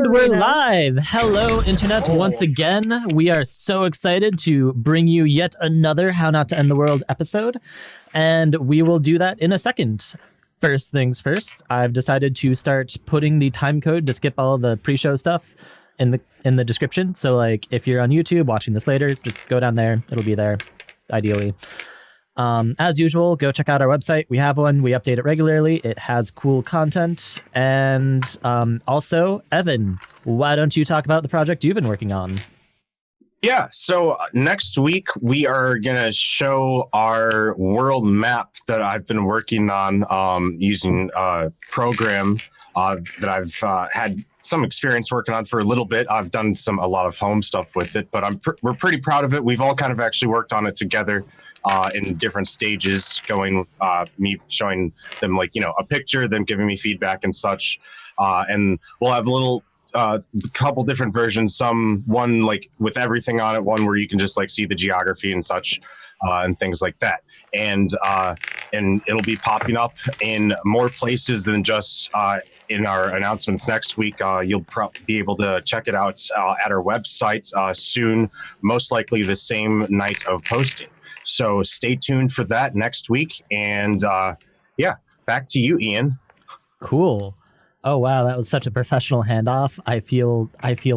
And we're live! Hello, Internet, once again. We are so excited to bring you yet another How Not to End the World episode, and we will do that in a second. First things first, I've decided to start putting the time code to skip all the pre-show stuff in the description. So, like, if you're on YouTube watching this later, just go down there. It'll be there, ideally. As usual, go check out our website. We have one. We update it regularly. It has cool content. And also, Evan, why don't you talk about the project you've been working on? Yeah, so next week we are going to show our world map that I've been working on using a program that I've had some experience working on for a little bit. I've done a lot of home stuff with it, but we're pretty proud of it. We've all kind of actually worked on it together in different stages, going me showing them a picture, them giving me feedback and such. And we'll have a little couple different versions, one with everything on it, one where you can just see the geography and such and things like that. And it'll be popping up in more places than just in our announcements next week. You'll be able to check it out at our website soon, most likely the same night of posting. So stay tuned for that next week. And back to you, Ian. Cool. Oh, wow. That was such a professional handoff. I feel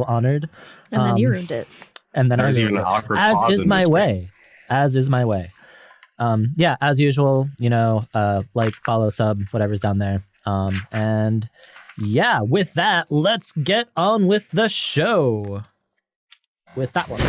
honored. And then you ruined it. And then I ruined ruined it. Awkward as pause is my way. As is my way. As usual, follow, sub, whatever's down there. With that, let's get on with the show. With that one.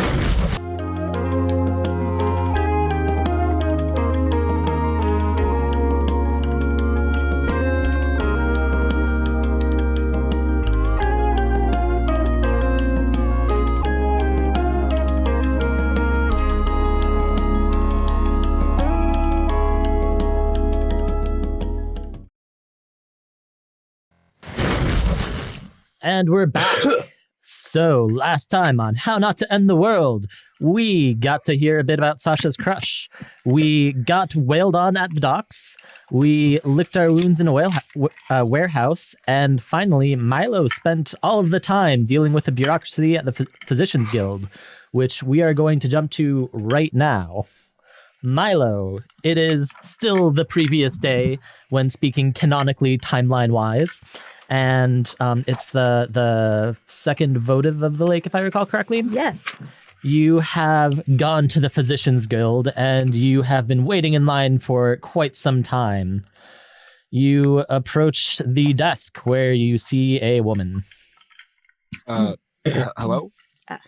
And we're back. So, last time on How Not to End the World, we got to hear a bit about Sasha's crush. We got wailed on at the docks. We licked our wounds in a warehouse. And finally, Milo spent all of the time dealing with the bureaucracy at the Physicians Guild, which we are going to jump to right now. Milo, it is still the previous day when speaking canonically timeline-wise. And it's the second votive of the lake, if I recall correctly. Yes. You have gone to the Physicians Guild, and you have been waiting in line for quite some time. You approach the desk where you see a woman. Hello? Hi.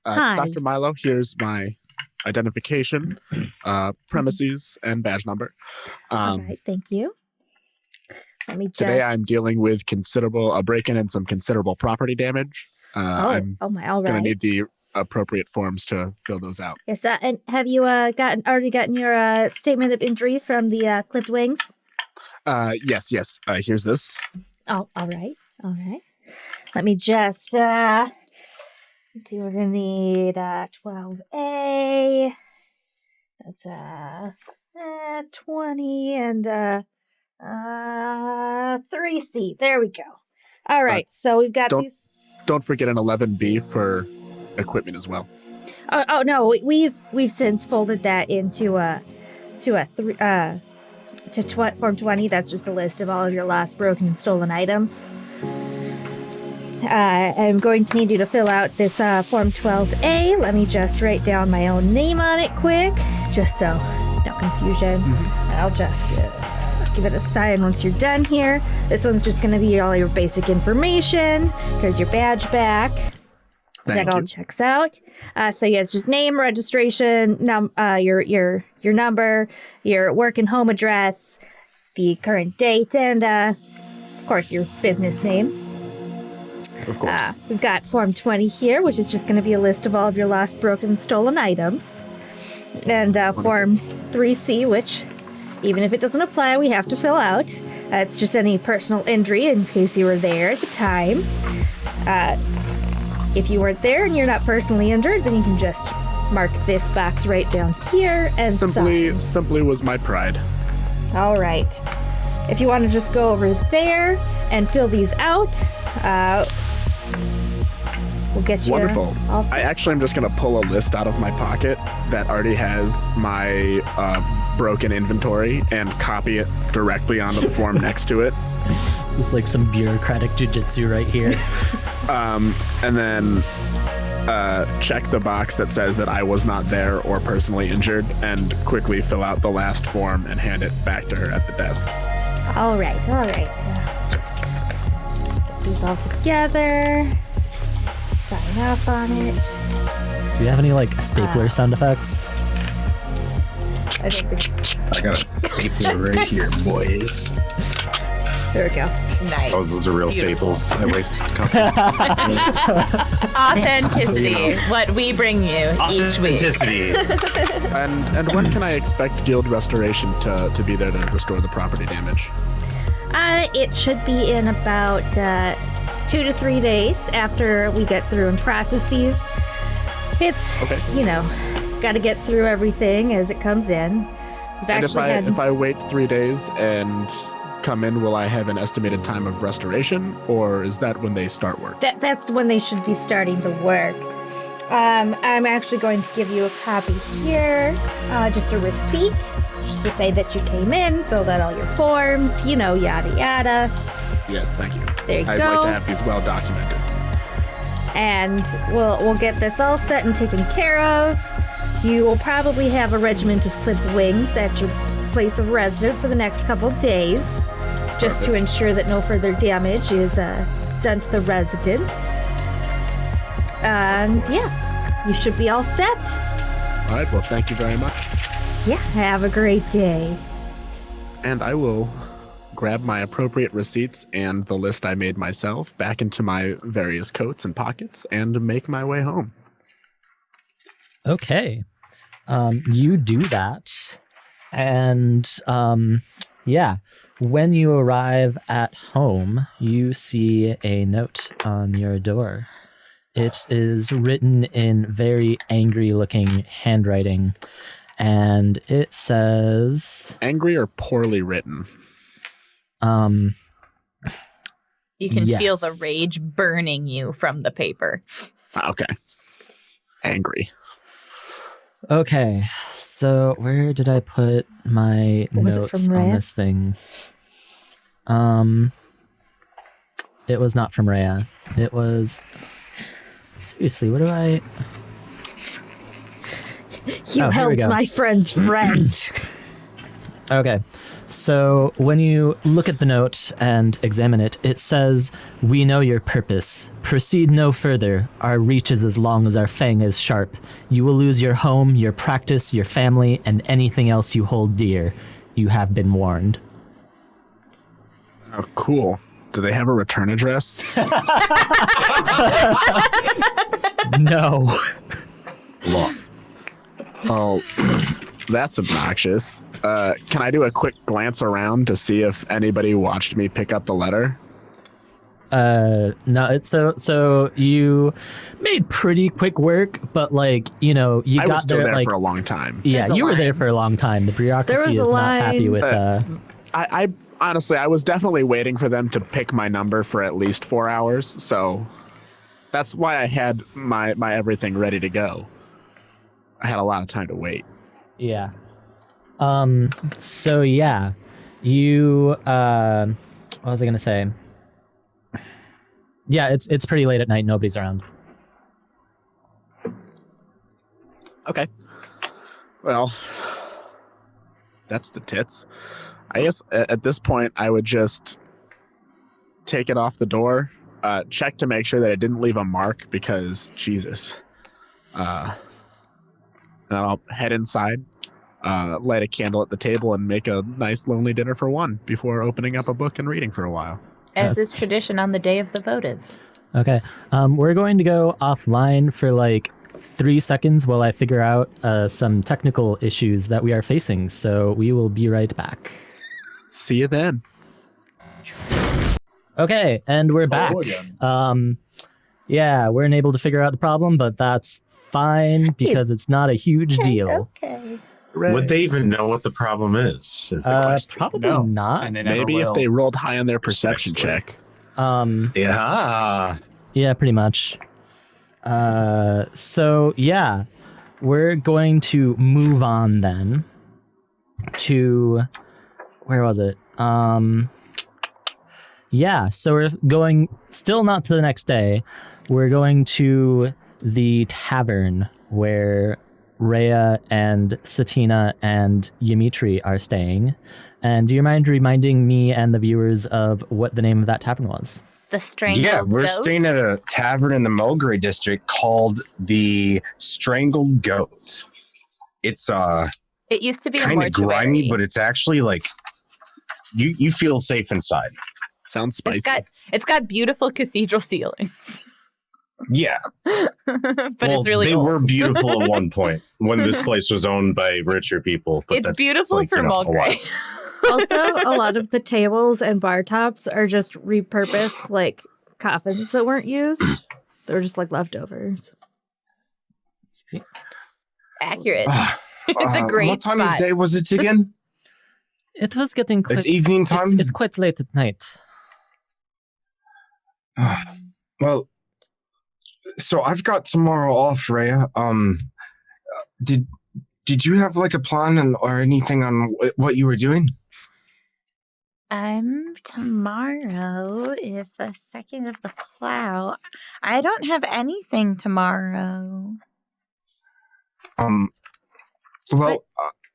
Hi. Dr. Milo, here's my identification, premises, and badge number. All right, thank you. Today I'm dealing with a break-in and some considerable property damage. I'm all right. going to need the appropriate forms to fill those out. Yes, and have you already gotten your statement of injury from the clipped wings? Yes. Here's this. Oh, all right. Let me just let's see. We're gonna need 12A. That's 20 and 3C. There we go. All right. So we've got these. Don't forget an 11B for equipment as well. Oh no, we've since folded that into Form 20. That's just a list of all of your lost, broken, and stolen items. I'm going to need you to fill out this Form 12A. Let me just write down my own name on it quick, just so no confusion. Mm-hmm. I'll just give it a sign once you're done here. This one's just going to be all your basic information. Here's your badge back. Thank that all you. checks out. So yeah, it's just name, registration, your number, your work and home address, the current date, and of course your business name. Of course. We've got Form 20 here, which is just going to be a list of all of your lost, broken, stolen items, and Form 3C, which even if it doesn't apply, we have to fill out. It's just any personal injury in case you were there at the time. If you weren't there and you're not personally injured, then you can just mark this box right down here and Simply was my pride. All right. If you want to just go over there and fill these out, We'll get you Wonderful. all set. I actually am just going to pull a list out of my pocket that already has my broken inventory and copy it directly onto the form next to it. It's like some bureaucratic jujitsu right here. And then check the box that says that I was not there or personally injured and quickly fill out the last form and hand it back to her at the desk. All right. Just get these all together. Sign off on it. Do you have any like stapler sound effects? I don't think. I got a stapler right here, boys. There we go. Nice. Those are real staples. I wasted a couple. Authenticity. What we bring you each week. Authenticity. And when can I expect Guild Restoration to be there to restore the property damage? It should be in about 2 to 3 days after we get through and process these. It's, Okay. got to get through everything as it comes in. And if I wait 3 days and come in, will I have an estimated time of restoration, or is that when they start work? That's when they should be starting the work. I'm actually going to give you a copy here, just a receipt, just to say that you came in, filled out all your forms, yada yada. Yes, thank you. There you I'd go. like to have these well documented. And we'll get this all set and taken care of. You will probably have a regiment of clipped wings at your place of residence for the next couple of days, just to ensure that no further damage is done to the residents. And yeah, you should be all set. All right, well, thank you very much. Yeah, have a great day. And I will grab my appropriate receipts and the list I made myself back into my various coats and pockets and make my way home. Okay. You do that. And when you arrive at home, you see a note on your door. It is written in very angry-looking handwriting, and it says... Angry or poorly written? You can feel Yes. the rage burning you from the paper. Okay. Angry. Okay, so where did I put my Was it notes from on Rhea? this thing? It was not from Rhea. It was... Seriously, what do I... You Oh, here we helped go. my friend's friend. Okay, so when you look at the note and examine it, it says, "We know your purpose. Proceed no further. Our reach is as long as our fang is sharp. You will lose your home, your practice, your family, and anything else you hold dear. You have been warned." Oh, cool. Do they have a return address? No. Oh, that's obnoxious. Can I do a quick glance around to see if anybody watched me pick up the letter? No, it's so you made pretty quick work, but you I got was still there like for a long time. yeah, There's a you were there line. for a long time. The bureaucracy There was is a not happy line. with I honestly, I was definitely waiting for them to pick my number for at least 4 hours, so that's why I had my everything ready to go. I had a lot of time to wait. yeah. So yeah, you what was I gonna say? Yeah, it's pretty late at night. Nobody's around. Okay. Well, that's the tits. I guess at this point, I would just take it off the door, check to make sure that it didn't leave a mark because, Jesus. Then I'll head inside, light a candle at the table, and make a nice lonely dinner for one before opening up a book and reading for a while. As is tradition on the day of the votive. Okay. We're going to go offline for 3 seconds while I figure out some technical issues that we are facing. So we will be right back. See you then. Okay, and we're back. again. Yeah, we're unable to figure out the problem, but that's fine because it's not a huge deal. Okay. Would they even know what the problem is the question. Probably No. not. And they never Maybe if will. they rolled high on their perception Precisely. check. Yeah. Yeah, pretty much. So yeah, we're going to move on then to where was it? Yeah, so we're going still not to the next day. We're going to the tavern where Rhea and Satina and Ymitri are staying. And do you mind reminding me and the viewers of what the name of that tavern was? The strangled Yeah, we're goat? staying at a tavern in the Mulgray district called the Strangled Goat. It's It used to be a kind of mortuary. grimy, but it's actually like you feel safe inside. Sounds spicy. It's got beautiful cathedral ceilings. Yeah, But it's really they old. were beautiful at one point when this place was owned by richer people. But It's that's beautiful like, for a while. Mulgray. Also, a lot of the tables and bar tops are just repurposed, like coffins that weren't used. They're just like leftovers. Accurate. It's a great What time spot. of day was it again? It was getting quite... It's evening time. It's quite late at night. Well, so I've got tomorrow off, Rhea. Did you have like a plan or anything on what you were doing? Tomorrow is the 2nd of the plow. I don't have anything tomorrow. Well,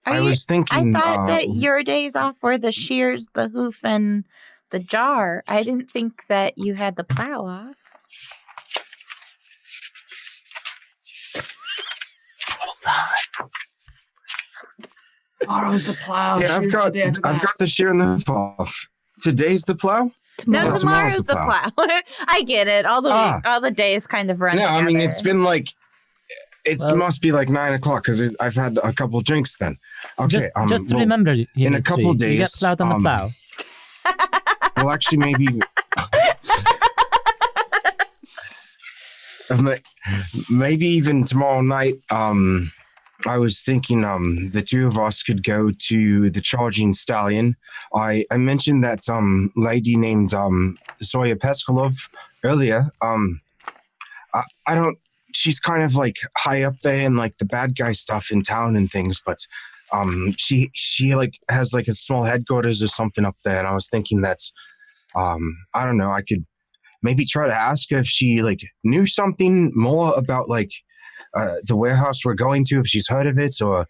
I was I thinking. thought that your days off were the shears, the hoof, and the jar. I didn't think that you had the plow off. Tomorrow's the plow. Yeah, I've got the shear and the hoof off. Today's the plow. No, No, tomorrow's the plow. I get it. All the days kind of run. No, I mean together. it's been like it Well- must be like 9 o'clock because I've had a couple drinks then. Okay, Just well, remember, in a Ymitri, couple you get days, plowed on the plow. well, actually, maybe even tomorrow night. I was thinking the two of us could go to the Charging Stallion. I mentioned that lady named Zoya Peskolov earlier. I don't. She's kind of like high up there in like the bad guy stuff in town and things, but she like has like a small headquarters or something up there. And I was thinking that I don't know. I could maybe try to ask her if she like knew something more about like the warehouse we're going to, if she's heard of it, or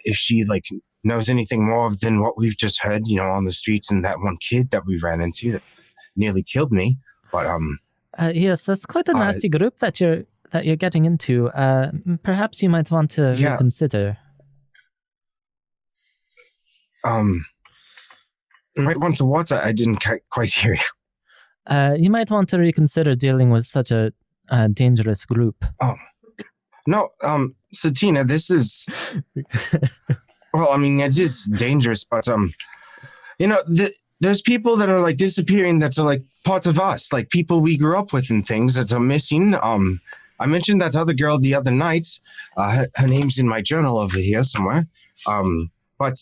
if she like knows anything more than what we've just heard, you know, on the streets, and that one kid that we ran into that nearly killed me. But Yes, that's quite a nasty group that you're getting into. Perhaps you might want to reconsider. might want to what? I didn't quite hear you. You might want to reconsider dealing with such a dangerous group. Oh, no, Satina, this is, well, I mean, it is dangerous, but, you know, there's people that are, like, disappearing that's, like, part of us, like, people we grew up with and things that are missing. I mentioned that other girl the other night. Her name's in my journal over here somewhere. But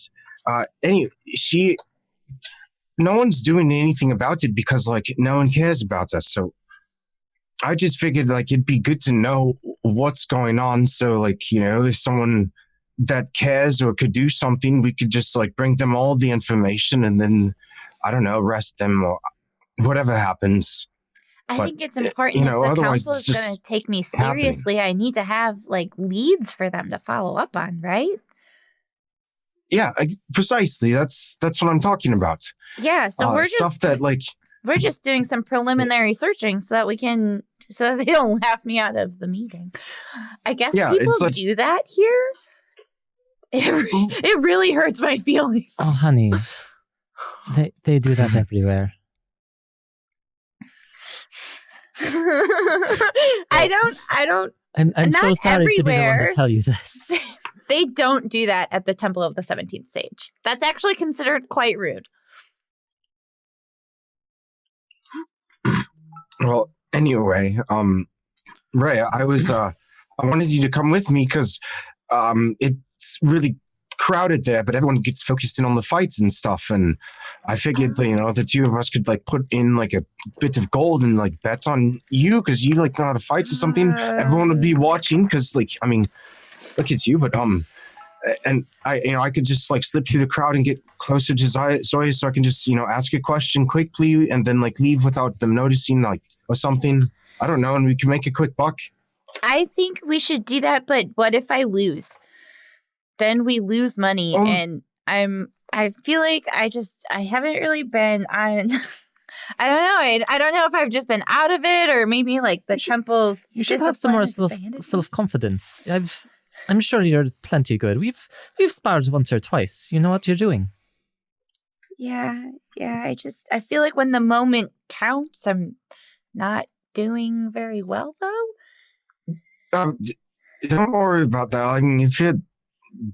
anyway, no one's doing anything about it because, like, no one cares about us, so I just figured like it'd be good to know what's going on. So like, you know, if someone that cares or could do something, we could just like bring them all the information and then, I don't know, arrest them or whatever happens. I But, think it's important you know, if the otherwise council it's is going just to take me seriously. I need to have like leads for them to follow up on, right? Yeah, precisely. That's what I'm talking about. Yeah. So we're stuff that like, we're just doing some preliminary searching so that they don't laugh me out of the meeting. I guess people it's like- do that here. It really hurts my feelings. Oh, honey, they do that everywhere. I don't. I'm so Not sorry to be the one everywhere. to tell you this. They don't do that at the Temple of the 17th Sage. That's actually considered quite rude. well, anyway, Rhea, I wanted you to come with me because it's really crowded there, but everyone gets focused in on the fights and stuff. And I figured, the two of us could like put in like a bit of gold and like bet on you because you like know how to fight or something. Everyone would be watching because look, it's you, but and I could just like slip through the crowd and get closer to Zoya so I can just ask a question quickly and then like leave without them noticing like or something. I don't know, and we can make a quick buck. I think we should do that, but what if I lose? Then we lose money, and I feel like I haven't really been on. I don't know. I don't know if I've just been out of it, or maybe like the temple's. You should have some more self-confidence. I'm sure you're plenty good. We've sparred once or twice. You know what you're doing. Yeah. I feel like when the moment counts, I'm not doing very well, though. Don't worry about that. I mean, if you're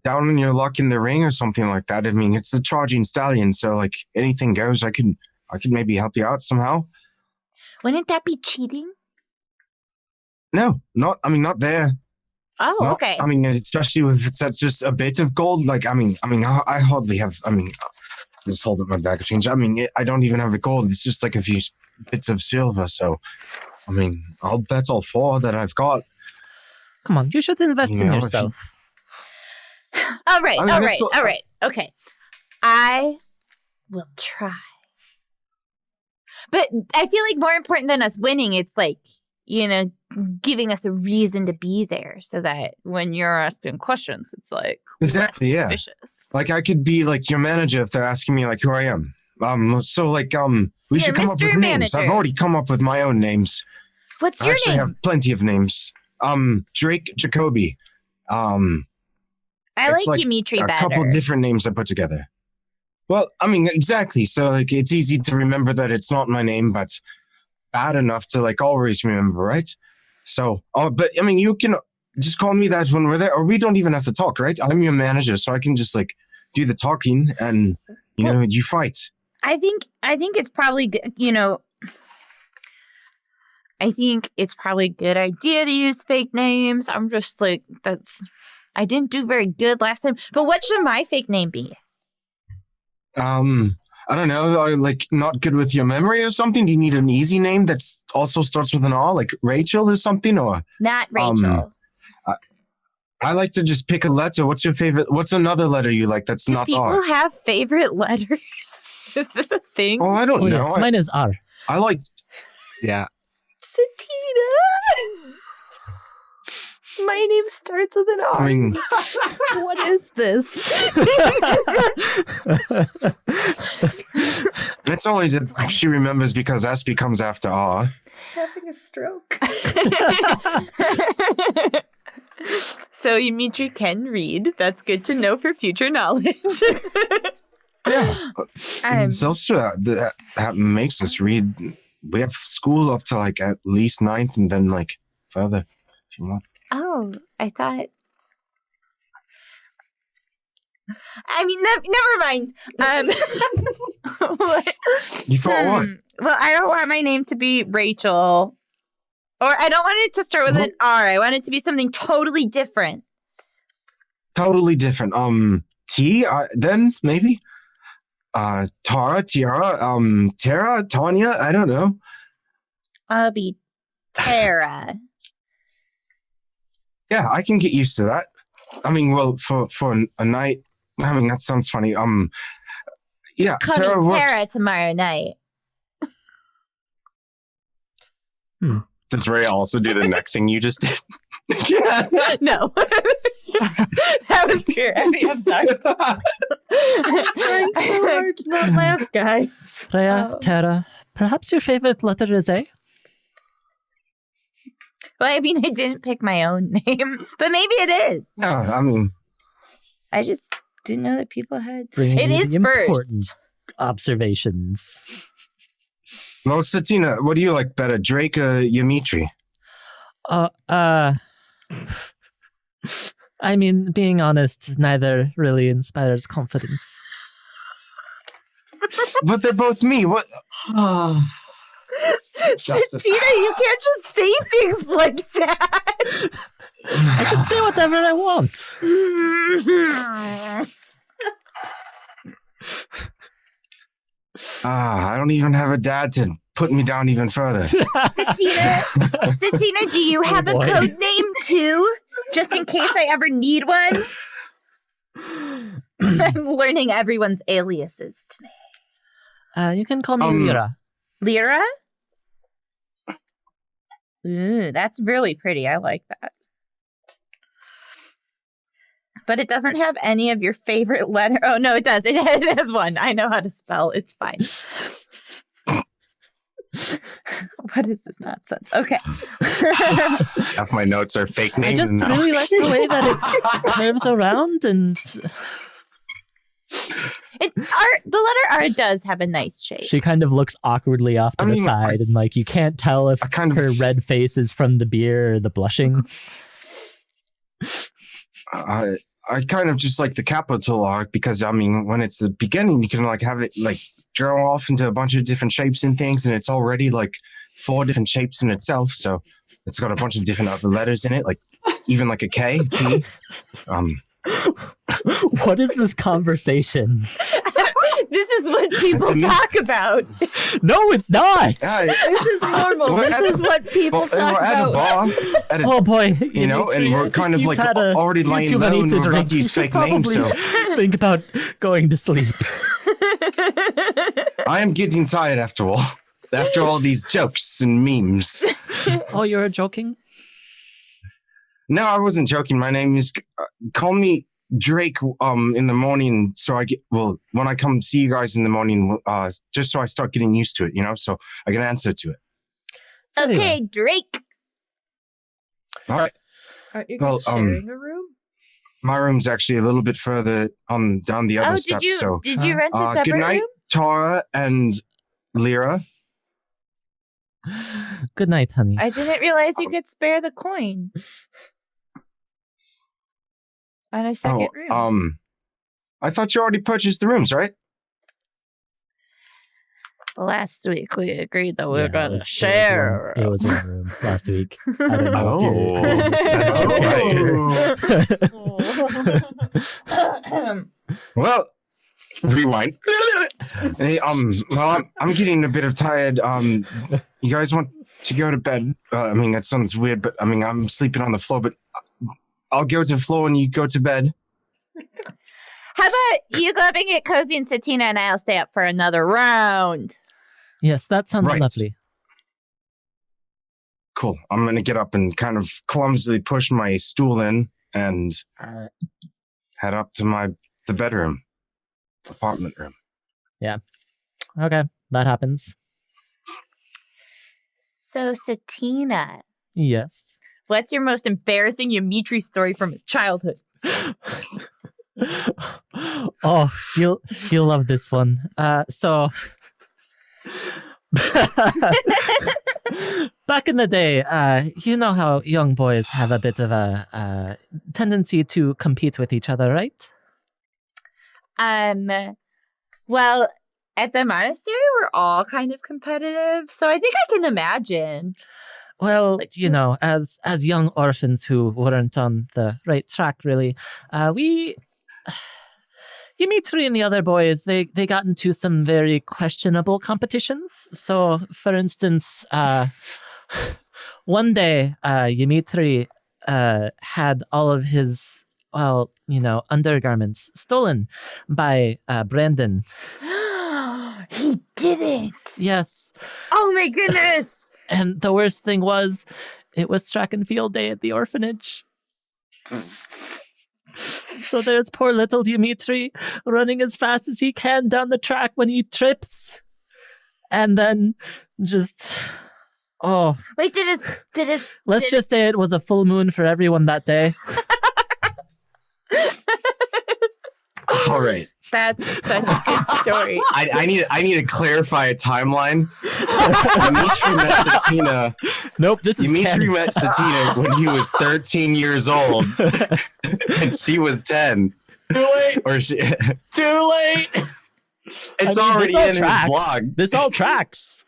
down on your luck in the ring or something like that, I mean, it's the charging stallion, so like anything goes. I could maybe help you out somehow. Wouldn't that be cheating? No, not there. Oh, okay. I mean, especially if it's just a bit of gold. Like, I hardly have. Just hold up my bag of change. I don't even have a gold. It's just like a few bits of silver. So, I'll bet all 4 that I've got. Come on, you should invest in yourself. All right. Okay. I will try. But I feel like more important than us winning, it's like, giving us a reason to be there so that when you're asking questions, it's like exactly, yeah. Suspicious. Like I could be like your manager if they're asking me like who I am. So like we should come up with names. I've already come up with my own names. What's your name? I actually have plenty of names. Drake Jacoby. I like Ymitri better. A couple different names I put together. Well, exactly. So like it's easy to remember that it's not my name, but bad enough to like always remember, right? So, but you can just call me that when we're there, or we don't even have to talk, right? I'm your manager, so I can just like do the talking and you fight. I think it's probably good, I think it's probably a good idea to use fake names. I'm just like, I didn't do very good last time. But what should my fake name be? I don't know. Are you like not good with your memory or something? Do you need an easy name that's also starts with an R, like Rachel or something? Or not Rachel. I like to just pick a letter. What's your favorite? What's another letter you like that's not R? People have favorite letters. Is this a thing? Oh, I don't know. Yes, mine is R. I like. Yeah. Satina. My name starts with an R. What is this? It's only that she remembers because S becomes after R. Having a stroke. So Ymitri can read. That's good to know for future knowledge. Yeah. It's also that makes us read. We have school up to like at least 9th and then like further if you want. Oh, I thought. Never mind. What? You thought what? Well, I don't want my name to be Rachel. Or I don't want it to start with an R. I want it to be something totally different. Totally different. T, then maybe? Tara, Tiara, Tara, Tanya, I don't know. I'll be Tara. Yeah, I can get used to that. Well, for a night, that sounds funny. Yeah, Tara tomorrow night. Does Rhea also do the neck thing you just did? No. That was scary. I'm sorry. I'm trying so hard to not laugh, guys. Rhea, Tara, perhaps your favorite letter is A? Well, I didn't pick my own name, but maybe it is. No, I just didn't know that people had. It is important first. Observations. Well, Satina, what do you like better, Drake or Ymitri? Being honest, neither really inspires confidence. But they're both me. What? Satina, you can't just say things like that. I can say whatever I want. I don't even have a dad to put me down even further. Satina, do you have a code name too? Just in case I ever need one? I'm learning everyone's aliases today. You can call me Lyra. Lyra? Ooh, that's really pretty. I like that. But it doesn't have any of your favorite letter. Oh, no, it does. It has one. I know how to spell. It's fine. What is this nonsense? Okay. Half my notes are fake names. I just really like the way that it curves around and... The letter R does have a nice shape. She kind of looks awkwardly off to the side, and like you can't tell if her red face is from the beer or the blushing. I kind of just like the capital R because when it's the beginning, you can like have it like draw off into a bunch of different shapes and things, and it's already like 4 different shapes in itself. So it's got a bunch of different other letters in it, like even like a K, P. What is this conversation? This is what people talk about. No, it's not. This is normal. This is what people talk at about. A bar, oh boy, and we're kind of like already laying low and we're about to use fake names. So think about going to sleep. I am getting tired after all these jokes and memes. Oh, you're joking? No, I wasn't joking. My name is. Call me Drake. In the morning, so when I come see you guys in the morning, just so I start getting used to it, so I can answer to it. Okay, Drake. All right. Aren't you guys sharing a room? My room's actually a little bit further down the other steps. Did you rent a separate good night, room? Tara and Lyra. Good night, honey. I didn't realize you could spare the coin. On a second room. I thought you already purchased the rooms, right? Last week we agreed that we were going to share. It was one room last week. I don't know that's right. Well, rewind. Hey, I'm getting a bit of tired. You guys want to go to bed? That sounds weird, but I'm sleeping on the floor, but I'll go to the floor and you go to bed. How about you go up and get cozy and Satina and I'll stay up for another round? Yes, that sounds lovely. Cool. I'm going to get up and kind of clumsily push my stool in and head up to the bedroom, apartment room. Yeah. Okay, that happens. So, Satina. Yes. What's your most embarrassing Ymitri story from his childhood? Oh, you'll love this one. So back in the day, you know how young boys have a bit of a tendency to compete with each other, right? Well, at the monastery, we're all kind of competitive, so I think I can imagine. Well, as young orphans who weren't on the right track, really, Ymitri and the other boys, they got into some very questionable competitions. So, for instance, one day, Ymitri had all of his, undergarments stolen by Brandon. He didn't! Yes. Oh my goodness! And the worst thing was, it was track and field day at the orphanage. So there's poor little Ymitri running as fast as he can down the track when he trips. And then just... Oh. Wait, did his... Let's just say it was a full moon for everyone that day. All right. That's such a good story. I need to clarify a timeline. Ymitri met Satina. Nope, this is Ymitri met Satina when he was 13 years old, and she was 10. Too late. Too late. It's already in his blog. This all tracks.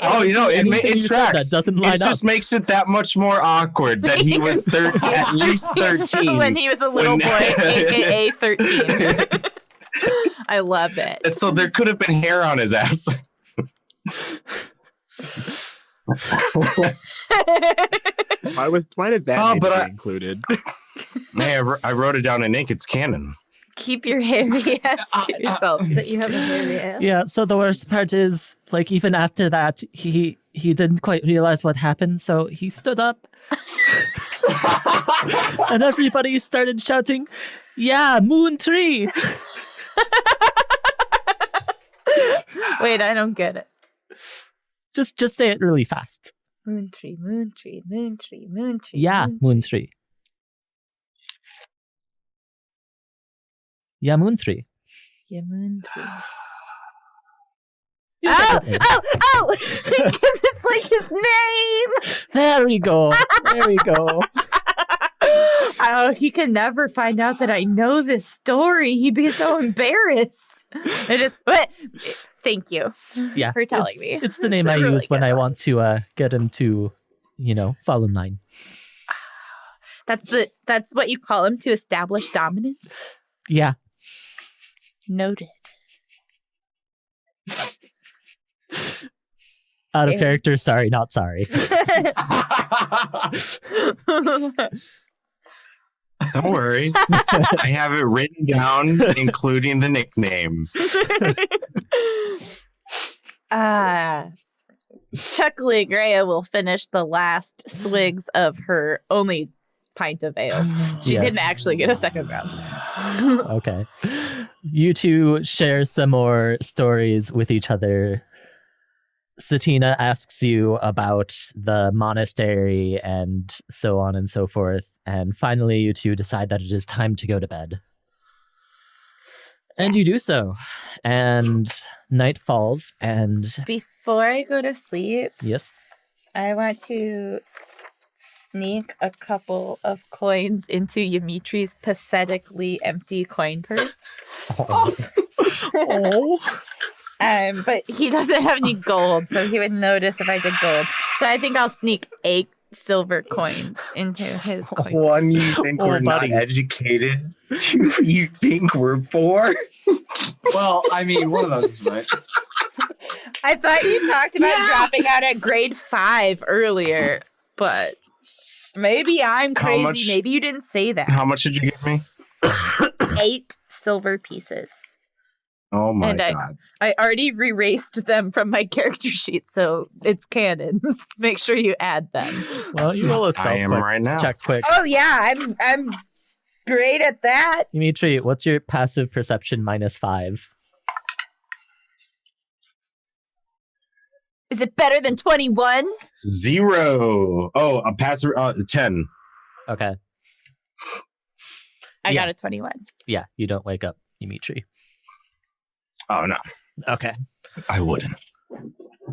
Oh, you know, anything it you said tracks. that doesn't line It up. just makes it that much more awkward that he was at least 13. When he was a little boy, aka 13. I love it. And so there could have been hair on his ass. Why did that need to be included? Hey, I wrote it down in ink. It's canon. Keep your hairy ass to yourself. That you have a hairy ass. Yeah, so the worst part is, like, even after that, he didn't quite realize what happened, so he stood up. And everybody started shouting, "Yeah, moon tree!" Wait, I don't get it. Just say it really fast. Moon tree, moon tree, moon tree, moon tree. Yeah, moon tree. Yeah, moon tree. Yeah, moon tree. Yeah, Oh! Because it's like his name! there we go. There we go. Oh, he can never find out that I know this story. He'd be so embarrassed. But thank you for telling me. It's the name I really use when good I one. want to get him to, fall in line. That's what you call him, to establish dominance? Yeah. Noted. Out of Yeah. character, sorry, not sorry. Don't worry. I have it written down, including the nickname. Chuckling, Rhea will finish the last swigs of her only pint of ale. She Yes. didn't actually get a second round. Okay. You two share some more stories with each other. Satina asks you about the monastery and so on and so forth. And finally, you two decide that it is time to go to bed. And you do so. And night falls. And Before I go to sleep, yes. I want to sneak a couple of coins into Ymitri's pathetically empty coin purse. Oh. But he doesn't have any gold, so he would notice if I did gold. So I think I'll sneak 8 silver coins into his coin. One, you think Oh, we're buddy. not educated? Two, you think we're poor? Well, I mean, one of those is right. I thought you talked about dropping out at grade 5 earlier, but maybe I'm How crazy. much- Maybe you didn't say that. How much did you give me? 8 silver pieces. Oh my And god. I already erased them from my character sheet, so it's canon. Make sure you add them. Well, you roll a stealth I am quick. right now. Check quick. Oh yeah, I'm great at that. Ymitri, what's your passive perception -5? Is it better than 21? 0. Oh, a passer. 10. Okay. I Yeah. got a 21. Yeah, you don't wake up, Ymitri. Oh no, Okay. I wouldn't.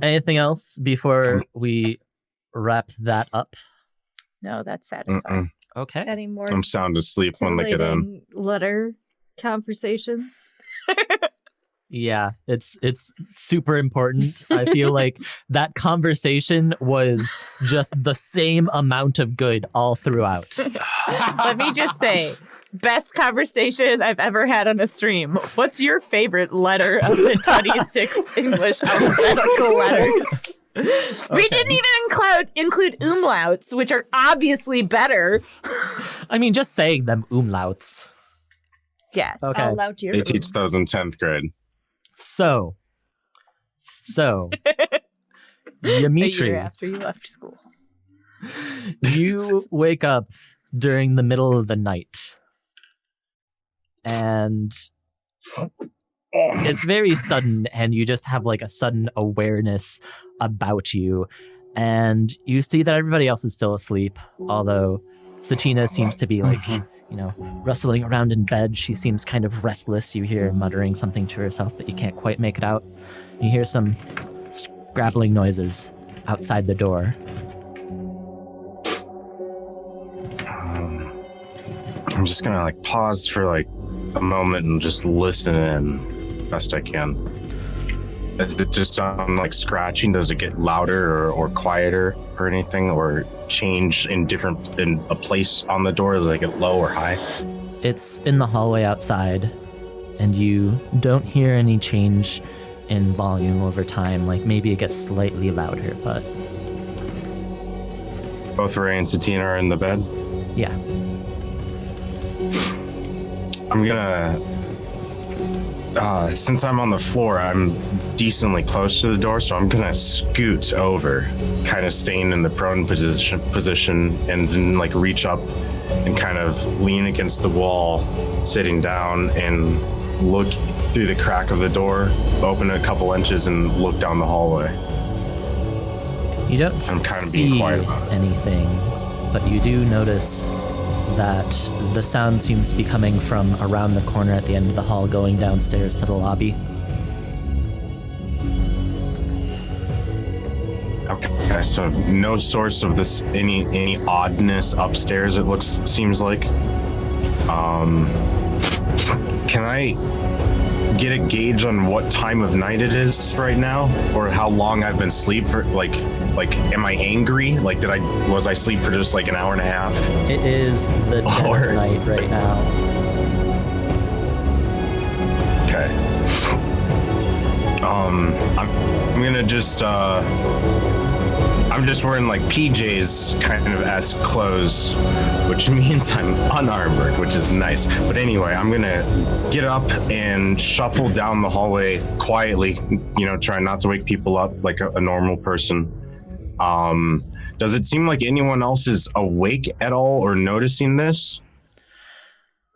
Anything else before we wrap that up? No, that's satisfying. Okay. Any more I'm sound asleep when they get in. titillating letter conversations? Yeah, it's super important. I feel like that conversation was just the same amount of good all throughout. Let me just say, best conversation I've ever had on a stream. What's your favorite letter of the 26th English alphabetical letters? We didn't even include umlauts, which are obviously better. I mean, just saying them umlauts. Yes. Okay. All out your They teach those in 10th grade. So, A year Ymitri, after you left school. you wake up during the middle of the night. And it's very sudden, and you just have like a sudden awareness about you. And you see that everybody else is still asleep, although Satina seems to be like, rustling around in bed. She seems kind of restless. You hear her muttering something to herself, but you can't quite make it out. You hear some scrabbling noises outside the door. I'm just gonna pause for a moment and just listen in best I can. Does it just sound like scratching? Does it get louder or quieter or anything, or change in a place on the door? Does it get low or high? It's in the hallway outside, and you don't hear any change in volume over time. Like maybe it gets slightly louder, but both Rhea and Satine are in the bed. yeah. I'm gonna, since I'm on the floor, I'm decently close to the door, so I'm gonna scoot over, kind of staying in the prone position and then like reach up and kind of lean against the wall, sitting down and look through the crack of the door, open a couple inches and look down the hallway. You don't I'm kind of see being quiet about it. anything, but you do notice that the sound seems to be coming from around the corner at the end of the hall, going downstairs to the lobby. Okay, so no source of this, any oddness upstairs, seems like. Can I get a gauge on what time of night it is right now, or how long I've been asleep for? Like, am I angry? Like, was I asleep for just like an hour and a half? It is the dead of night right now. Okay. I'm gonna just I'm just wearing like PJs kind of esque clothes, which means I'm unarmored, which is nice. But anyway, I'm gonna get up and shuffle down the hallway quietly, try not to wake people up like a normal person. Does it seem like anyone else is awake at all or noticing this?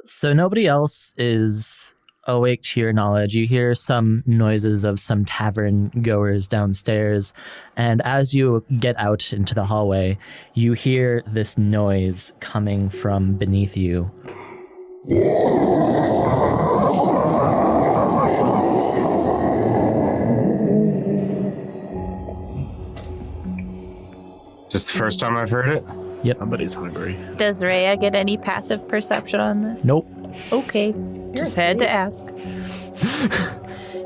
So nobody else is awake to your knowledge. You hear some noises of some tavern goers downstairs, and as you get out into the hallway, you hear this noise coming from beneath you. Is this the first time I've heard it? Yep. Somebody's hungry. Does Rhea get any passive perception on this? Nope. Okay. Just had to ask.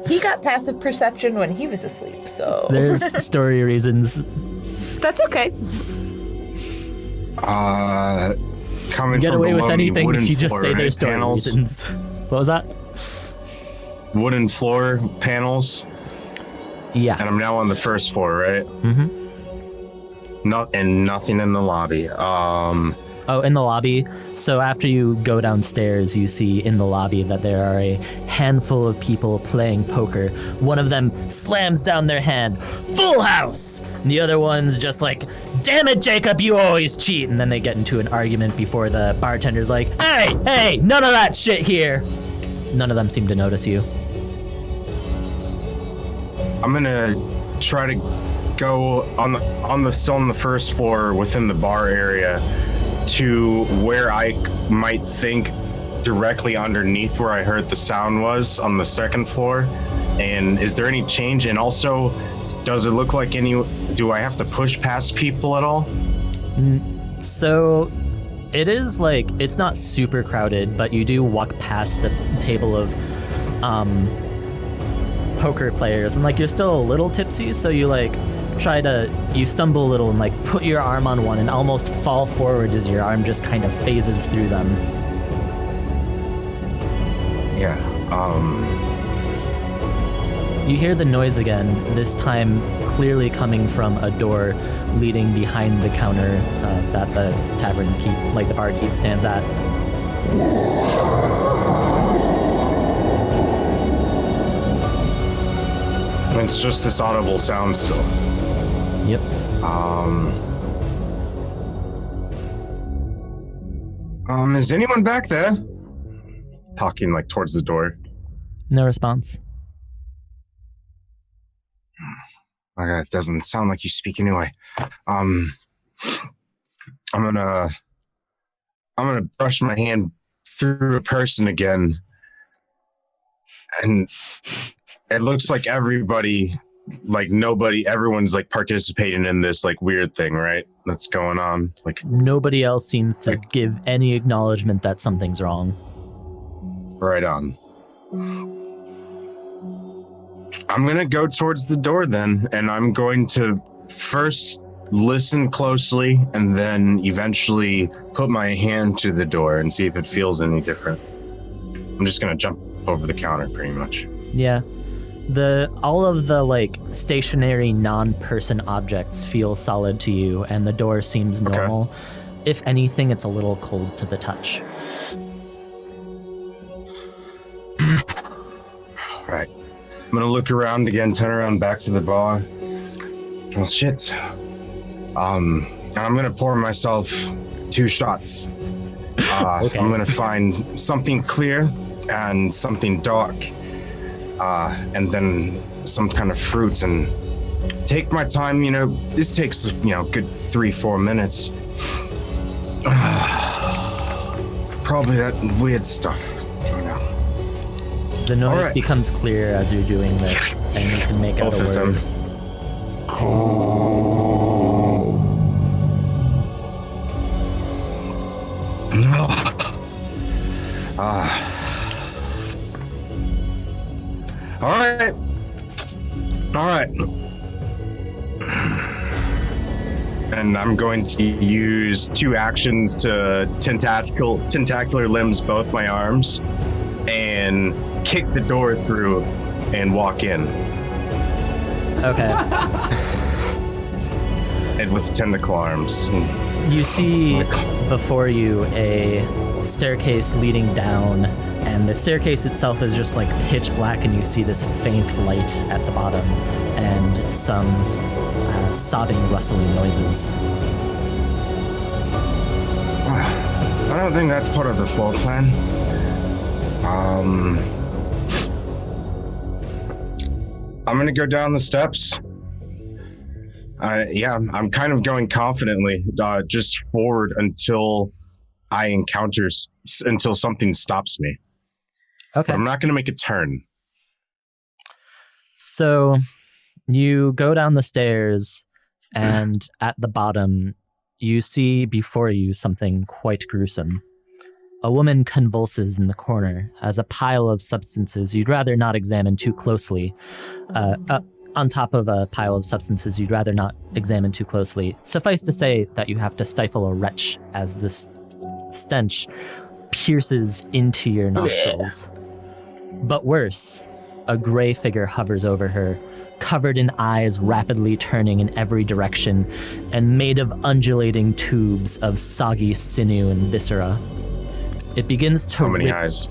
He got passive perception when he was asleep, so. There's story reasons. That's okay. Coming Get from away with below me, anything wooden if you just floor, say right? there's story Panels, reasons. What was that? wooden floor panels, Yeah. and I'm now on the first floor, right? Mm-hmm. Nothing in the lobby. Oh, in the lobby. So after you go downstairs, you see in the lobby that there are a handful of people playing poker. One of them slams down their hand, full house! And the other one's just like, damn it, Jacob, you always cheat! And then they get into an argument before the bartender's like, hey, none of that shit here! None of them seem to notice you. I'm gonna try to go still on the first floor within the bar area to where I might think directly underneath where I heard the sound was on the second floor. And is there any change? And also, does it look like do I have to push past people at all? So it is like, it's not super crowded, but you do walk past the table of poker players, and like you're still a little tipsy, so you like you stumble a little and like put your arm on one and almost fall forward as your arm just kind of phases through them. Yeah. You hear the noise again, this time clearly coming from a door leading behind the counter that the tavern the barkeep stands at. It's just this audible sound still. Yep. Is anyone back there? Talking like towards the door. No response. Okay, it doesn't sound like you speak anyway. I'm gonna brush my hand through a person again, and it looks like everyone's like participating in this like weird thing, right? That's going on. Like nobody else seems to give any acknowledgement that something's wrong. Right on. I'm going to go towards the door then, and I'm going to first listen closely and then eventually put my hand to the door and see if it feels any different. I'm just going to jump over the counter pretty much. Yeah. All of the like stationary non-person objects feel solid to you, and the door seems normal. Okay. If anything, it's a little cold to the touch. Right. I'm going to look around again, turn around back to the bar. Well, shit. I'm going to pour myself 2 shots. Okay. I'm going to find something clear and something dark. And then some kind of fruit and take my time. This takes, good 3-4 minutes. Probably that weird stuff. The noise right. becomes clear as you're doing this, and you can make out Both a of word. them. All right. And I'm going to use 2 actions to tentacular limbs both my arms and kick the door through and walk in. Okay. And with tentacle arms. You see before you a staircase leading down, and the staircase itself is just like pitch black, and you see this faint light at the bottom and some sobbing, rustling noises. I don't think that's part of the floor plan. I'm gonna go down the steps. I'm kind of going confidently, just forward until I encounter, until something stops me. Okay. But I'm not gonna make a turn. So you go down the stairs, and at the bottom, you see before you something quite gruesome. A woman convulses in the corner as a pile of substances you'd rather not examine too closely. On top of a pile of substances you'd rather not examine too closely. Suffice to say that you have to stifle a retch as this stench pierces into your nostrils. But worse, a gray figure hovers over her, covered in eyes rapidly turning in every direction and made of undulating tubes of soggy sinew and viscera. It begins to How many rip eyes?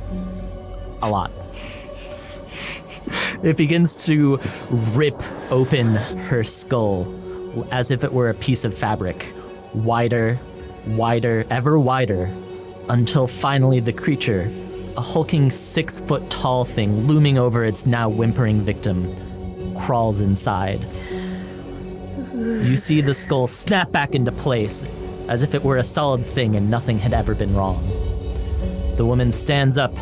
a lot. It begins to rip open her skull as if it were a piece of fabric, wider, wider, ever wider, until finally the creature, a hulking 6-foot-tall thing looming over its now whimpering victim, crawls inside. You see the skull snap back into place, as if it were a solid thing and nothing had ever been wrong. The woman stands up,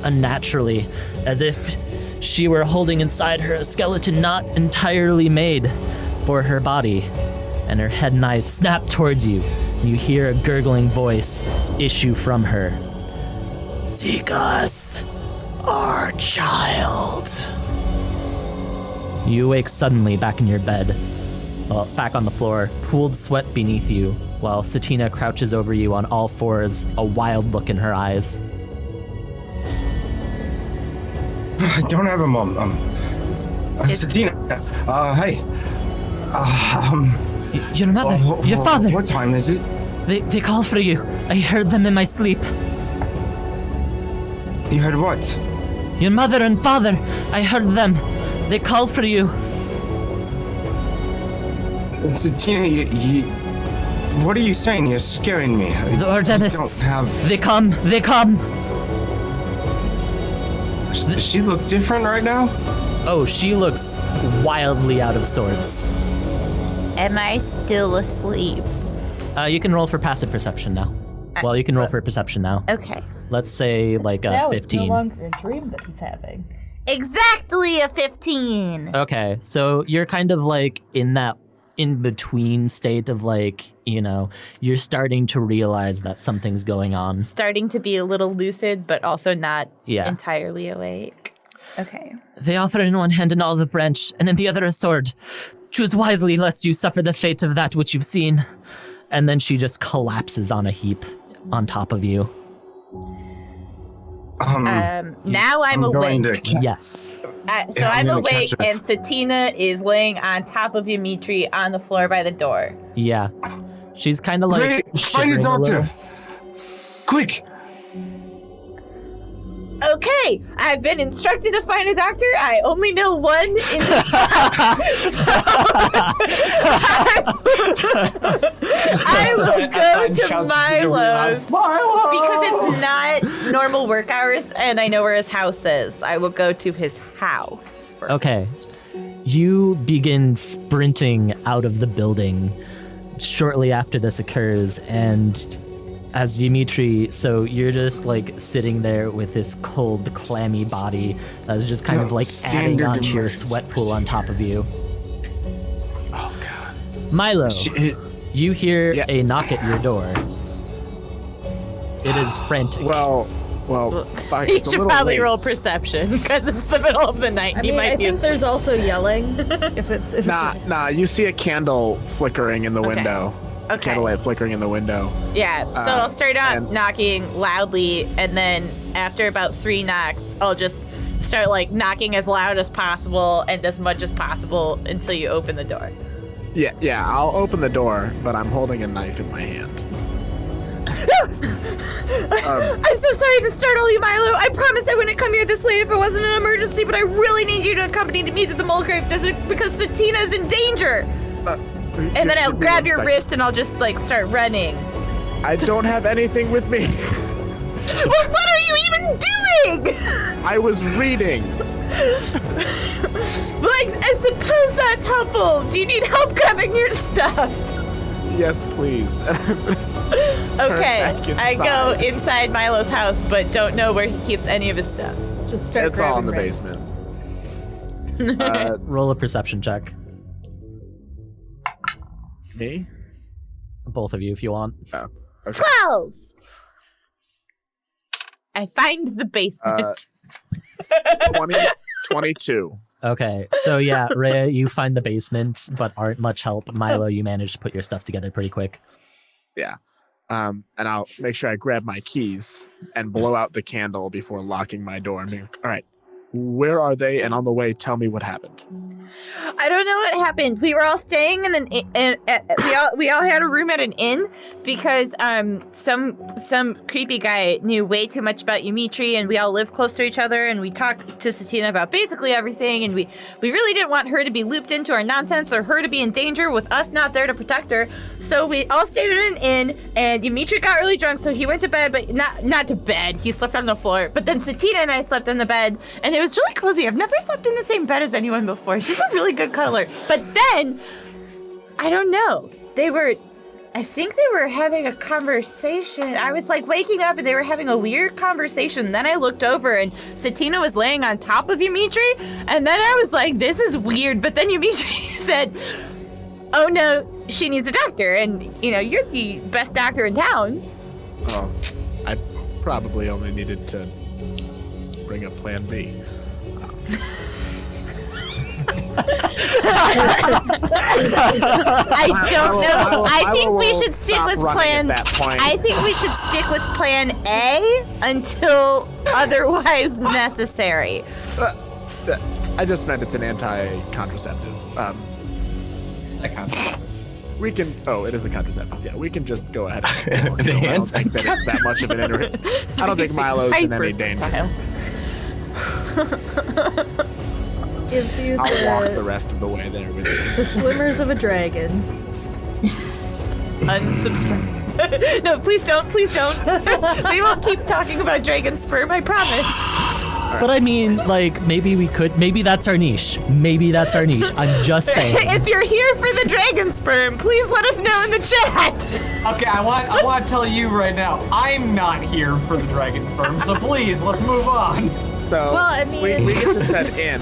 unnaturally, as if she were holding inside her a skeleton not entirely made for her body, and her head and eyes snap towards you. You hear a gurgling voice issue from her. "Seek us, our child." You awake suddenly back in your bed, back on the floor, pooled sweat beneath you, while Satina crouches over you on all fours, a wild look in her eyes. I don't have a mom. Satina. Hey. Your mother, your father, What time is it? they call for you. I heard them in my sleep. You heard what? Your mother and father, I heard them. They call for you. Satina, you what are you saying? You're scaring me. The Ordemists. I don't have... They come. Does she look different right now? Oh, she looks wildly out of sorts. Am I still asleep? You can roll for passive perception now. Well, you can roll for perception now. Okay. Let's say like a Now 15. it's no longer a dream that he's having. Exactly a 15. Okay, so you're kind of like in that in-between state of like, you're starting to realize that something's going on. Starting to be a little lucid, but also not Yeah. entirely awake. Okay. They offer in one hand an olive branch, and in the other a sword. Choose wisely, lest you suffer the fate of that which you've seen. And then she just collapses on a heap on top of you. Now I'm awake. Yes. So I'm awake, and Satina is laying on top of Ymitri on the floor by the door. Yeah. She's kind of like Find a shivering doctor. little. Quick. Okay, I've been instructed to find a doctor. I only know one in this town. I will go to Milo's because it's not normal work hours, and I know where his house is. I will go to his house first. Okay. You begin sprinting out of the building shortly after this occurs, and as Ymitri, so you're just like sitting there with this cold, clammy body that's just kind of like adding onto your sweat pool on top of you. Oh God. Milo, you hear a knock at your door. It is frantic. Well, fuck, You it's a should little probably late. roll perception because it's the middle of the night. I mean, I think there's also yelling. if it's Nah, you see a candle flickering in the window. Okay. Candlelight flickering in the window. Yeah, so I'll start off knocking loudly, and then after about 3 knocks, I'll just start like knocking as loud as possible and as much as possible until you open the door. Yeah, I'll open the door, but I'm holding a knife in my hand. I'm so sorry to startle you, Milo. I promised I wouldn't come here this late if it wasn't an emergency, but I really need you to accompany me to the Mulgrave Desert because Satina's in danger. And then I'll grab your wrist and I'll just like start running. I don't have anything with me. Well, what are you even doing? I was reading. Like, I suppose that's helpful. Do you need help grabbing your stuff? Yes, please. Okay, I go inside Milo's house, but don't know where he keeps any of his stuff. just start It's all in the grabbing basement. Roll a perception check. Me? Both of you, if you want. Oh. Okay. 12! I find the basement. 22. Okay, so yeah, Rhea, you find the basement, but aren't much help. Milo, you managed to put your stuff together pretty quick. Yeah. And I'll make sure I grab my keys and blow out the candle before locking my door. And be like, all right, where are they? And on the way, tell me what happened. I don't know what happened. We were all staying in we all had a room at an inn because some creepy guy knew way too much about Ymitri, and we all lived close to each other, and we talked to Satina about basically everything, and we really didn't want her to be looped into our nonsense or her to be in danger with us not there to protect her. So we all stayed at an inn, and Ymitri got really drunk, so he went to bed, but not to bed. He slept on the floor. But then Satina and I slept in the bed, and it was really cozy. I've never slept in the same bed as anyone before. She's a really good cuddler. But then, I don't know. I think they were having a conversation. I was like waking up and they were having a weird conversation. Then I looked over and Satina was laying on top of Ymitri. And then I was like, this is weird. But then Ymitri said, oh no, she needs a doctor. And, you know, you're the best doctor in town. Oh, I probably only needed to bring up Plan B. I don't know. I think we should stick with plan. I think we should stick with plan A until otherwise necessary. I just meant it's an anti-contraceptive. We can. Oh, it is a contraceptive. Yeah, we can just go ahead. I don't think that it's that much of an I don't think Milo's in any danger. Gives you I'll walk the rest of the way there with you. the swimmers of a dragon. Unsubscribe. No, please don't. Please don't. We won't keep talking about dragon sperm, I promise. But I mean, like, maybe we could. Maybe that's our niche. I'm just saying. If you're here for the dragon sperm, please let us know in the chat. Okay, I want to tell you right now, I'm not here for the dragon sperm, so please, let's move on. So, Well, I mean- we get to set in,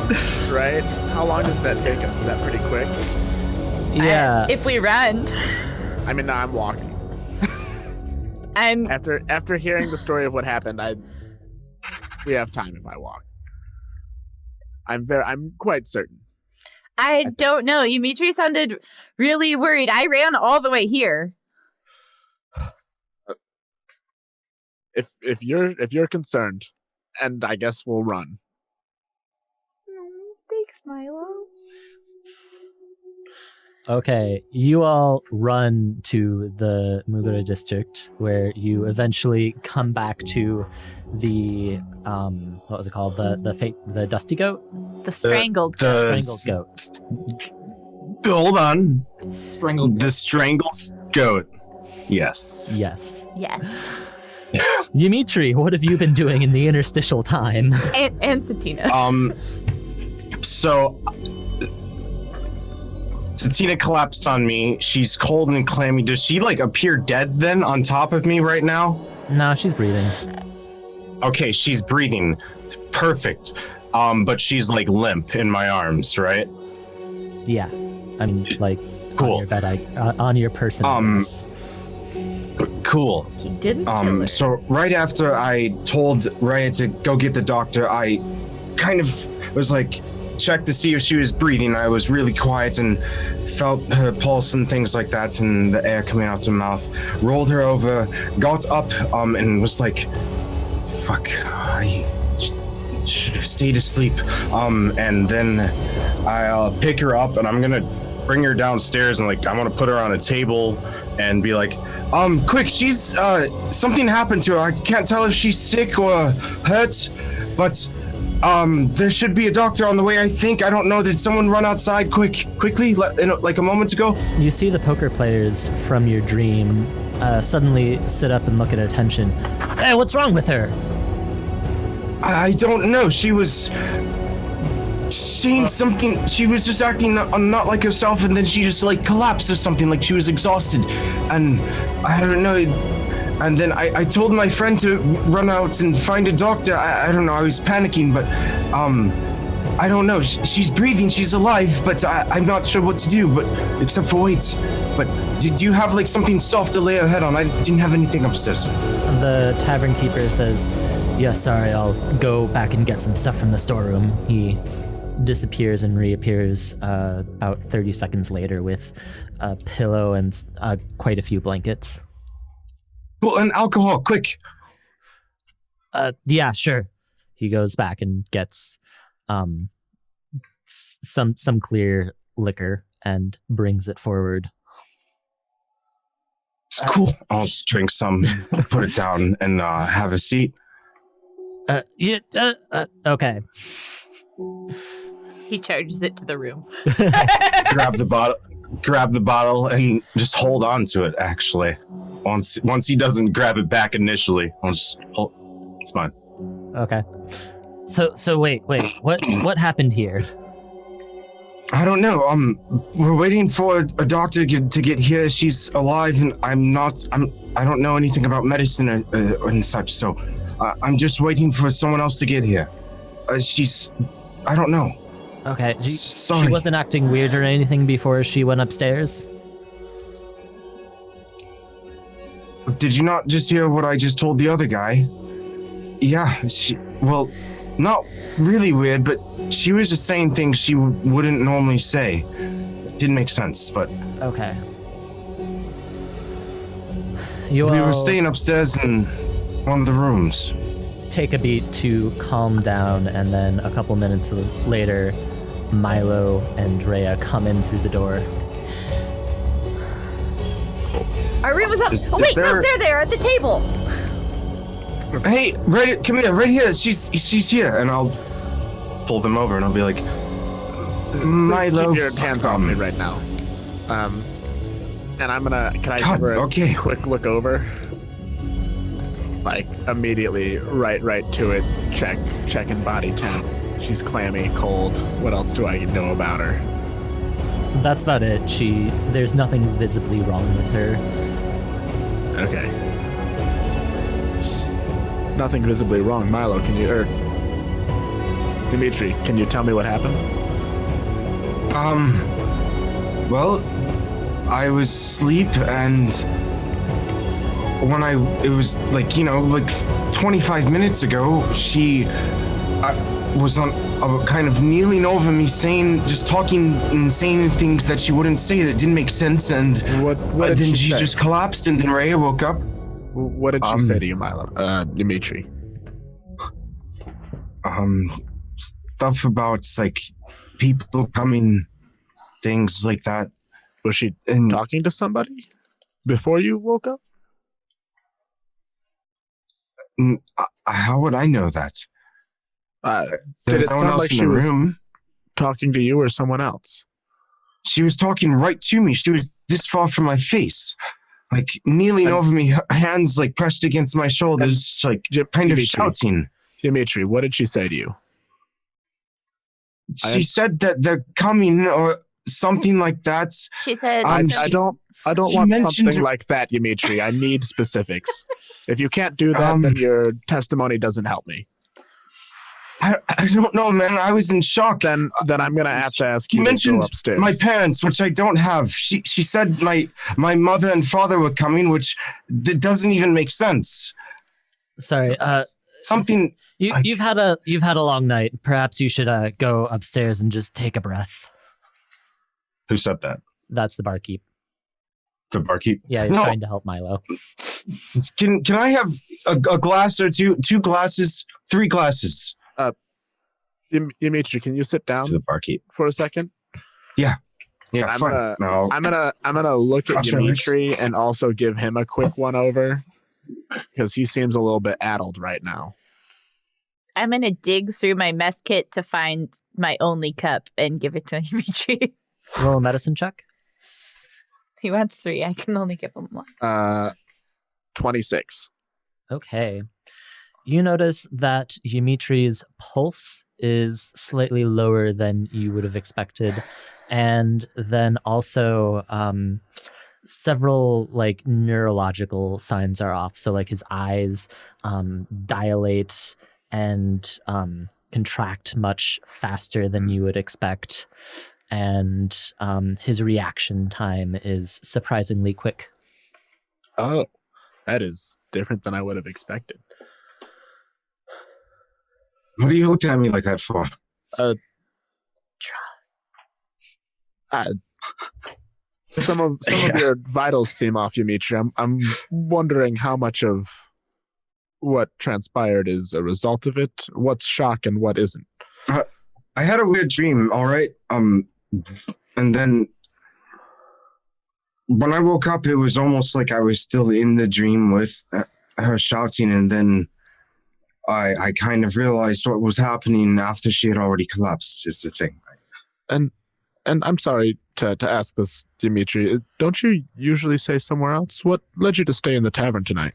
right? How long does that take us? Is that pretty quick? Yeah. If we run. I mean, no, I'm walking. After hearing the story of what happened, we have time if I walk. I'm quite certain. I don't know. Ymitri sounded really worried. I ran all the way here. If you're concerned, and I guess we'll run. Thanks, Milo. Okay, you all run to the Mugura district, where you eventually come back to the what was it called? The dusty goat? The strangled. Strangled goat. Hold on. Strangled. The strangled goat. Yes. Yes. Yes. Ymitri, what have you been doing in the interstitial time? And Satina. So Satina collapsed on me. She's cold and clammy. Does she appear dead then on top of me right now? No, she's breathing. Okay, she's breathing. Perfect. But she's limp in my arms, right? Yeah. I mean, cool. on your bed, on your person. Yes. Cool. He didn't kill her. So right after I told Rhea to go get the doctor, I kind of was checked to see if she was breathing. I was really quiet and felt her pulse and things like that, and the air coming out her mouth. Rolled her over, got up, and was fuck, I should have stayed asleep. And then I'll pick her up and I'm gonna bring her downstairs and I'm gonna put her on a table and be quick, she's something happened to her. I can't tell if she's sick or hurt, but there should be a doctor on the way, I think. I don't know. Did someone run outside quickly a moment ago? You see the poker players from your dream suddenly sit up and look at attention. Hey, what's wrong with her? I don't know. She was saying something. She was just acting not like herself, and then she just collapsed or something, she was exhausted. And I don't know. And then I told my friend to run out and find a doctor. I don't know. I was panicking, but I don't know. She's breathing. She's alive, but I'm not sure what to do. But except for wait. But did you have something soft to lay her head on? I didn't have anything upstairs. The tavern keeper says, "Yes, sorry. I'll go back and get some stuff from the storeroom." He disappears and reappears about 30 seconds later with a pillow and quite a few blankets. Well, and alcohol, quick. Yeah, sure. He goes back and gets some clear liquor and brings it forward. It's cool. I'll drink some, put it down, and have a seat. Okay. He charges it to the room. Grab the bottle, and just hold on to it. Actually, once he doesn't grab it back initially, I'll just hold. It's mine. Okay. So wait. What happened here? I don't know. We're waiting for a doctor to get here. She's alive, and I don't know anything about medicine and such. So I'm just waiting for someone else to get here. I don't know. Okay. Sorry. She wasn't acting weird or anything before she went upstairs? Did you not just hear what I just told the other guy? Yeah, well, not really weird, but she was just saying things she wouldn't normally say. Didn't make sense, but... Okay. We were staying upstairs in one of the rooms. Take a beat to calm down, and then a couple minutes later, Milo and Rhea come in through the door. Our room was up. Wait, no, they're there at the table. Hey, come here, right here. She's here, and I'll pull them over, and I'll be like, Milo, keep your hands off me right now. And I'm gonna. Can I give her a quick look over? Immediately, right to it. Checking body temp. She's clammy, cold. What else do I know about her? That's about it. There's nothing visibly wrong with her. Okay. Nothing visibly wrong. Milo, Ymitri, can you tell me what happened? Well, I was asleep, and when it was 25 minutes ago, she was on kind of kneeling over me, talking and saying things that she wouldn't say that didn't make sense, and What did then she say? just collapsed, and then Rhea woke up. What did she say to you, Milo? Ymitri? Stuff about like people coming, things like that. Was she talking to somebody before you woke up? How would I know that? Did it no one sound else like in she the was room. talking to you or someone else? She was talking right to me. She was this far from my face, like kneeling over me, hands like pressed against my shoulders, like kind of shouting. Ymitri, what did she say to you? She said that they're coming or something like that. She said, I don't want mentioned- something like that, Ymitri. I need specifics. If you can't do that, then your testimony doesn't help me. I don't know, man. I was in shock. Then I'm gonna have to ask you to mentioned go upstairs. my parents, which I don't have. She said my mother and father were coming, which doesn't even make sense. Sorry. Something. You've had a long night. Perhaps you should go upstairs and just take a breath. Who said that? That's the barkeep. The barkeep. Yeah, he's trying to help Milo. Can I have a glass or two glasses, 3 glasses? Ymitri, can you sit down To the barkeep. for a second? Yeah, I'm fine. gonna look at Cross your legs. Ymitri and also give him a quick one over because he seems a little bit addled right now. I'm going to dig through my mess kit to find my only cup and give it to Ymitri. Roll a medicine check. He wants 3. I can only give him 1. 26. Okay. You notice that Ymitri's pulse is slightly lower than you would have expected. And then also several like neurological signs are off. So like his eyes dilate and contract much faster than you would expect. And his reaction time is surprisingly quick. Oh, that is different than I would have expected. What are you looking at me like that for? Some of your vitals seem off, Ymitri. I'm wondering how much of what transpired is a result of it. What's shock and what isn't? I had a weird dream. All right, and then when I woke up, it was almost like I was still in the dream with her shouting, and then I kind of realized what was happening after she had already collapsed, is the thing. And I'm sorry to ask this, Ymitri. Don't you usually stay somewhere else? What led you to stay in the tavern tonight?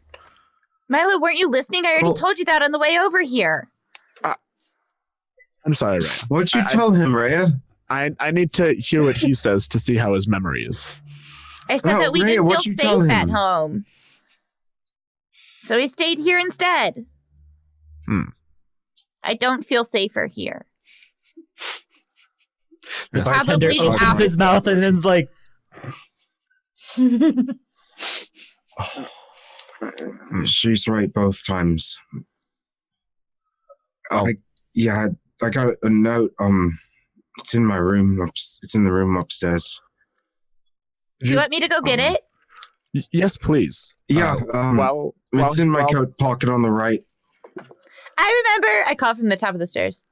Milo, weren't you listening? I already told you that on the way over here. I'm sorry, Rhea. What'd you tell him, Rhea? I need to hear what he says to see how his memory is. I said that we Rhea, didn't what'd feel you tell safe at him? home. So he stayed here instead. I don't feel safer here. The Yes. bartender Probably the opens his opposite. mouth and is like, She's right both times. I got a note. It's in my room. It's in the room upstairs. Do you want me to go get it? Yes, please. Yeah. It's in my coat pocket on the right. I remember. I called from the top of the stairs.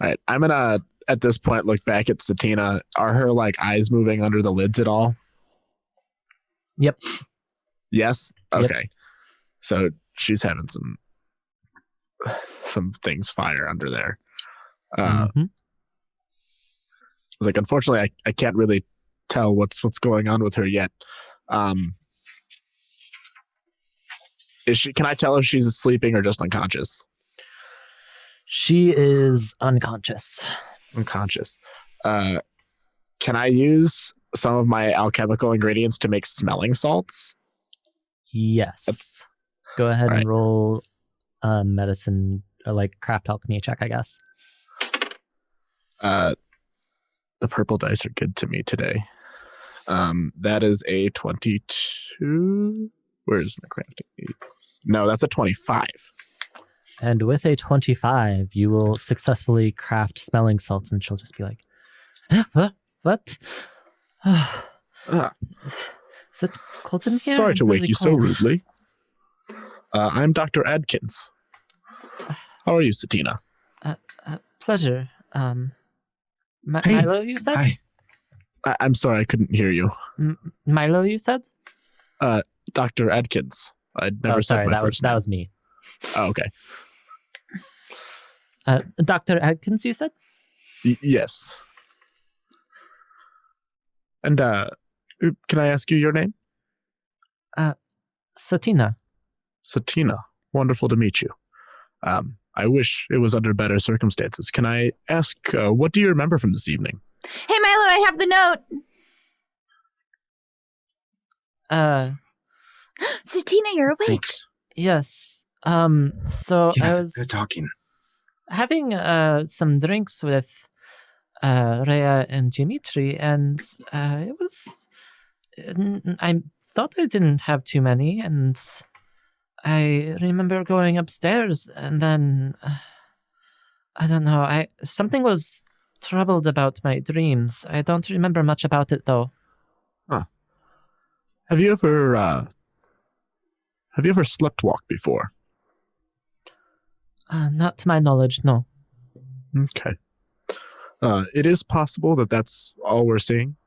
All right, I'm gonna at this point look back at Satina. Are her like eyes moving under the lids at all? Yep. Yes. Yep. Okay. So she's having some things fire under there. I was like, unfortunately, I can't really tell what's going on with her yet. Is she? Can I tell if she's sleeping or just unconscious? She is unconscious. Unconscious. Can I use some of my alchemical ingredients to make smelling salts? Yes. Go ahead and roll medicine or like craft alchemy check, I guess. The purple dice are good to me today. That is a 22. Where's my crafting? No, that's a 25. And with a 25, you will successfully craft smelling salts, and she'll just be like, what? Is it cold in here? Sorry to I'm wake really you so cold. rudely. I'm Dr. Adkins. How are you, Satina? Pleasure. Hey. Milo, you said? Hi. I'm sorry, I couldn't hear you. Milo, you said? Dr. Adkins. I'd never said sorry, my first that name. was me. Oh, okay. Dr. Adkins, you said? Yes. And can I ask you your name? Satina. Satina. Wonderful to meet you. I wish it was under better circumstances. Can I ask, what do you remember from this evening? Hey, Milo, I have the note. Satina, you're awake. Thanks. Yes. So I Yeah, was good talking. having some drinks with Rhea and Ymitri, and it was. I thought I didn't have too many, and I remember going upstairs, and then I don't know. Something was troubled about my dreams. I don't remember much about it though. Huh. Have you ever sleptwalked before? Not to my knowledge, no. Okay. It is possible that that's all we're seeing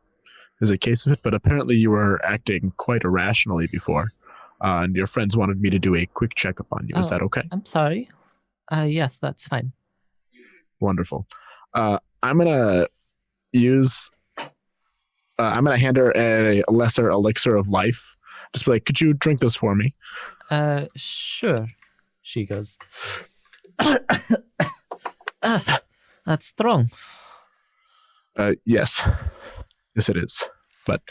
is a case of it, but apparently you were acting quite irrationally before, and your friends wanted me to do a quick checkup on you. Is that okay? I'm sorry. Yes, that's fine. Wonderful. I'm gonna hand her a lesser elixir of life. Just be like, could you drink this for me? Sure. She goes. That's strong. Yes. Yes, it is. But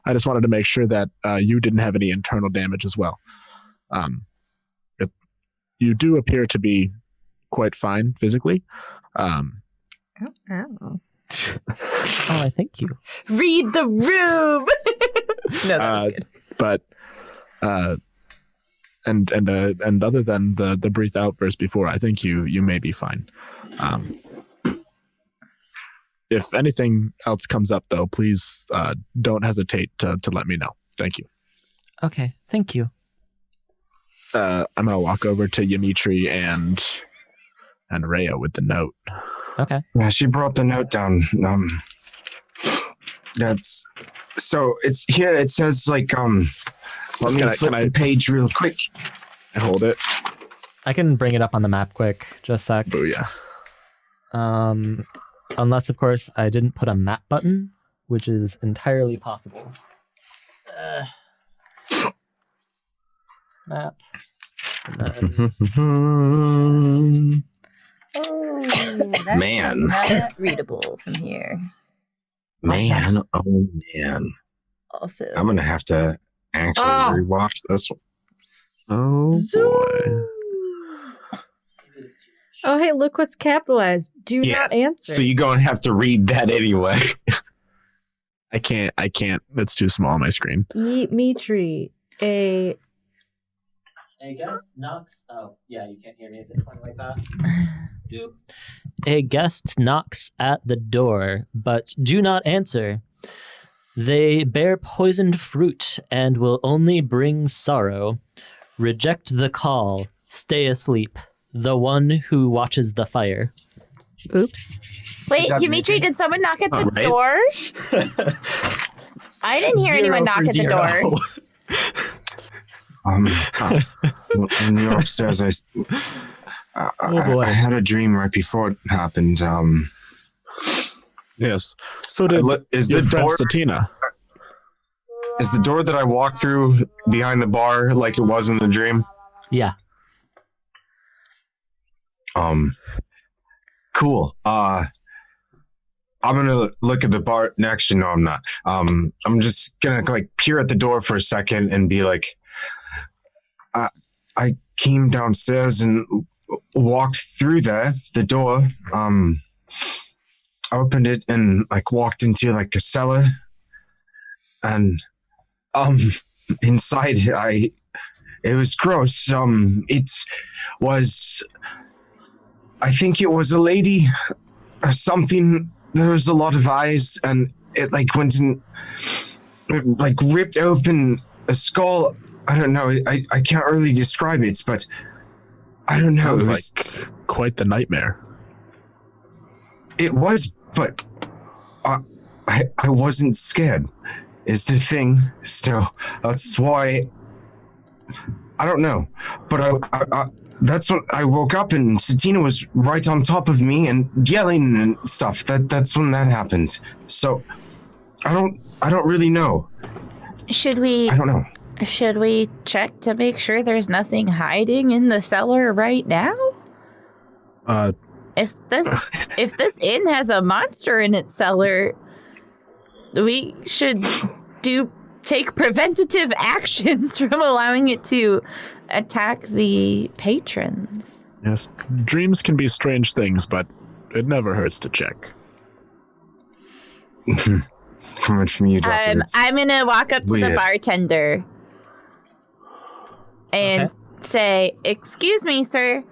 I just wanted to make sure that you didn't have any internal damage as well. You do appear to be quite fine physically. Oh. Oh, I thank you. Read the room. No, that was good. But and other than the brief outburst before, I think you may be fine. If anything else comes up, though, please don't hesitate to let me know. Thank you. Okay, thank you. I'm gonna walk over to Ymitri and Rhea with the note. Okay. Yeah, she brought the note down. That's so it's here. It says like let me flip the page real quick. I hold it. I can bring it up on the map quick. Just a sec. Booyah. Unless, of course, I didn't put a map button, which is entirely possible. Map. And then- Oh, that's Man. not readable from here. Man, oh man. Also, I'm gonna have to actually rewatch this one. Oh boy. Oh, hey, look what's capitalized. Do not answer. So you're gonna have to read that anyway. I can't. It's too small on my screen. Ymitri, a guest knocks. Oh, yeah, you can't hear me if it's going like that. A guest knocks at the door, but do not answer. They bear poisoned fruit and will only bring sorrow. Reject the call. Stay asleep. The one who watches the fire. Oops. wait, that Ymitri, did someone knock at the door? I didn't hear anyone knock at the door. When you were upstairs, boy. I had a dream right before it happened. Yes. So did Is your the friend door? Satina. Is the door that I walked through behind the bar like it was in the dream? Yeah. Cool. I'm gonna look at the bar. Actually, no, I'm not. I'm just gonna like peer at the door for a second and be like, I came downstairs and walked through the door. Opened it and like walked into like a cellar, and inside It was gross. It was, I think it was a lady or something. There was a lot of eyes, and it like went in, it, like ripped open a skull. I don't know. I can't really describe it, but I don't know. Sounds It was like quite the nightmare. It was, but I wasn't scared. Is the thing. So that's why. I don't know, but I that's what I woke up and Satina was right on top of me and yelling and stuff. That's when that happened. So I don't really know. I don't know. Should we check to make sure there's nothing hiding in the cellar right now? If this inn has a monster in its cellar, we should take preventative actions from allowing it to attack the patrons. Yes, dreams can be strange things, but it never hurts to check. Coming from you, Doctor. I'm gonna walk up to the bartender and say, "Excuse me, sir.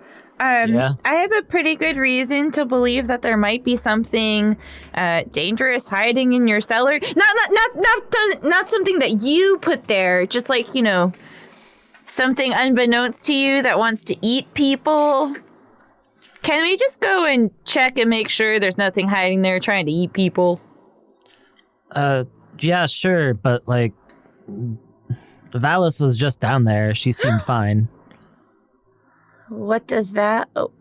I have a pretty good reason to believe that there might be something dangerous hiding in your cellar. Not something that you put there. Just like, you know, something unbeknownst to you that wants to eat people. Can we just go and check and make sure there's nothing hiding there trying to eat people?" Yeah, sure, but like, Valis was just down there. She seemed fine. What does Oh,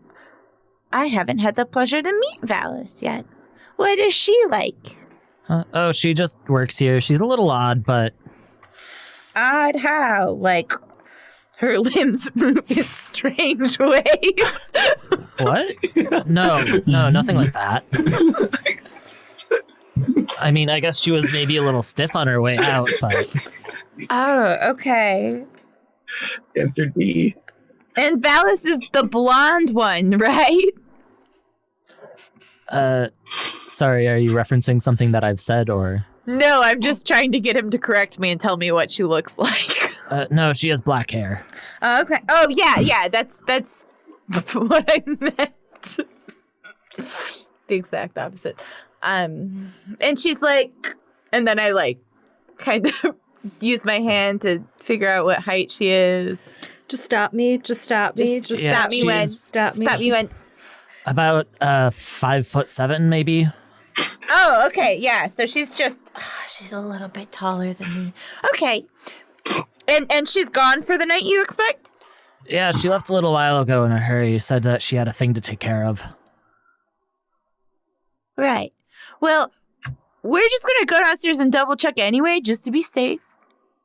I haven't had the pleasure to meet Valis yet. What is she like? Oh, she just works here. She's a little odd, but... Odd how? Like, her limbs move in strange ways? What? No, nothing like that. I mean, I guess she was maybe a little stiff on her way out, but... Oh, okay. Enter D. And Valis is the blonde one, right? Sorry, are you referencing something that I've said, or? No, I'm just trying to get him to correct me and tell me what she looks like. No, she has black hair. Okay. Oh, yeah, that's what I meant. The exact opposite. And she's like, and then I like kind of use my hand to figure out what height she is. Just stop me. Just stop me. Just yeah, stop me when. Stop me when. About 5'7", maybe. Oh, okay, yeah. So she's just she's a little bit taller than me. Okay, and she's gone for the night, you expect? Yeah, she left a little while ago in a hurry. Said that she had a thing to take care of. Right. Well, we're just gonna go downstairs and double check anyway, just to be safe.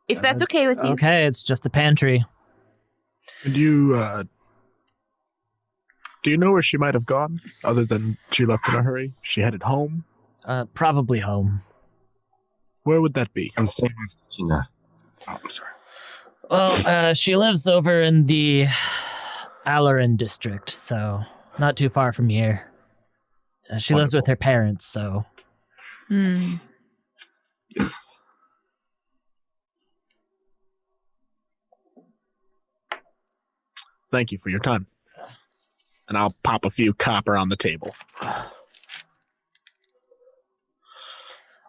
If that's okay with you. Okay, it's just a pantry. And do you know where she might have gone, other than she left in a hurry? She headed home? Probably home. Where would that be? I'm saying Satina. Oh, I'm sorry. Well, she lives over in the Alarin district, so not too far from here. She lives with her parents, so... Yes. Thank you for your time. And I'll pop a few copper on the table.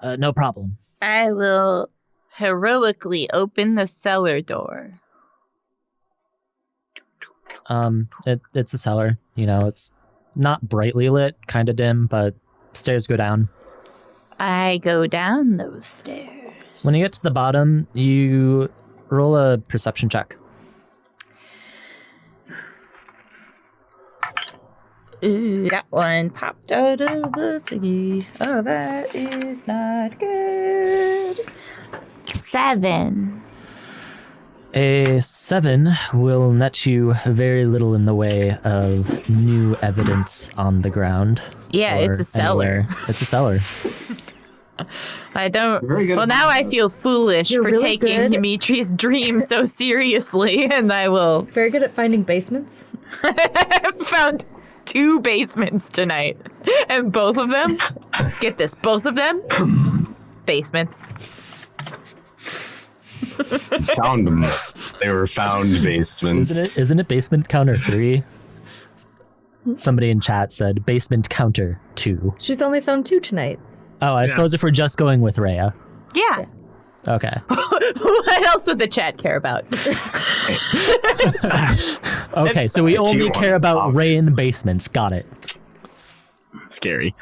No problem. I will heroically open the cellar door. It's a cellar. You know, it's not brightly lit, kind of dim, but stairs go down. I go down those stairs. When you get to the bottom, you roll a perception check. Ooh, that one popped out of the thingy. Oh, that is not good. 7. A 7 will net you very little in the way of new evidence on the ground. Yeah, it's a cellar. Anywhere. It's a cellar. I don't... Very good. Well, now I feel foolish You're for really taking good. Ymitri's dream so seriously, and I will... Very good at finding basements. I found 2 basements tonight, and both of them, get this, both of them, basements. Found them. they were found basements. Isn't it basement counter 3? Somebody in chat said basement counter 2. She's only found 2 tonight. Oh, I suppose if we're just going with Rhea. Yeah. Okay. What else would the chat care about? Okay, so we only Q1, care about Rhea obviously. in basements. Got it. Scary.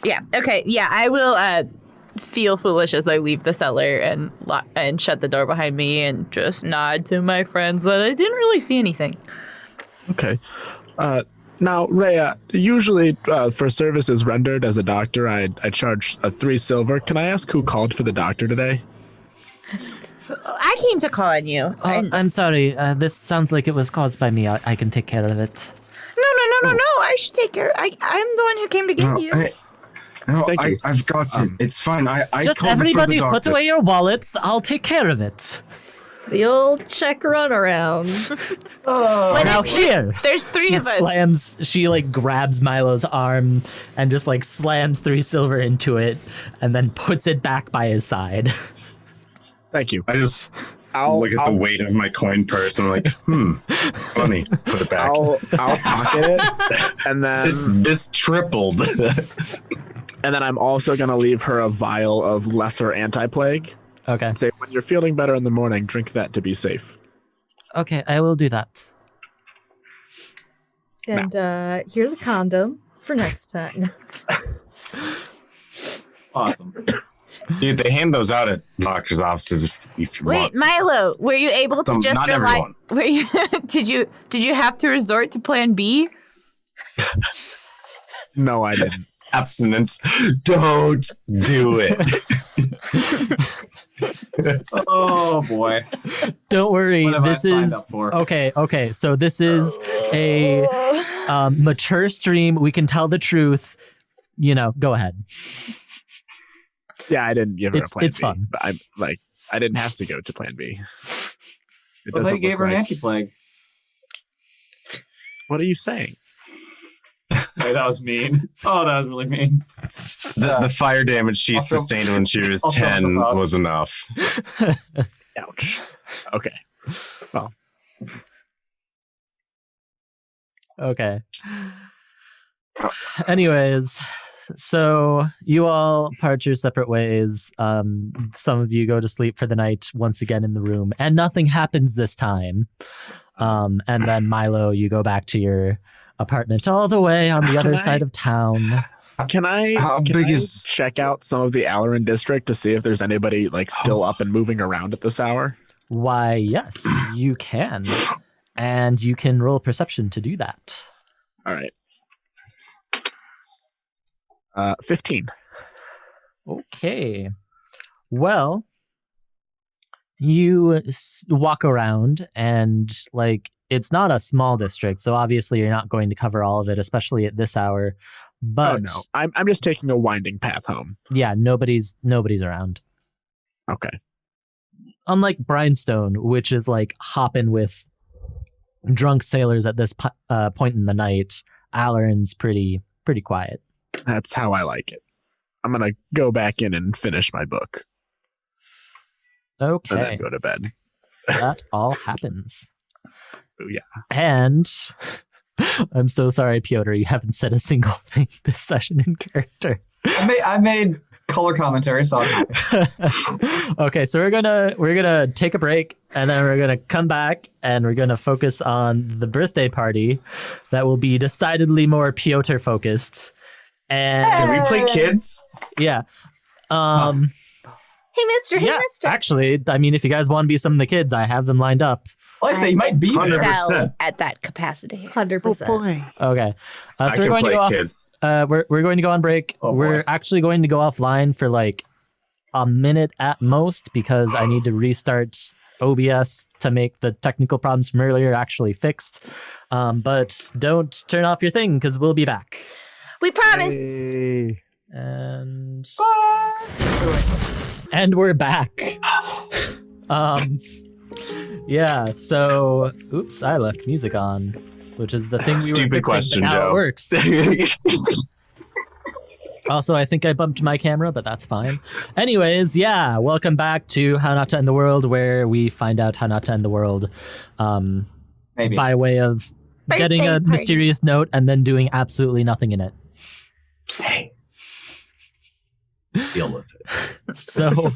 Yeah. Okay. Yeah, I will feel foolish as I leave the cellar and shut the door behind me and just nod to my friends that I didn't really see anything. Okay. Now, Rhea, usually for services rendered as a doctor, I charge 3 silver. Can I ask who called for the doctor today? I came to call on you. I'm sorry. This sounds like it was caused by me. I can take care of it. No. I should take care. I'm the one who came to get you. Thank you. I've got it. It's fine. I Just called everybody for the put doctor. away your wallets. I'll take care of it. The old check runaround. Now here. There's 3 of us. She like grabs Milo's arm and just like slams 3 silver into it and then puts it back by his side. Thank you. I just I'll look at the weight of my coin purse and I'm like, funny. Put it back. I'll pocket it, and then This tripled. and then I'm also gonna leave her a vial of lesser anti-plague. Okay. Say when you're feeling better in the morning, drink that to be safe. Okay, I will do that. And here's a condom for next time. Awesome. Dude, they hand those out at doctor's offices if you Wait, want. Milo, were you able to Some- just not rely? everyone. Were you? Did you have to resort to Plan B? No, I didn't. Abstinence. Don't do it. Oh boy. Don't worry. What have I This signed is up for? okay. So this is a mature stream. We can tell the truth. Go ahead. Yeah, I didn't give her a plan It's B. fun. But I didn't have to go to plan B. It Well, they doesn't gave look her an like. anti-plague. What are you saying? Wait, that was mean. Oh, that was really mean. The fire damage she Also- sustained when she was also 10 proud. was enough. Ouch. Okay. Well, Okay. Anyways, so you all part your separate ways. Some of you go to sleep for the night once again in the room, and nothing happens this time. And then Milo, you go back to your apartment all the way on the other side of town. can I How can big I is- check out some of the Alarin district to see if there's anybody like still up and moving around at this hour? Why, yes, you can. And you can roll perception to do that. All right. 15. Okay. Well, you walk around and it's not a small district, so obviously you're not going to cover all of it, especially at this hour. But Oh no, I'm just taking a winding path home. yeah, nobody's around. Okay. Unlike Brinestone, which is hopping with drunk sailors at this point in the night, Alarin's pretty quiet. That's how I like it. I'm gonna go back in and finish my book and Okay, then go to bed. that all happens. Booyah. And I'm so sorry, Pyotr, you haven't said a single thing this session in character. I made color commentary, so I'm happy. Okay, so we're gonna take a break, and then we're gonna come back, and we're gonna focus on the birthday party that will be decidedly more Pyotr focused. And Can we play kids? yeah, Hey, mister. Hey, yeah. mister. Actually, I mean, if you guys want to be some of the kids, I have them lined up. Well, I say you might be there. 100%. Excel at that capacity. 100%. Okay, I so we're can going to play go off. kid. We're going to go on break. Oh, we're boy. actually going to go offline for a minute at most because I need to restart OBS to make the technical problems from earlier actually fixed. But don't turn off your thing because we'll be back. We promise. And we're back. Yeah. So, oops, I left music on, which is the thing we were Stupid fixing. question, but now Joe. it works. Also, I think I bumped my camera, but that's fine. Anyways, yeah, welcome back to How Not to End the World, where we find out how not to end the world Maybe. by way of getting a party. mysterious note and then doing absolutely nothing in it. Hey. Deal with it. So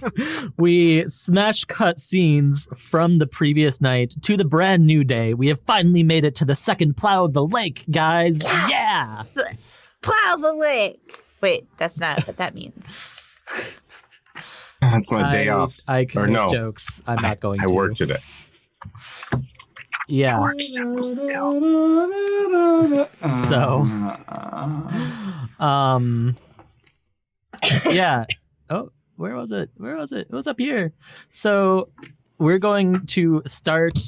we smash cut scenes from the previous night to the brand new day. We have finally made it to the second plow of the lake, guys. Yeah. Plow the lake. Wait, that's not what that means. That's my day off. I can Or make no. jokes. I'm not going I to. work today. Yeah. So, yeah. Oh, where was it? It was up here. So we're going to start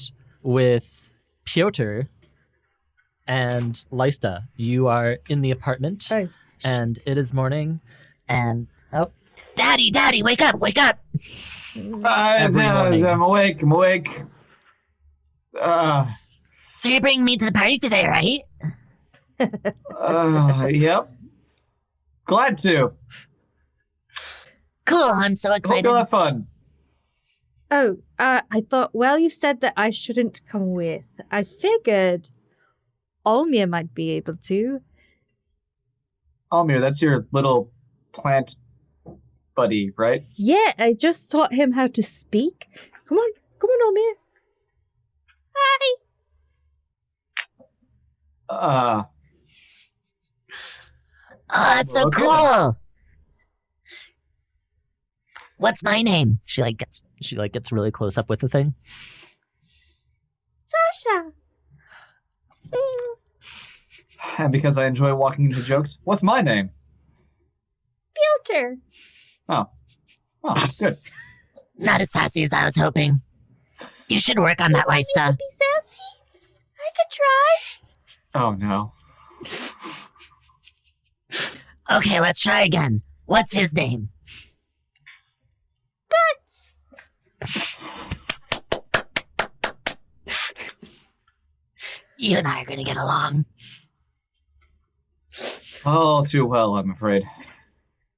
with Pyotr and Lysta. You are in the apartment, and it is morning. And Daddy, wake up! Every morning. I'm awake. So you're bringing me to the party today, right? Yep. Glad to. Cool, I'm so Hope excited. you'll have fun. Oh, I thought, well, you said that I shouldn't come with. I figured Olmir might be able to. Almir, that's your little plant buddy, right? Yeah, I just taught him how to speak. Come on, Olmir. Hi. Oh, that's so Okay. cool. What's my name? she gets really close up with the thing. Sasha. And because I enjoy walking into jokes, what's my name? Pyotr. Oh, good. Not as sassy as I was hoping. You should work on that, Lysta. Be sassy. I could try. Oh no. Okay, let's try again. What's his name? Butts. You and I are gonna get along. All too well, I'm afraid.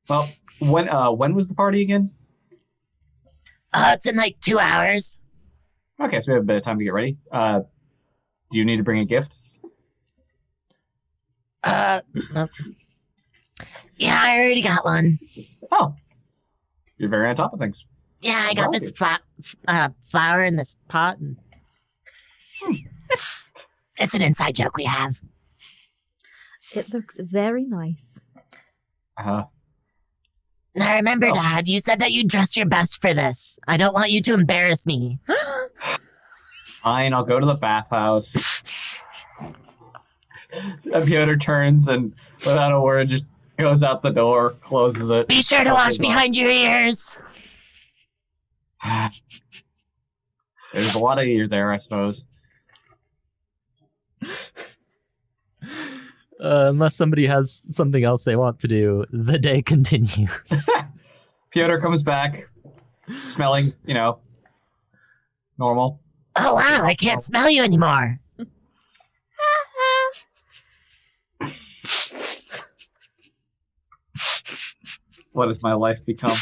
Well, when was the party again? It's in like 2 hours. Okay, so we have a bit of time to get ready. Do you need to bring a gift? Nope. Yeah, I already got one. Oh, you're very on top of things. Yeah, I got this flower in this pot. And it's an inside joke we have. It looks very nice. Now remember, Dad, you said that you'd dress your best for this. I don't want you to embarrass me. Fine, I'll go to the bathhouse. And Pyotr turns and, without a word, just goes out the door, closes it. Be sure to wash behind your ears. There's a lot of ear there, I suppose. Unless somebody has something else they want to do, the day continues. Pyotr comes back, smelling, normal. Oh, wow, I can't smell you anymore. What has my life become?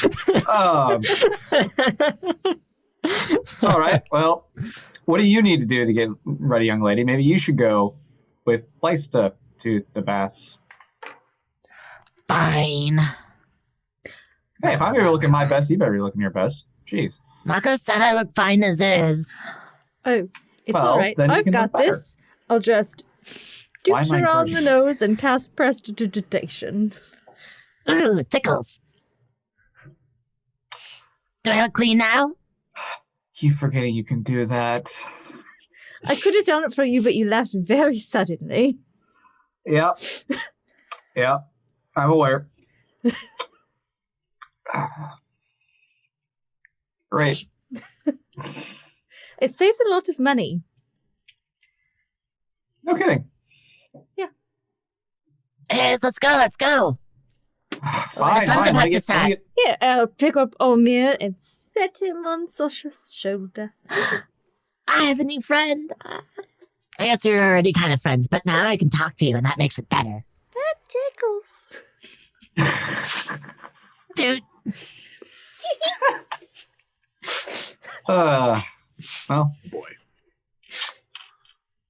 All right, well, what do you need to do to get ready, young lady? Maybe you should go with Lysta to the baths. Fine. Hey, if I'm here looking my best, you better be looking your best. Jeez. Mako said I look fine as is. Oh, it's Well, all right. then you I've can got look better. this. I'll just Why am I her on the encouraging nose and cast prestidigitation. Ooh, tickles. Do I look clean now? Keep forgetting you can do that. I could have done it for you, but you left very suddenly. Yep. Yep. I'm aware. Great. It saves a lot of money. No kidding. Yes, let's go. Fine, Something fine. about to say. Yeah, I'll pick up Olmir and set him on Sasha's shoulder. I have a new friend. I guess we were already kind of friends, but now I can talk to you, and that makes it better. That tickles. Dude, Well, Boy.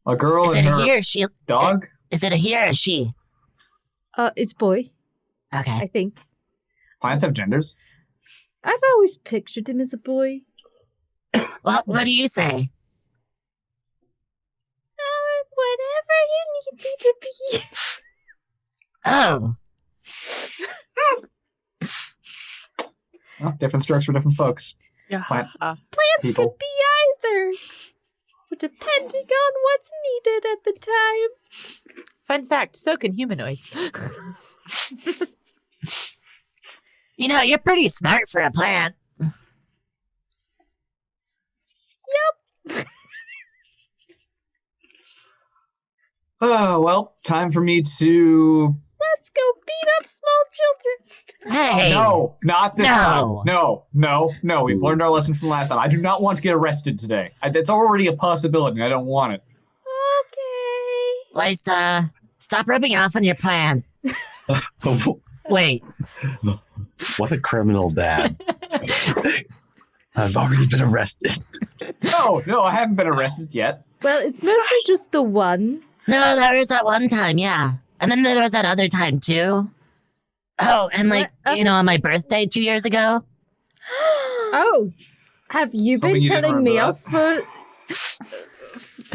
a girl is and it a her he or she? dog. Is it a he or a she? It's boy, Okay. I think. Plants have genders. I've always pictured him as a boy. What do you say? Whatever you need me to be. Oh, Well, different strokes for different folks. Yeah. Plant Plants people. could be either. Depending on what's needed at the time. Fun fact, so can humanoids. you know, you're pretty smart for a plant. Oh, well, time for me to... Let's go beat up small children. Hey. No, not this No. time. No. We've learned our lesson from last time. I do not want to get arrested today. It's already a possibility. I don't want it. Okay. Lysta, stop rubbing off on your plan. Wait. What a criminal dad. I've already been arrested. No, I haven't been arrested yet. Well, it's mostly just the one. No, there was that one time, yeah. And then there was that other time, too. Oh, and on my birthday 2 years ago. Oh, have you Something been you didn't telling me remember off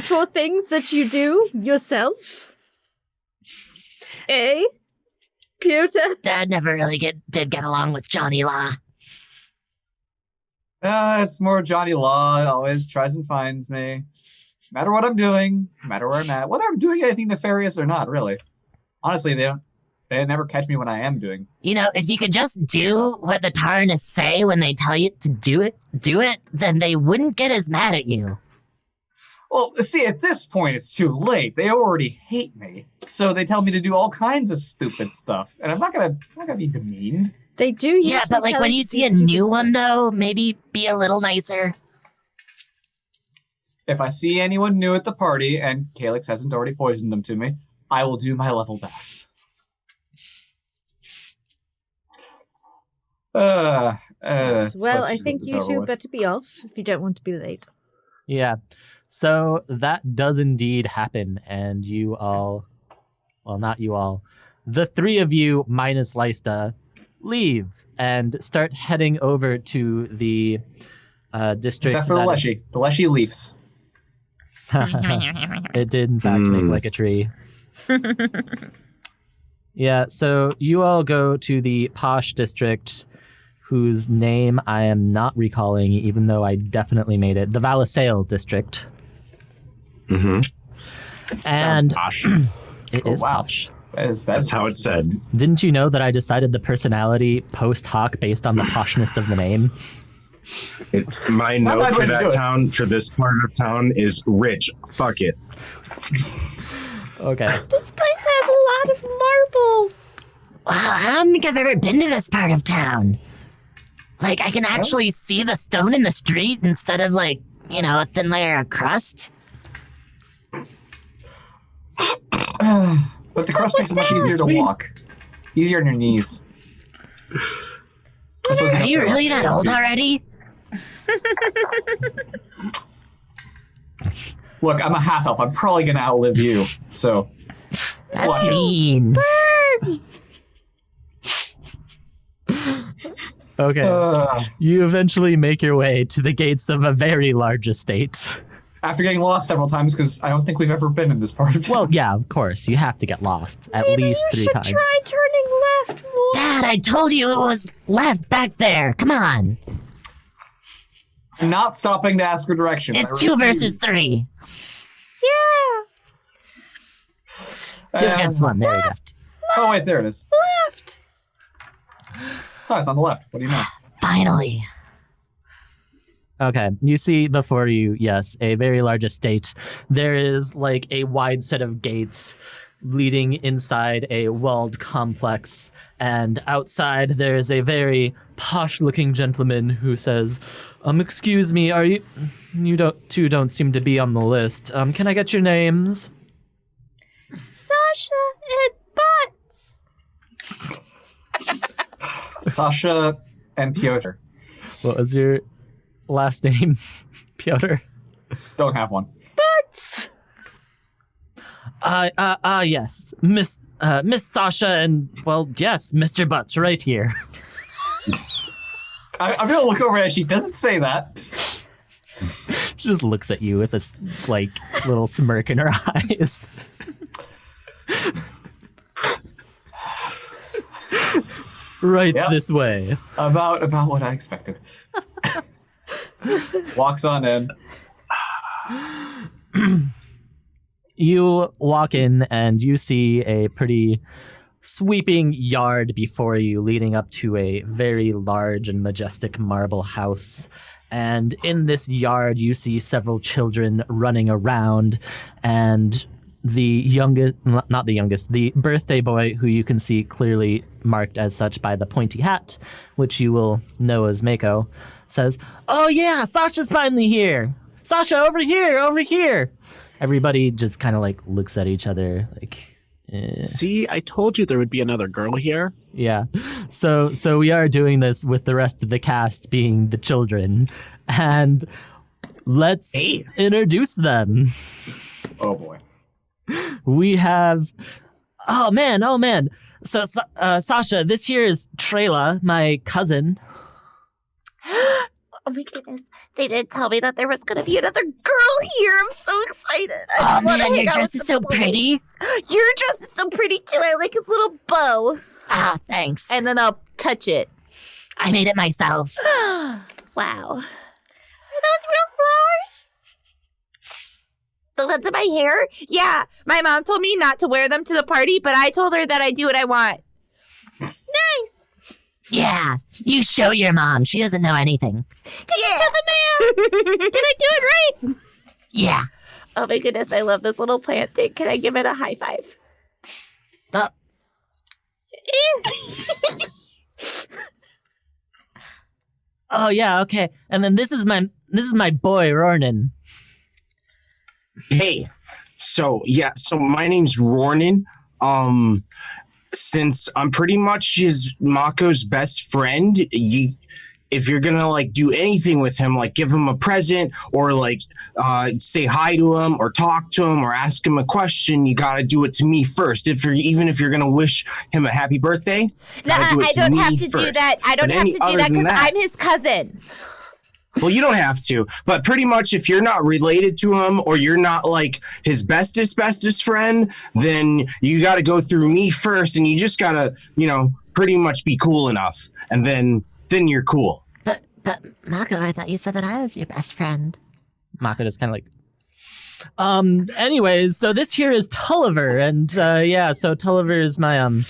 for things that you do yourself? Eh? Pyotr? Dad never really did get along with Johnny Law. It's more Johnny Law. Always tries and finds me. No matter what I'm doing, no matter where I'm at, whether I'm doing anything nefarious or not, really. Honestly, they never catch me when I am doing. You know, if you could just do what the Tarnists say when they tell you to do it, then they wouldn't get as mad at you. Well, see, at this point, it's too late. They already hate me, so they tell me to do all kinds of stupid stuff, and I'm not gonna be demeaned. They do. Yeah, but like when you see a new one, though, maybe be a little nicer. If I see anyone new at the party and Calyx hasn't already poisoned them to me, I will do my level best. Well, let's I just think get this you over two with. better be off if you don't want to be late. Yeah. So that does indeed happen, and you all, well, not you all, the three of you minus Lysta leave and start heading over to the district. Except for the that is- Leshy. The Leshy leaves. It did, in fact, make like a tree. Yeah, so you all go to the posh district, whose name I am not recalling, even though I definitely made it. The Valisale district. Mm-hmm. And Posh. it is wow. posh. That's how it's said. Didn't you know that I decided the personality post hoc based on the poshness of the name? My Not note bad for way to that do it. town, for this part of town, is rich. Fuck it. Okay. This place has a lot of marble. Wow, I don't think I've ever been to this part of town. Like, I can actually see the stone in the street instead of, like, a thin layer of crust. But the crust makes it much easier to walk. Easier on your knees. Are you really that old already? Look, I'm a half elf. I'm probably gonna outlive you. So That's Wow. mean. Okay. You eventually make your way to the gates of a very large estate. after getting lost several times, because I don't think we've ever been in this part of town. Well, yeah, of course. You have to get lost at Maybe least you 3 should times. try turning left more. Dad, I told you it was left back there. Come on. I'm not stopping to ask for directions. It's I 2 refuse. versus 3. Yeah. 2 against 1. There we go. Oh wait, there it is. Left. Oh, it's on the left. What do you know? Finally. Okay, you see before you, yes, a very large estate. There is like a wide set of gates leading inside a walled complex, and outside there is a very posh-looking gentleman who says, excuse me, you don't seem to be on the list. Can I get your names? Sasha and Butts. Sasha and Pyotr. What was your last name, Pyotr? Don't have one. Yes. Miss Sasha and, well, yes, Mr. Butts right here. I'm gonna look over as she doesn't say that. She just looks at you with this, like, little smirk in her eyes. Right this way. About what I expected. Walks on in. You walk in and you see a pretty sweeping yard before you, leading up to a very large and majestic marble house. And in this yard, you see several children running around, and the birthday boy, who you can see clearly marked as such by the pointy hat, which you will know as Mako, says, "Oh yeah, Sasha's finally here! Sasha, over here, over here!" Everybody just kind of like looks at each other like, See, I told you there would be another girl here. Yeah. So we are doing this with the rest of the cast being the children. And let's introduce them. Oh boy. We have Oh man. So Sasha, this here is Trela, my cousin. Oh my goodness. They did tell me that there was going to be another girl here. I'm so excited. Oh man, your dress is so pretty. Your dress is so pretty too. I like his little bow. Ah, thanks. And then I'll touch it. I made it myself. Wow. Are those real flowers? The ones in my hair? Yeah. My mom told me not to wear them to the party, but I told her that I do what I want. Nice. Yeah, you show your mom. She doesn't know anything. Stick it to the man. Did I do it right? Yeah. Oh my goodness, I love this little plant thing. Can I give it a high five? Oh yeah, okay. And then this is my boy Ronan. Hey, so my name's Ronan. Since I'm pretty much Mako's best friend, if you're gonna like do anything with him, like give him a present or like say hi to him or talk to him or ask him a question, you gotta do it to me first. If you're gonna wish him a happy birthday, no, I don't have to do that. I don't have to do that because I'm his cousin. Well, you don't have to, but pretty much if you're not related to him or you're not like his bestest friend, then you got to go through me first, and you just got to, pretty much be cool enough, and then you're cool. But Mako, I thought you said that I was your best friend. Mako just kind of like, anyways, so this here is Tulliver, and so Tulliver is my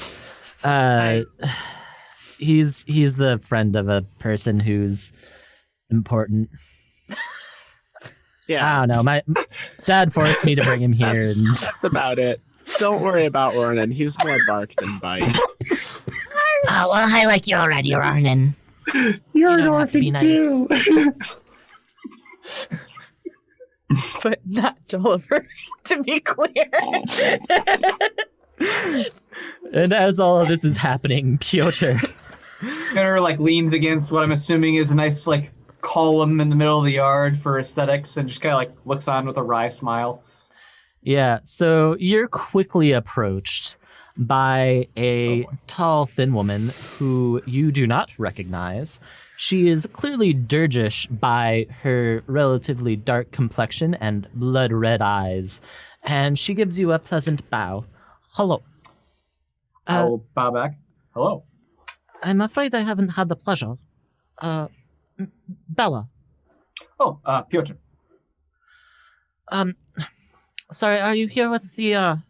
he's the friend of a person who's important. Yeah. I don't know. My dad forced me to bring him here. That's about it. Don't worry about Ronan. He's more bark than bite. Oh, well, I like you already, Ronan. You're an orphan too. But not Tulliver, to be clear. And as all of this is happening, Pyotr Pyotr leans against what I'm assuming is a nice column in the middle of the yard for aesthetics and just kind of looks on with a wry smile. Yeah, so you're quickly approached by a tall, thin woman who you do not recognize. She is clearly Dirgish by her relatively dark complexion and blood-red eyes, and she gives you a pleasant bow. Hello. I'll bow back. Hello. I'm afraid I haven't had the pleasure. Bella. Oh, Pyotr. Sorry, are you here with the,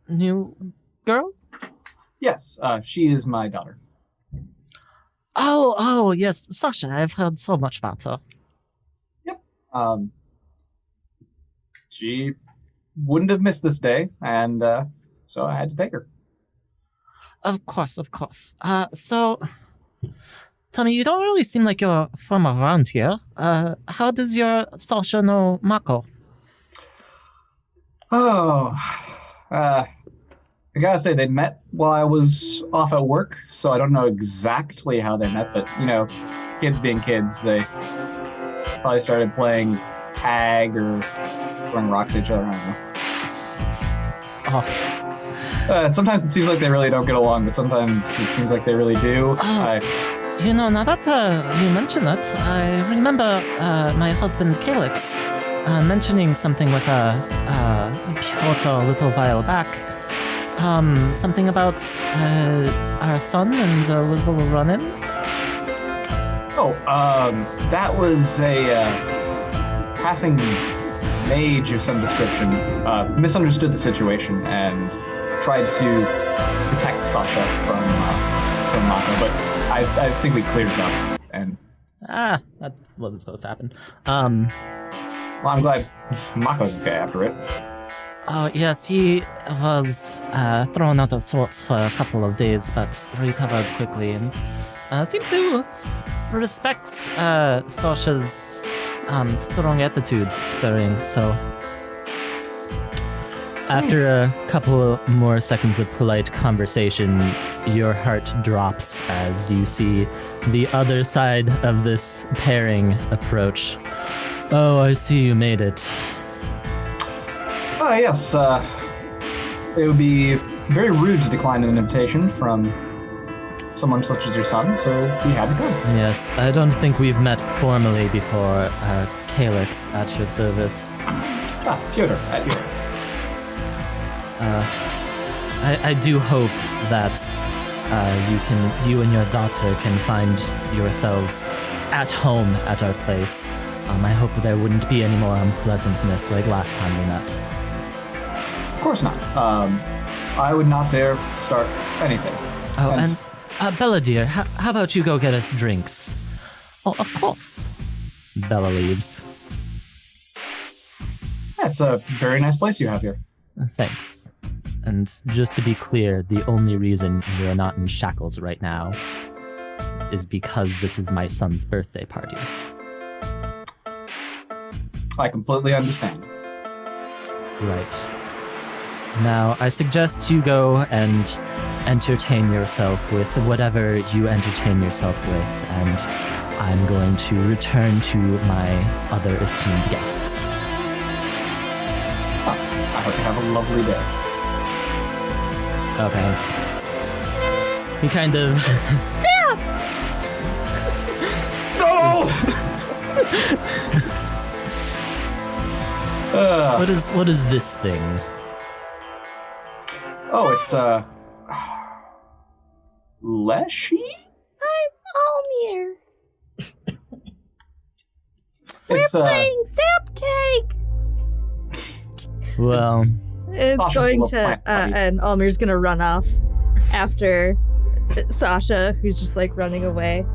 new girl? Yes, she is my daughter. Oh, yes, Sasha, I've heard so much about her. Yep. She wouldn't have missed this day, and, so I had to take her. Of course. So, tell me, you don't really seem like you're from around here. How does your Sasha know Mako? Oh, I gotta say, they met while I was off at work, so I don't know exactly how they met, but, kids being kids, they probably started playing tag or throwing rocks at each other, I don't know. Sometimes it seems like they really don't get along, but sometimes it seems like they really do. Now that you mention that, I remember my husband Calix mentioning something with Pyotr a little while back. Something about our son and a little run-in? That was a passing mage of some description. Misunderstood the situation and tried to protect Sasha from Mako, but I think we cleared it up. And that wasn't supposed to happen. Well, I'm glad Mako's okay after it. Oh, yes, he was thrown out of sorts for a couple of days, but recovered quickly and seemed to respect Sasha's strong attitude during, so... After a couple more seconds of polite conversation, your heart drops as you see the other side of this pairing approach. Oh, I see you made it. Yes. It would be very rude to decline an invitation from someone such as your son, so we had to go. Yes, I don't think we've met formally before. Calix, at your service. Pyotr, at yours. I do hope that you and your daughter can find yourselves at home at our place. I hope there wouldn't be any more unpleasantness like last time we met. Of course not. I would not dare start anything. Oh, and Bella dear, how about you go get us drinks? Oh, of course. Bella leaves. That's a very nice place you have here. Thanks. And just to be clear, the only reason you're not in shackles right now is because this is my son's birthday party. I completely understand. Right. Now, I suggest you go and entertain yourself with whatever you entertain yourself with, and I'm going to return to my other esteemed guests. I hope you have a lovely day. Okay. He kind of... Zap! No! What is this thing? Oh, it's Leshy? I'm Almir. It's Playing Zap Tag. Well, It's Sasha's going little to, plant buddy. and Almir's gonna run off after Sasha, who's just like running away.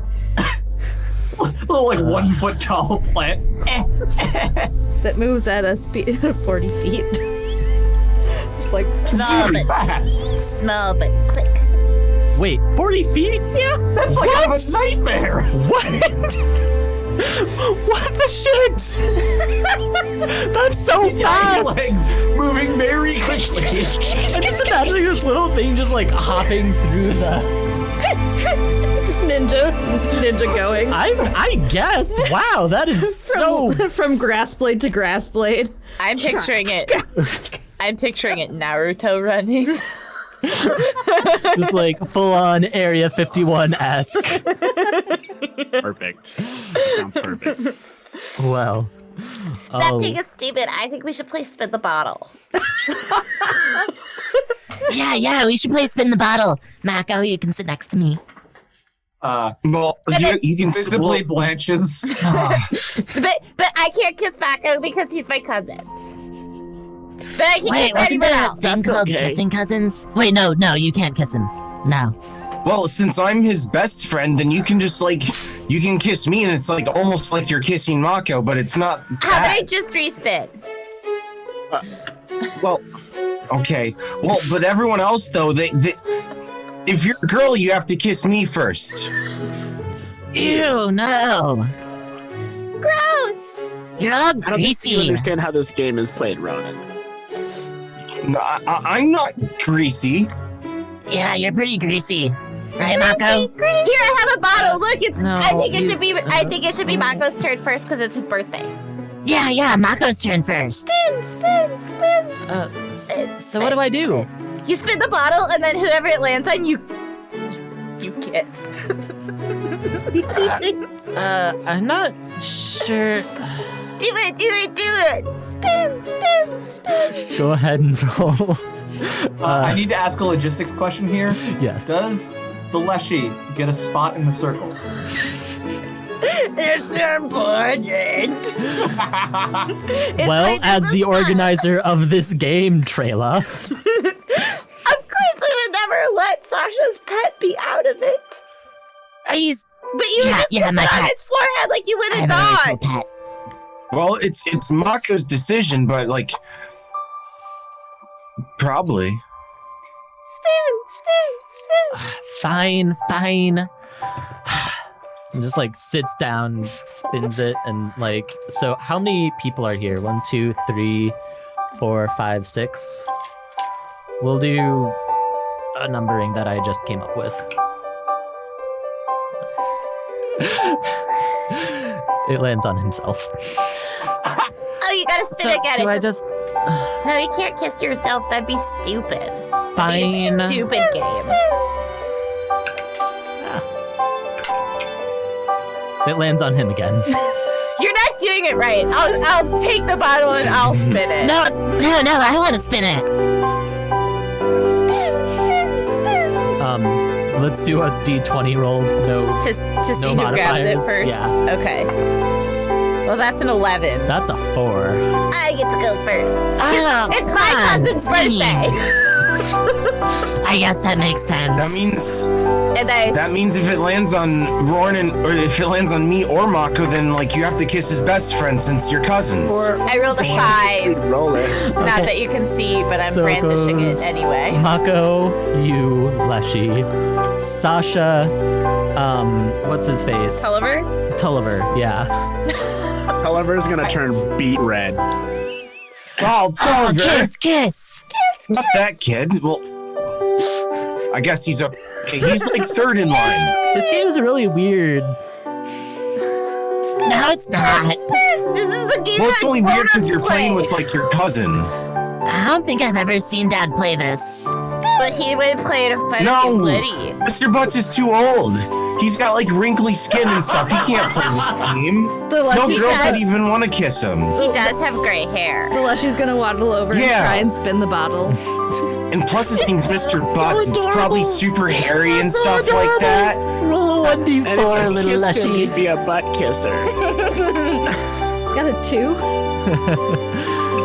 little 1 foot tall plant. That moves at a speed of 40 feet. Just like Small Very but, fast. small but quick. wait, 40 feet? That's like kind of a nightmare. What? What the shit? That's so Tiny fast! legs moving very quickly. I'm just imagining this little thing just like hopping through the... just ninja going. I guess. Wow, that is so... From grass blade to grass blade. I'm picturing it. I'm picturing it Naruto running. Just like full-on Area 51-esque. Perfect. Sounds perfect. Well... That thing is stupid. I think we should play spin the bottle. yeah, we should play spin the bottle. Mako, you can sit next to me. Well, you can Visibly blanches. But I can't kiss Mako because he's my cousin. But I can Wait, kiss wasn't anyone there a else. thing called kissing cousins? Wait, no, you can't kiss him. No. Well, since I'm his best friend, then you can just you can kiss me, and it's almost like you're kissing Mako, but it's not. How about I that. just respin? Well, okay. Well, but everyone else though, if you're a girl, you have to kiss me first. Ew, no. Gross. You're all I don't think you greasy. understand how this game is played, Ronan. I'm not greasy. Yeah, you're pretty greasy. Right, Mako? Here, I have a bottle. Look, it's. No, I think it he's- should be. I think it should be Mako's turn first because it's his birthday. Yeah, Mako's turn first. Spin. So what do I do? You spin the bottle, and then whoever it lands on, you kiss. I'm not sure. Do it. Spin. Go ahead and roll. I need to ask a logistics question here. Yes. Does the Leshy get a spot in the circle? It's important. Well, as the organizer of this game, Trela. Of course, we would never let Sasha's pet be out of it. But you would just kiss it my on pet. its forehead like you would I a have a really cool dog. pet. Well, it's Mako's decision, but like, probably. Spin. Fine. And just like sits down, spins it, and like, so how many people are here? 1, 2, 3, 4, 5, 6. We'll do a numbering that I just came up with. It lands on himself. Oh, you gotta spin again. do I just No, you can't kiss yourself. That'd be stupid. fine? Stupid game. It lands on him again. You're not doing it right. I'll take the bottle and I'll spin it. No, I want to spin it. Spin. Let's do a D20 roll. No, To see No who grabs it modifiers, first. yeah. Okay. Well, that's an 11. that's a 4. I get to go first. Oh, It's come my on, cousin's Steve. birthday. I guess that makes sense. That means if it lands on Ronan, or if it lands on me or Mako, then like you have to kiss his best friend since you're cousins. I rolled a 5. Roll it. Not that you can see, but I'm So it brandishing it goes anyway. Mako, you, Leshy, Sasha, what's his face? Tulliver, yeah. Tulliver's gonna turn beet red. Oh, Oh, Tulliver. kiss. Not that kid. Well, I guess he's okay. He's like third in line. This game is really weird. No, it's not. This is a game Well, it's that only weird because grown-ups you're playing play. with like your cousin. I don't think I've ever seen Dad play this. But he would play it in front No. of Liddy. Mr. Butts is too old. He's got like wrinkly skin and stuff. He can't play this game. The No Lushy's girls gonna, would even want to kiss him. He does have gray hair. the Lushy's gonna waddle over and Yeah. try and spin the bottle. And plus his name's Mr. Butts. It's probably super hairy and stuff like that. Roll 1d4, And if you little kissed him, Leshy. you'd be a butt kisser. Got a 2.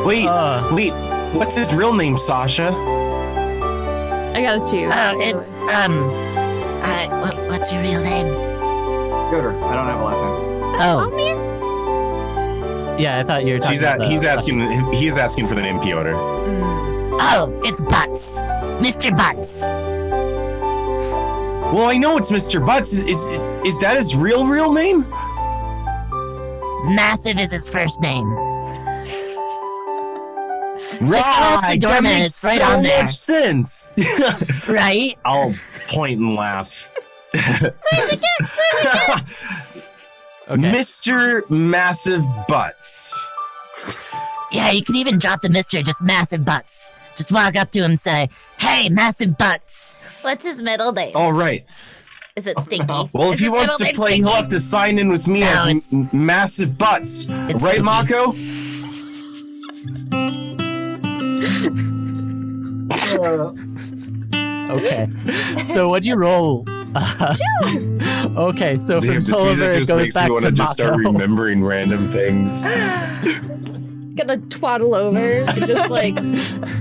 Wait, what's his real name, Sasha? I got a 2. Oh, it's, what's your real name? Pyotr. I don't have a last name. Oh. Yeah, I thought you were talking about He's asking for the name Pyotr. Oh, it's Butts. Mr. Butts. Well, I know it's Mr. Butts. Is that his real name? Massive is his first name. Right, the doorman, that makes it's right so on there. much sense. Right? I'll point and laugh. Okay. Mr. Massive Butts. Yeah, you can even drop the Mr. just Massive Butts. Just walk up to him and say, "Hey, Massive Butts." What's his middle name? All right. Is it Stinky? Well, if Is he his wants to middle play, name he'll have to sign in with me No, as it's- Massive Butts. It's Right, Pinky. Mako? Okay. So what'd you roll? Okay, so from Tulliver it goes back to Mako. remembering random things. Gonna twaddle over and just like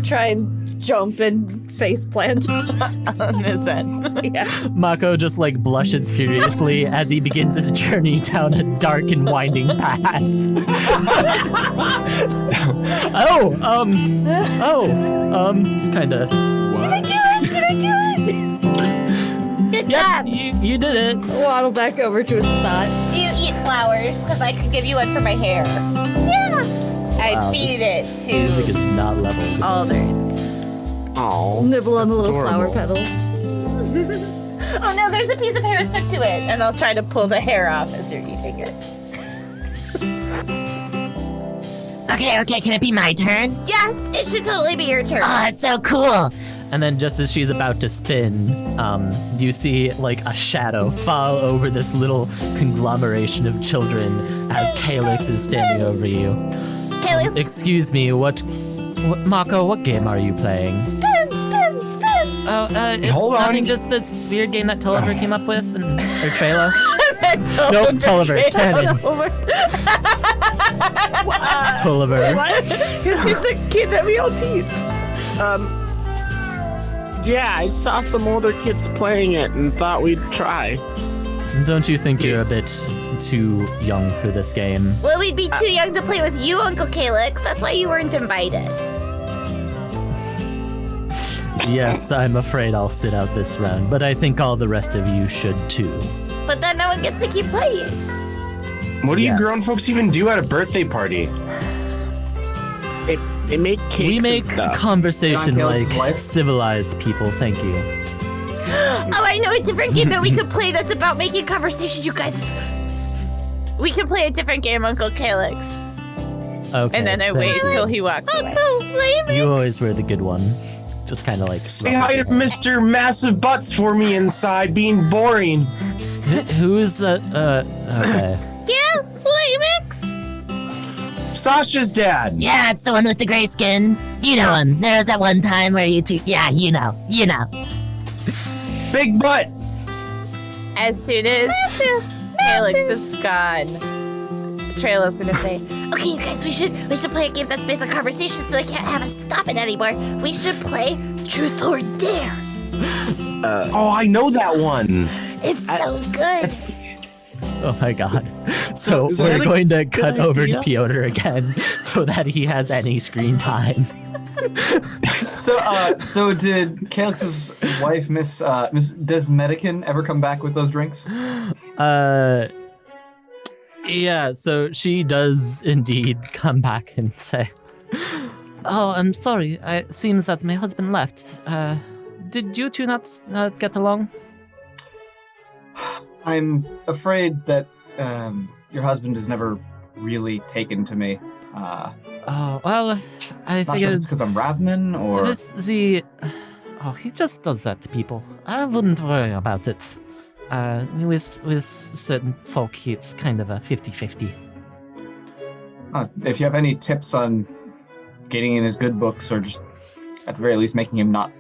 try and jump and face plant on his head. Yeah. Mako just like blushes furiously as he begins his journey down a dark and winding path. Just kinda. Did I do it? Good Yeah, job. you did it. Waddle back over to its spot. Do you eat flowers? Because I could give you one for my hair. Yeah. I Wow, feed this it music to is not leveled. Alder. Oh, Nibble on the that's little flower adorable. petals. Oh no, there's a piece of hair stuck to it, and I'll try to pull the hair off as you're eating it. Okay, can it be my turn? Yes, it should totally be your turn. Oh, it's so cool. And then just as she's about to spin, you see like a shadow fall over this little conglomeration of children as Calyx is standing over you. Calyx, Excuse me, what Mako, what game are you playing? spin. Oh, it's Hold on. nothing, just this weird game that Tulliver came up with, or Trayla. Nope, Tulliver, canon. Tulliver. Because he's the kid that we all teach. Yeah, I saw some older kids playing it and thought we'd try. Don't you think you're a bit too young for this game? Well, we'd be too young to play with you, Uncle Calyx. That's why you weren't invited. Yes, I'm afraid I'll sit out this round, but I think all the rest of you should too. But then no one gets to keep playing. What do you Yes. grown folks even do at a birthday party? They make cakes We make and stuff. conversation John like Calyx's wife? civilized people, thank you. Oh, I know a different game that we could play that's about making conversation, you guys. We can play a different game, Uncle Calyx. Okay. And then I thank wait you. till he walks away. You always were the good one. Just kind of like. Say hi to Mr. Massive Butts for me inside, being boring. Who is that? Okay. Yeah, Lamix. Sasha's dad. Yeah, it's the one with the gray skin. You know him. There was that one time where you two... Yeah, you know. Big butt. As soon as Calyx is gone, Traila's gonna say, "Okay, you guys, we should play a game that's based on conversation, so they can't have us stop it anymore. We should play Truth or Dare. Oh, I know that one. It's so good." Oh my god. So Is we're that a going to cut over to idea? Pyotr again so that he has any screen time. So did Calyx's wife, Miss Desmedican, ever come back with those drinks? Yeah, so she does indeed come back and say, "Oh, I'm sorry. It seems that my husband left. Did you two not get along?" I'm afraid that your husband has never really taken to me. Oh, well, I Not sure figured if it's because I'm Ravnin or... Oh, he just does that to people. I wouldn't worry about it. With certain folk, it's kind of a 50-50. If you have any tips on getting in his good books or just at the very least making him not...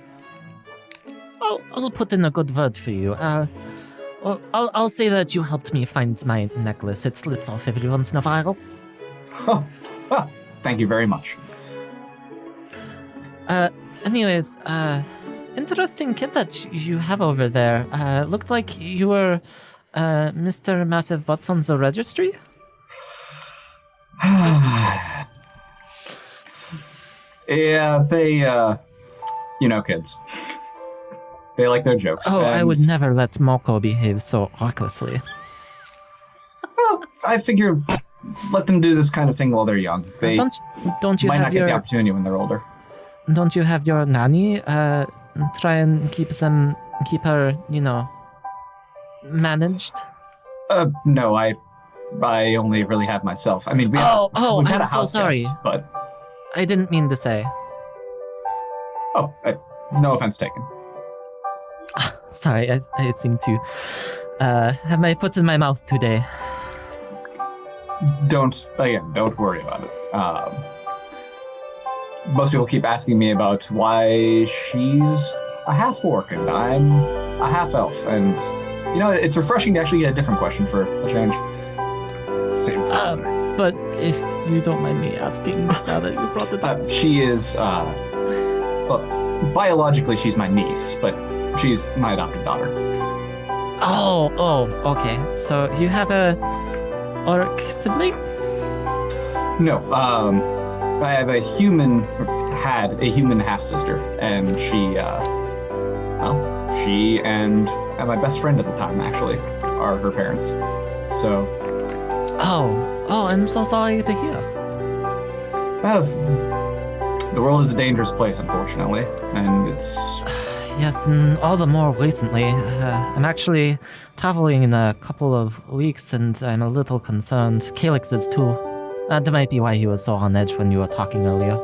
I'll put in a good word for you. I'll say that you helped me find my necklace. It slits off every once in a while. Thank you very much. Anyways, interesting kid that you have over there. Looked like you were Mr. Massive Butts on the registry? Yeah, they, kids. They like their jokes. Oh, I and- would never let Moko behave so recklessly. Well, I figure let them do this kind of thing while they're young. They Don't you might not have get the your opportunity when they're older. Don't you have your nanny try and keep her, managed? No, I only really have myself. I mean, we've had I'm a so house sorry. guest, but I didn't mean to say. no offense taken. Sorry, I seem to have my foot in my mouth today. Don't worry about it. Most people keep asking me about why she's a half-orc and I'm a half-elf, and it's refreshing to actually get a different question for a change. Same. But if you don't mind me asking, now that you brought it up. She is, biologically she's my niece, but she's my adopted daughter. Oh, okay. So you have a orc sibling? No, I have had a human half-sister, and she and my best friend at the time, actually, are her parents. So... Oh, I'm so sorry to hear. Well, The world is a dangerous place, unfortunately, and it's... Yes, and all the more recently. I'm actually traveling in a couple of weeks, and I'm a little concerned. Calyx is too. That might be why he was so on edge when you were talking earlier.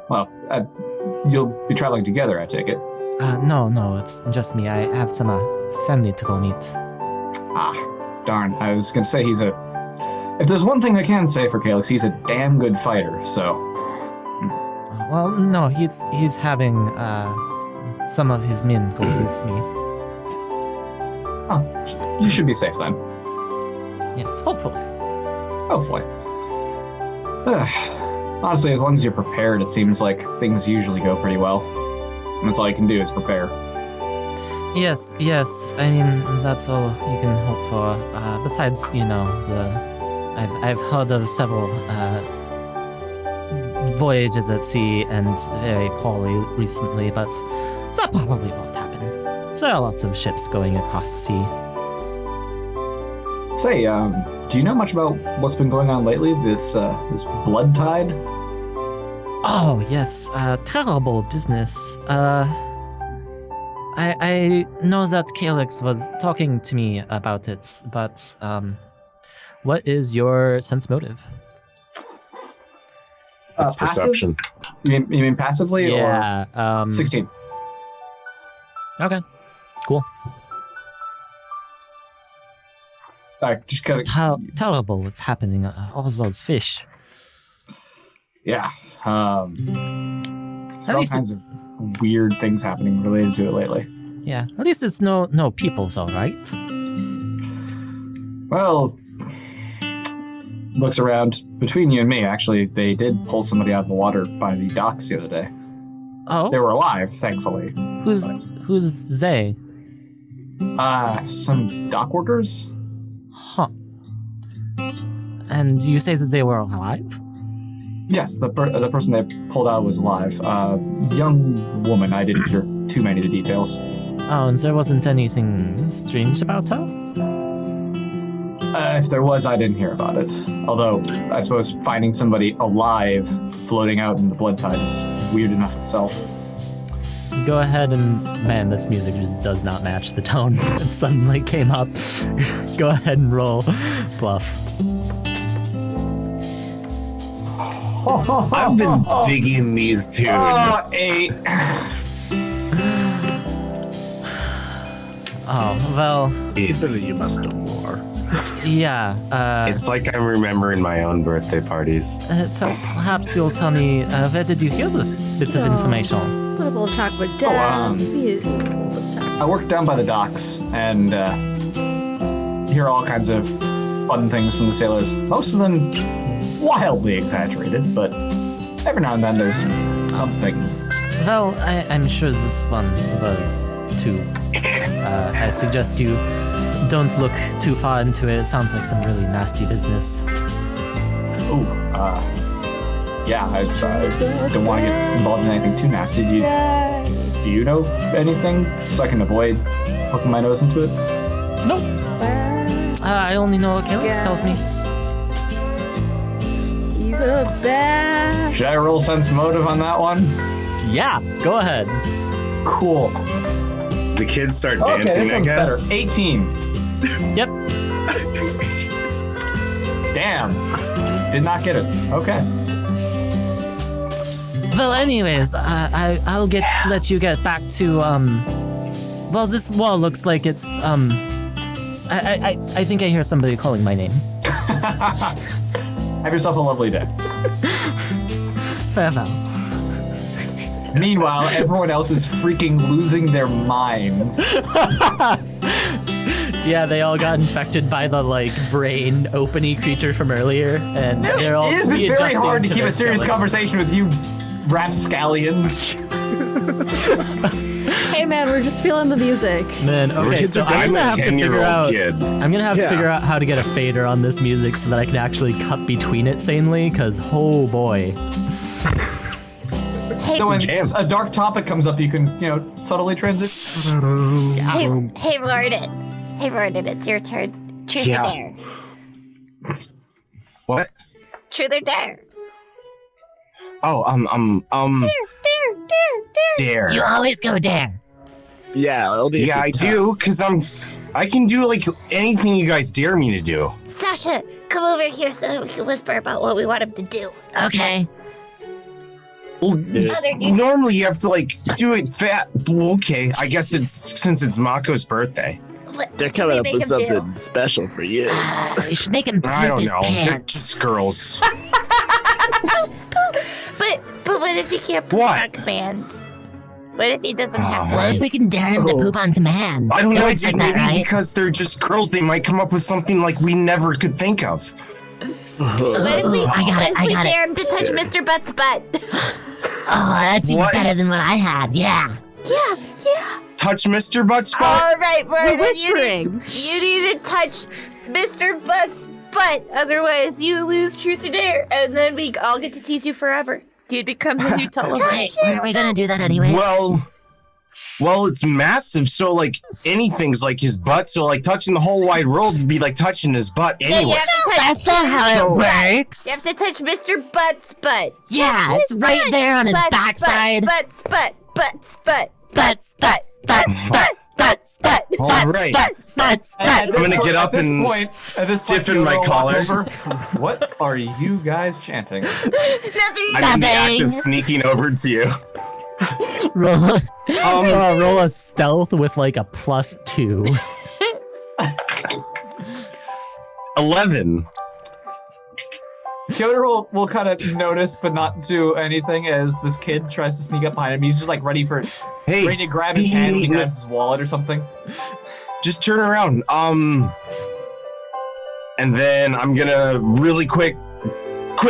Well, you'll be traveling together, I take it. No, it's just me. I have some family to go meet. Ah, darn. I was gonna say he's a... If there's one thing I can say for Calyx, he's a damn good fighter, so... Well, no, he's having some of his men go with me. Oh, you should be safe then. Yes, hopefully. Hopefully. Honestly, as long as you're prepared, it seems like things usually go pretty well. And that's all you can do is prepare. Yes. I mean, that's all you can hope for. Besides, I've heard of several voyages at sea and very poorly recently, but that probably won't happen. There are lots of ships going across the sea. Say, do you know much about what's been going on lately? This blood tide? Oh, yes, terrible business. I know that Calyx was talking to me about it, but, what is your sense motive? It's perception. You mean passively? Yeah, Or 16. Okay, cool. Alright, just kind of... Terrible what's happening, all those fish. Yeah. At All least kinds of weird things happening related to it lately. Yeah, at least it's no people's alright. Well, looks around. Between you and me, actually, they did pull somebody out of the water by the docks the other day. Oh? They were alive, thankfully. Who's they? Some dock workers? Huh. And you say that they were alive? Yes, the person they pulled out was alive. Young woman. I didn't hear too many of the details. Oh, and there wasn't anything strange about her? If there was, I didn't hear about it. Although, I suppose finding somebody alive floating out in the blood tide is weird enough itself. Go ahead and... Man, this music just does not match the tone that suddenly came up. Go ahead and roll Bluff. I've been digging these tunes. 8. Oh, well, Really, you must know more. yeah. It's like I'm remembering my own birthday parties. Perhaps you'll tell me, where did you hear this bit of information? Put a little talk with Dad. I work down by the docks and hear all kinds of fun things from the sailors. Most of them wildly exaggerated, but every now and then there's something. Well, I'm sure this one was too. I suggest you don't look too far into it. It sounds like some really nasty business. Ooh, yeah, I don't want to get involved in anything too nasty. Do you know anything so I can avoid poking my nose into it? Nope. I only know what Calyx tells me. He's a bad. Should I roll sense motive on that one? Yeah, go ahead. Cool. The kids start dancing, I guess. Better. 18. Yep. Damn. Did not get it. Okay. Well, anyways, I'll let you get back to Well, this wall looks like it's I think I hear somebody calling my name. Have yourself a lovely day. Farewell. Meanwhile, everyone else is freaking losing their minds. Yeah, they all got infected by the brain openy creature from earlier, and they're all It has been very readjusting hard to keep their a serious skeletons. conversation with you rapscallions. Hey man, we're just feeling the music. Man, okay, so I'm I'm gonna a have to figure 10-year-old out. kid. I'm gonna have to figure out how to get a fader on this music so that I can actually cut between it sanely. Cause oh boy. So when a dark topic comes up, you can, subtly transition. Hey, Warden. Hey, Warden, it's your turn. Truth or dare? What? Truth or dare? Dare. You always go dare. Yeah, it'll be Yeah, I tough. do, because I can do like anything you guys dare me to do. Sasha, come over here so that we can whisper about what we want him to do. Okay. Well, normally you have to like do it fat. Okay, I guess since it's Mako's birthday. What They're can coming we up make with him do? something special for you. We should make him I poop don't his know. They're pants. just girls. But what if he can't poop What? on command? What if he doesn't have to? What if we can dare him to poop on command? I don't It know. works like that, Maybe right? because they're just girls, they might come up with something like we never could think of. What if we, I got it, I got it. dare him to touch Mr. Butt's butt? Oh, that's even What? better than what I had. Yeah. Yeah. Touch Mr. Butt spot? All right, Roy, then you whispering. need to touch Mr. Butt's butt. Otherwise, you lose truth or dare, and then we all get to tease you forever. You'd become the new Tulliver. Wait, weren't we gonna do that anyways? Well, it's massive, so like anything's like his butt, so like touching the whole wide world would be like touching his butt You anyway. have to touch. That's not how it works. You have to touch Mr. Butt's butt. Yeah, it's right there on his backside. Butt's butt. Butts, butt, butts, butt, butts, butt, All butts, right. butts, butts, At butts. this gonna point- get up at this and point, stiffen my Pyotr will collar. walk over. What are you guys chanting? Nothing. I'm in the act Nothing. of sneaking over to you. Roll a stealth with like a +2. 11. Pyotr will kind of notice but not do anything as this kid tries to sneak up behind him. He's just like ready Hey, to grab his hand when he grabs his wallet or something. just turn around. And then I'm gonna really quick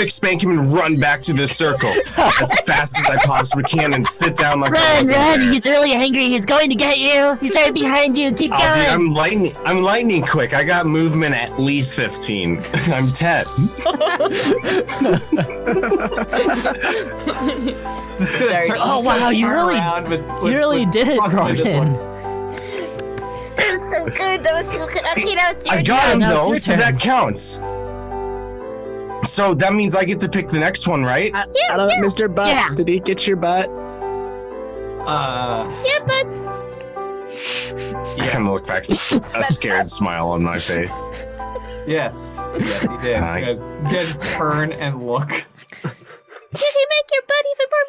spank him and run back to the circle as fast as I possibly can and sit down like I Run, wasn't run! there. He's really angry. He's going to get you. He's right behind you. Keep Oh, dude, going. I'm lightning quick. I got movement at least 15. I'm 10. Oh, wow, you really did it, Rogan. That was so good. That was so good. Okay, now it's your I got him now it's though, your so turn. that counts. So that means I get to pick the next one, right? I don't know, Mr. Butts, Yeah. did he get your butt? Yeah, Butts. I kind of look back, a scared smile on my face. Yes, he did. Hi. You guys turn and look. Did he make your butt even more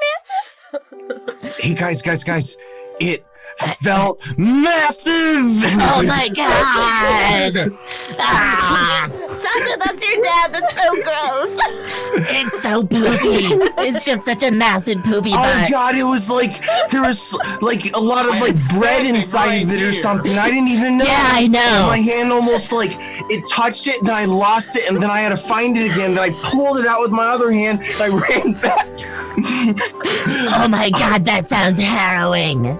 massive? Hey guys, it felt massive! Oh my god! Ah, Sasha, that's your dad. That's so gross. it's so poopy. It's just such a massive poopy Oh butt. god, it was like, there was like a lot of like bread inside of it or something. I didn't even know. Yeah, I know. My hand almost like, it touched it, then I lost it, and then I had to find it again. Then I pulled it out with my other hand, and I ran back. Oh my god, that sounds harrowing.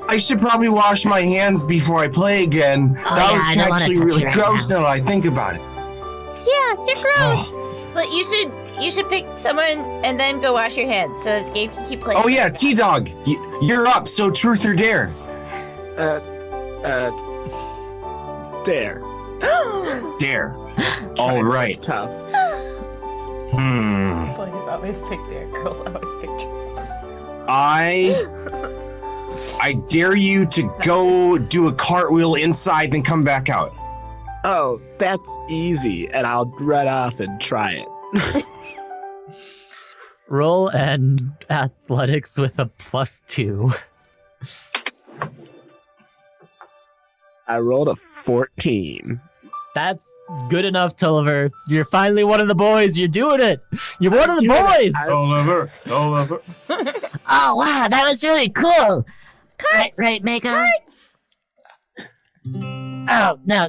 I should probably wash my hands before I play again. Oh, That yeah, was I don't wanna actually touch really you right gross now that I think about it. Yeah, you're gross. But you should pick someone and then go wash your hands so the game can keep playing. Oh yeah, T-Dog, you're up, so truth or dare? Dare. Dare. All right. Tough. Boys always pick their girls always pick. I dare you to go do a cartwheel inside, then come back out. Oh, that's easy, and I'll run off and try it. Roll and athletics with a +2. I rolled a 14. That's good enough, Tulliver. You're finally one of the boys. You're doing it. You're one of the boys. All over. Oh wow, that was really cool. Right, Mako? Cards. Oh, no.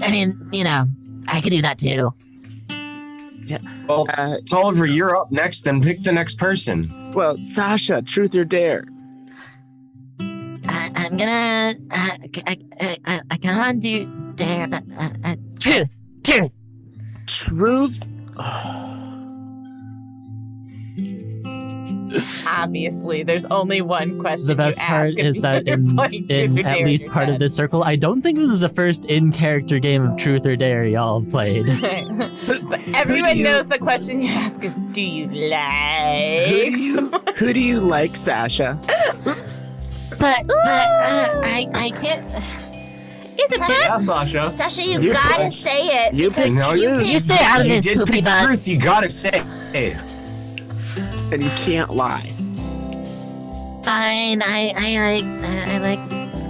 I mean, you know, I could do that too. Well, Tolliver, you're up next, then pick the next person. Well, Sasha, truth or dare? I'm gonna. I kind of want to do dare, but truth. Truth? Obviously, there's only one question. The best you part ask if is that you're playing Truth in or at Dare least in your part of head. this circle, I don't think this is the first in-character game of Truth or Dare y'all have played. But everyone knows the question you ask is, do you like? Who do you like, Sasha? But I can't. Is it Yeah, bad? Sasha. Sasha, you You gotta pick- say it. You pick No, truth, You stay out of You this, did poopy pick butt. truth. You gotta say. Hey. and you can't lie. Fine, I like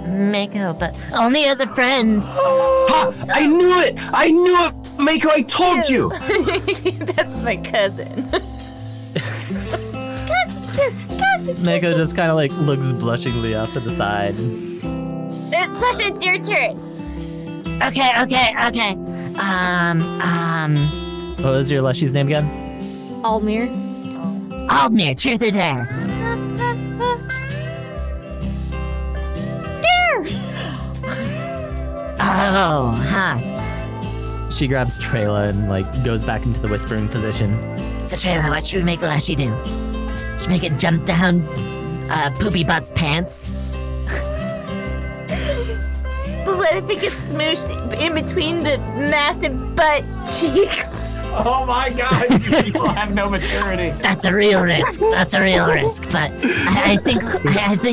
Mako, but only as a friend. Ha! I knew it! I knew it! Mako, I told you! That's my cousin. Cousin. Mako just kind of like looks blushingly off to the side. Sasha, it's your turn. Okay. What was your Lushie's name again? Almir. Aldmir, Truth or Dare? Oh, huh. She grabs Trayla and like goes back into the whispering position. So Trayla, what should we make Lashy do? Should we make it jump down Poopy Butt's pants? But what if it gets smooshed in between the massive butt cheeks? Oh my god, people have no maturity. That's a real risk. But I think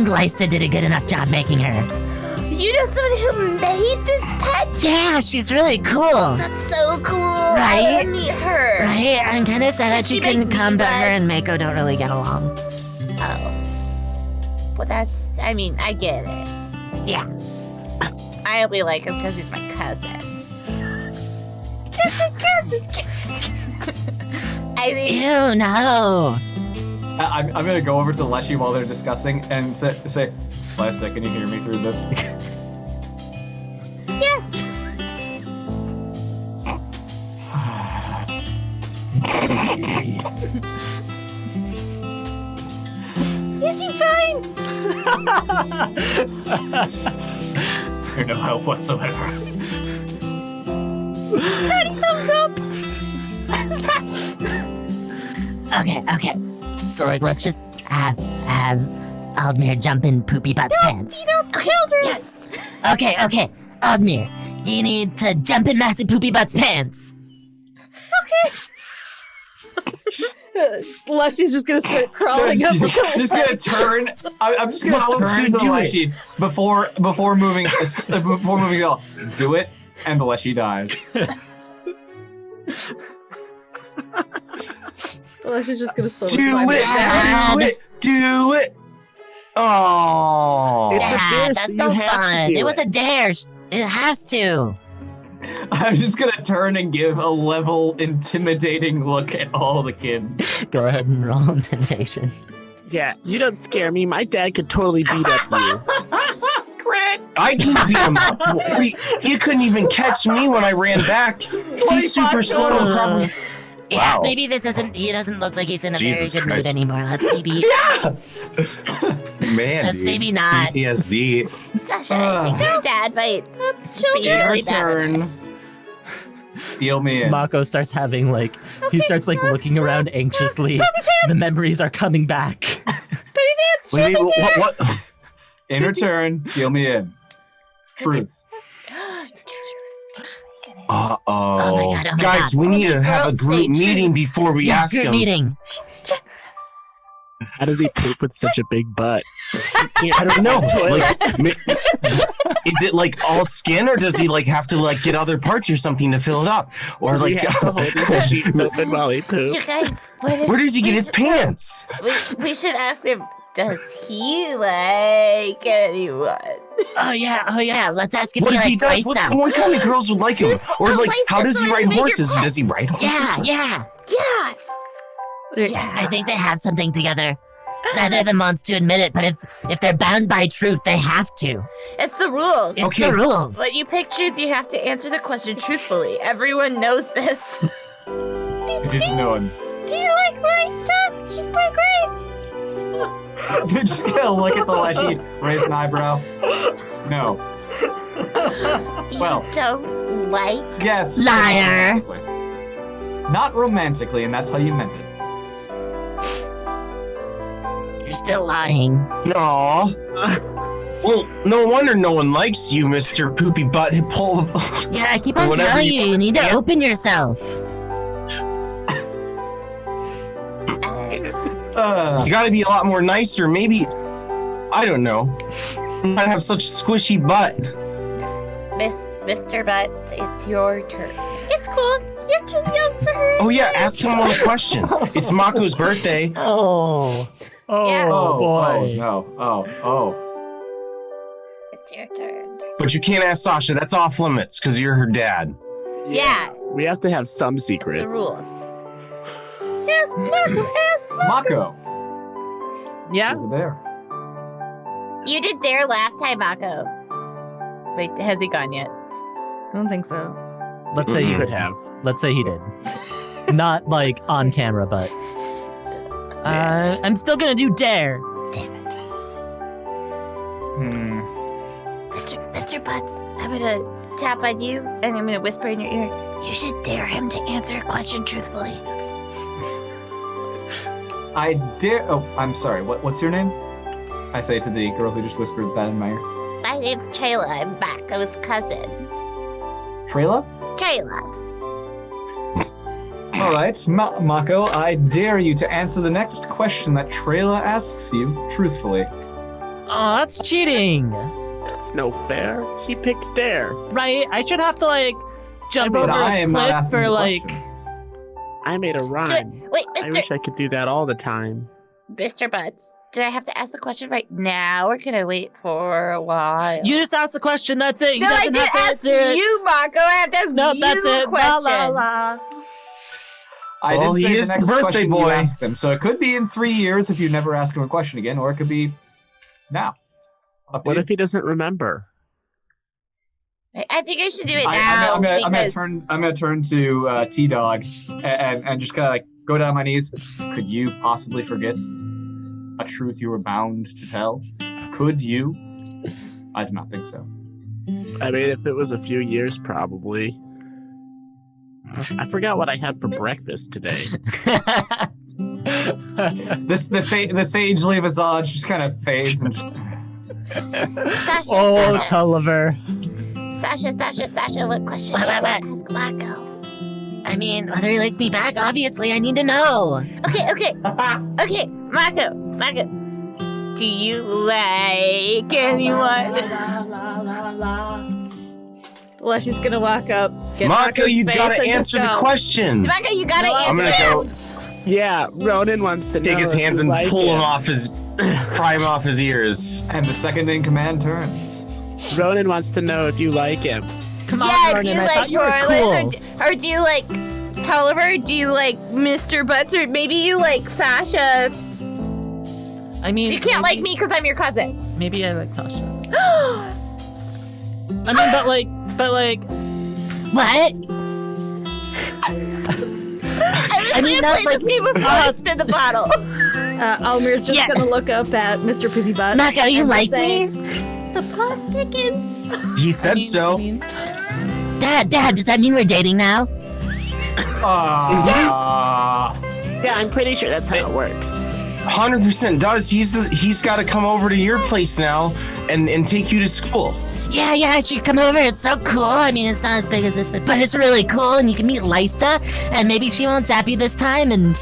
Lysta did a good enough job making her. You know someone who made this pet? Yeah, she's really cool. That's so cool. Right? I want to meet her. Right? I'm kind of sad that she She make couldn't come, but butt. her and Mako don't really get along. Oh. Well, that's, I mean, I get it. Yeah. I only like him because he's my cousin. Cousin. I think Ew, no. I'm gonna go over to Leshy while they're discussing and say, Lysta, can you hear me through this? yes. Is he fine? You're no help whatsoever. Daddy, thumbs up. Okay. So like, let's just have Aldmir jump in Poopy Butt's pants. Children. Yes. Okay. Aldmir, you need to jump in Massive Poopy Butt's pants. Lushie's just gonna start crawling up. She's just gonna turn. I'm just gonna Mom, let's turn go to do it. Leshy before moving at all. Do it, and the Leshy dies. Lushie's just gonna slowly Do climb it! down. Do it! Oh. It's a Yeah, dare, that's so no you have to fun. do It was it. a dare. It has to. I'm just gonna turn and give a level intimidating look at all the kids. Go ahead and roll intimidation. Yeah, you don't scare me. My dad could totally beat up you. Crit! I can beat him up. He couldn't even catch me when I ran back. He's super slow. Probably. Yeah, Wow. maybe this isn't. He doesn't look like he's in a Jesus very good Christ. mood anymore. Let's maybe. Man, Let's dude. maybe not. PTSD. Sasha, I think your dad might be really bad at turn. this. Feel me in. Mako starts having like he starts like looking around anxiously. The memories are coming back. Wait, what? In return, feel me in. Truth. Uh-oh. Oh my God. Guys, we need to have a Girls say group meeting truth. before we Yeah, ask group him. meeting. How does he poop with such a big butt? I don't know. Like, is it like all skin, or does he like have to like get other parts or something to fill it up? Or Does he like, have to hold his sheets open while he You poops? guys, what if where does he get his pants? we should ask him, does he like anyone? Oh yeah. Let's ask if What he if he likes does? rice What, now. what kind of girls would like him? Or like, how does he That's ride what I horses? figured. Does he ride horses? Yeah. Yeah. I think they have something together. Neither of them wants to admit it, but if they're bound by truth, they have to. It's the rules. It's Okay. the rules. When you pick truth, you have to answer the question truthfully. Everyone knows this. You just know him. Do you like my stuff? She's pretty great. You're just gonna look at the Leshy, raise an eyebrow. No. Well. You don't like? Yes. Liar. Not romantically, and that's how you meant it. You're still lying. Aw. Well, no wonder no one likes you, Mr. Poopy Butt. Yeah, I keep on Whatever telling you, you- you need to open yourself. You gotta be a lot more nicer. Maybe, I don't know. You might have such a squishy butt. Mr. Butts, it's your turn. It's cool. You're too young for her. Oh yeah, ask him one question. It's Mako's birthday. Oh. Oh, Yeah. boy. no. Oh. It's your turn. But you can't ask Sasha. That's off limits because you're her dad. Yeah. We have to have some It's secrets. the rules. Ask Mako. Ask Mako. Mako. Yeah? Over there. You did dare last time, Mako. Wait, has he gone yet? I don't think so. Let's say You you could have. Let's say he did. Not like on camera, but I'm still gonna do dare. Mr. Butts, I'm gonna tap on you and I'm gonna whisper in your ear. You should dare him to answer a question truthfully. I dare. Oh, I'm sorry. What's your name? I say to the girl who just whispered that in my ear. My name's Trayla. I'm Mako's cousin. Trayla? Trayla. All right, Mako, I dare you to answer the next question that Trayla asks you truthfully. Oh, that's cheating, That's no fair. He picked Dare. right? I should have to like jump But over I a am not cliff asking for the like. question. I made a rhyme. Wait, I wish I could do that all the time. Mr. Butts, do I have to ask the question right now or can I wait for a while? You just asked the question. That's it. You no, I doesn't did have to ask answer it. you, Mako. I have to ask No, you that's it. a question. La, la, la. I Well, did he say is the the next birthday question boy. you ask them, so it could be in 3 years if you never ask him a question again, or it could be now. Up to What you. if he doesn't remember? I think I should do it I'm now gonna because turn to T Dog and just kind of like go down my knees. Could you possibly forget a truth you were bound to tell? Could you? I do not think so. I mean, if it was a few years, probably. I forgot what I had for breakfast today. The sagely visage just kind of fades and just, Sasha, Oh, Sasha, Tulliver. Sasha, what question What? should I ask Mako? I mean, whether he likes me back, obviously, I need to know. Okay, Mako, do you like anyone? Well, she's gonna walk up. Get Mako, Mako's you face gotta and answer just the go, question. Mako, you gotta I'm gonna answer. go Yeah, Ronan wants to take know his if hands you and like pull him. him off his, pry him off his ears. and the second in command turns. Ronan wants to know if you like him. Come on, Yeah, do Ronan. you I like thought you were Orland cool. or do you like Tulliver? Do you like Mr. Butts or maybe you like Sasha? I mean, You can't like maybe- me because I'm your cousin. Maybe I like Sasha. I mean, but like. What? I mean, mean, that's play this like- game before I spin the bottle. Almir's just Yeah. gonna look up at Mr. Poopy Butt. Mako, you and like say, me? The pot pickens. He said so. Dad, does that mean we're dating now? Yeah, I'm pretty sure that's how it works. 100% does. He's got to come over to your place now and take you to school. Yeah, I should come over. It's so cool. I mean, it's not as big as this, but it's really cool. And you can meet Lysta, and maybe she won't zap you this time. And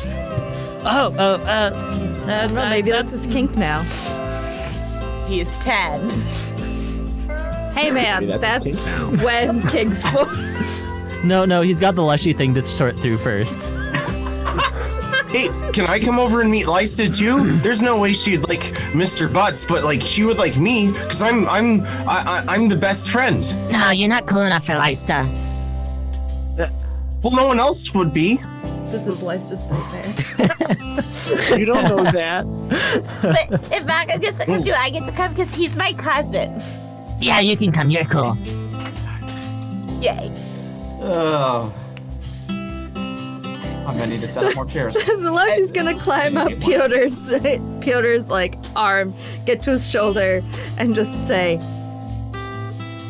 Well, maybe that's his kink now. He is 10. Hey man, Maybe that's his kink now. when kinks for. No, he's got the lushy thing to sort through first. Hey, can I come over and meet Lysa too? There's no way she'd like Mr. Butts, but like she would like me because I'm the best friend. no, you're not cool enough for Lysta. Well, no one else would be. This is Lysta's right You don't know that. But if Mako gets to come, do I get to come? Because he's my cousin. Yeah, you can come. You're cool. Yay. Oh. I'm gonna need to set up more chairs. there. The Lushy's gonna climb up Pyotr's like arm, get to his shoulder, and just say,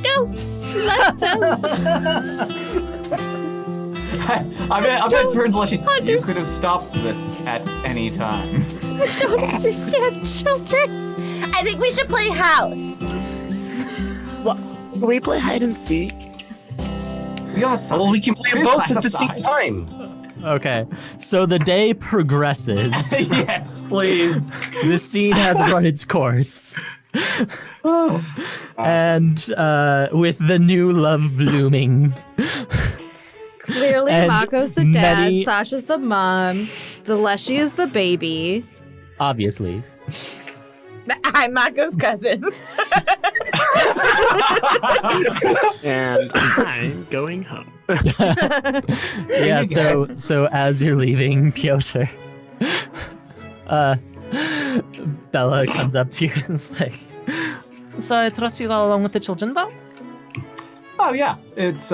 "Don't let them." I'm gonna turn to Lushy. You Hunters. could have stopped this at any time. don't understand children. I think we should play house. What? Can we play hide and seek? We got some. Well, we can play both at the same Class time. Okay, so the day progresses. Yes, please. The scene has run its course. And with the new love blooming. Clearly, And Mako's the dad, many- Sasha's the mom, the Leshy is the baby. Obviously. I'm Mako's cousin. And I'm going home. Yeah, so as you're leaving, Pyotr, Bella comes up to you and is like, so I trust you all along with the children, Belle? Oh yeah, it's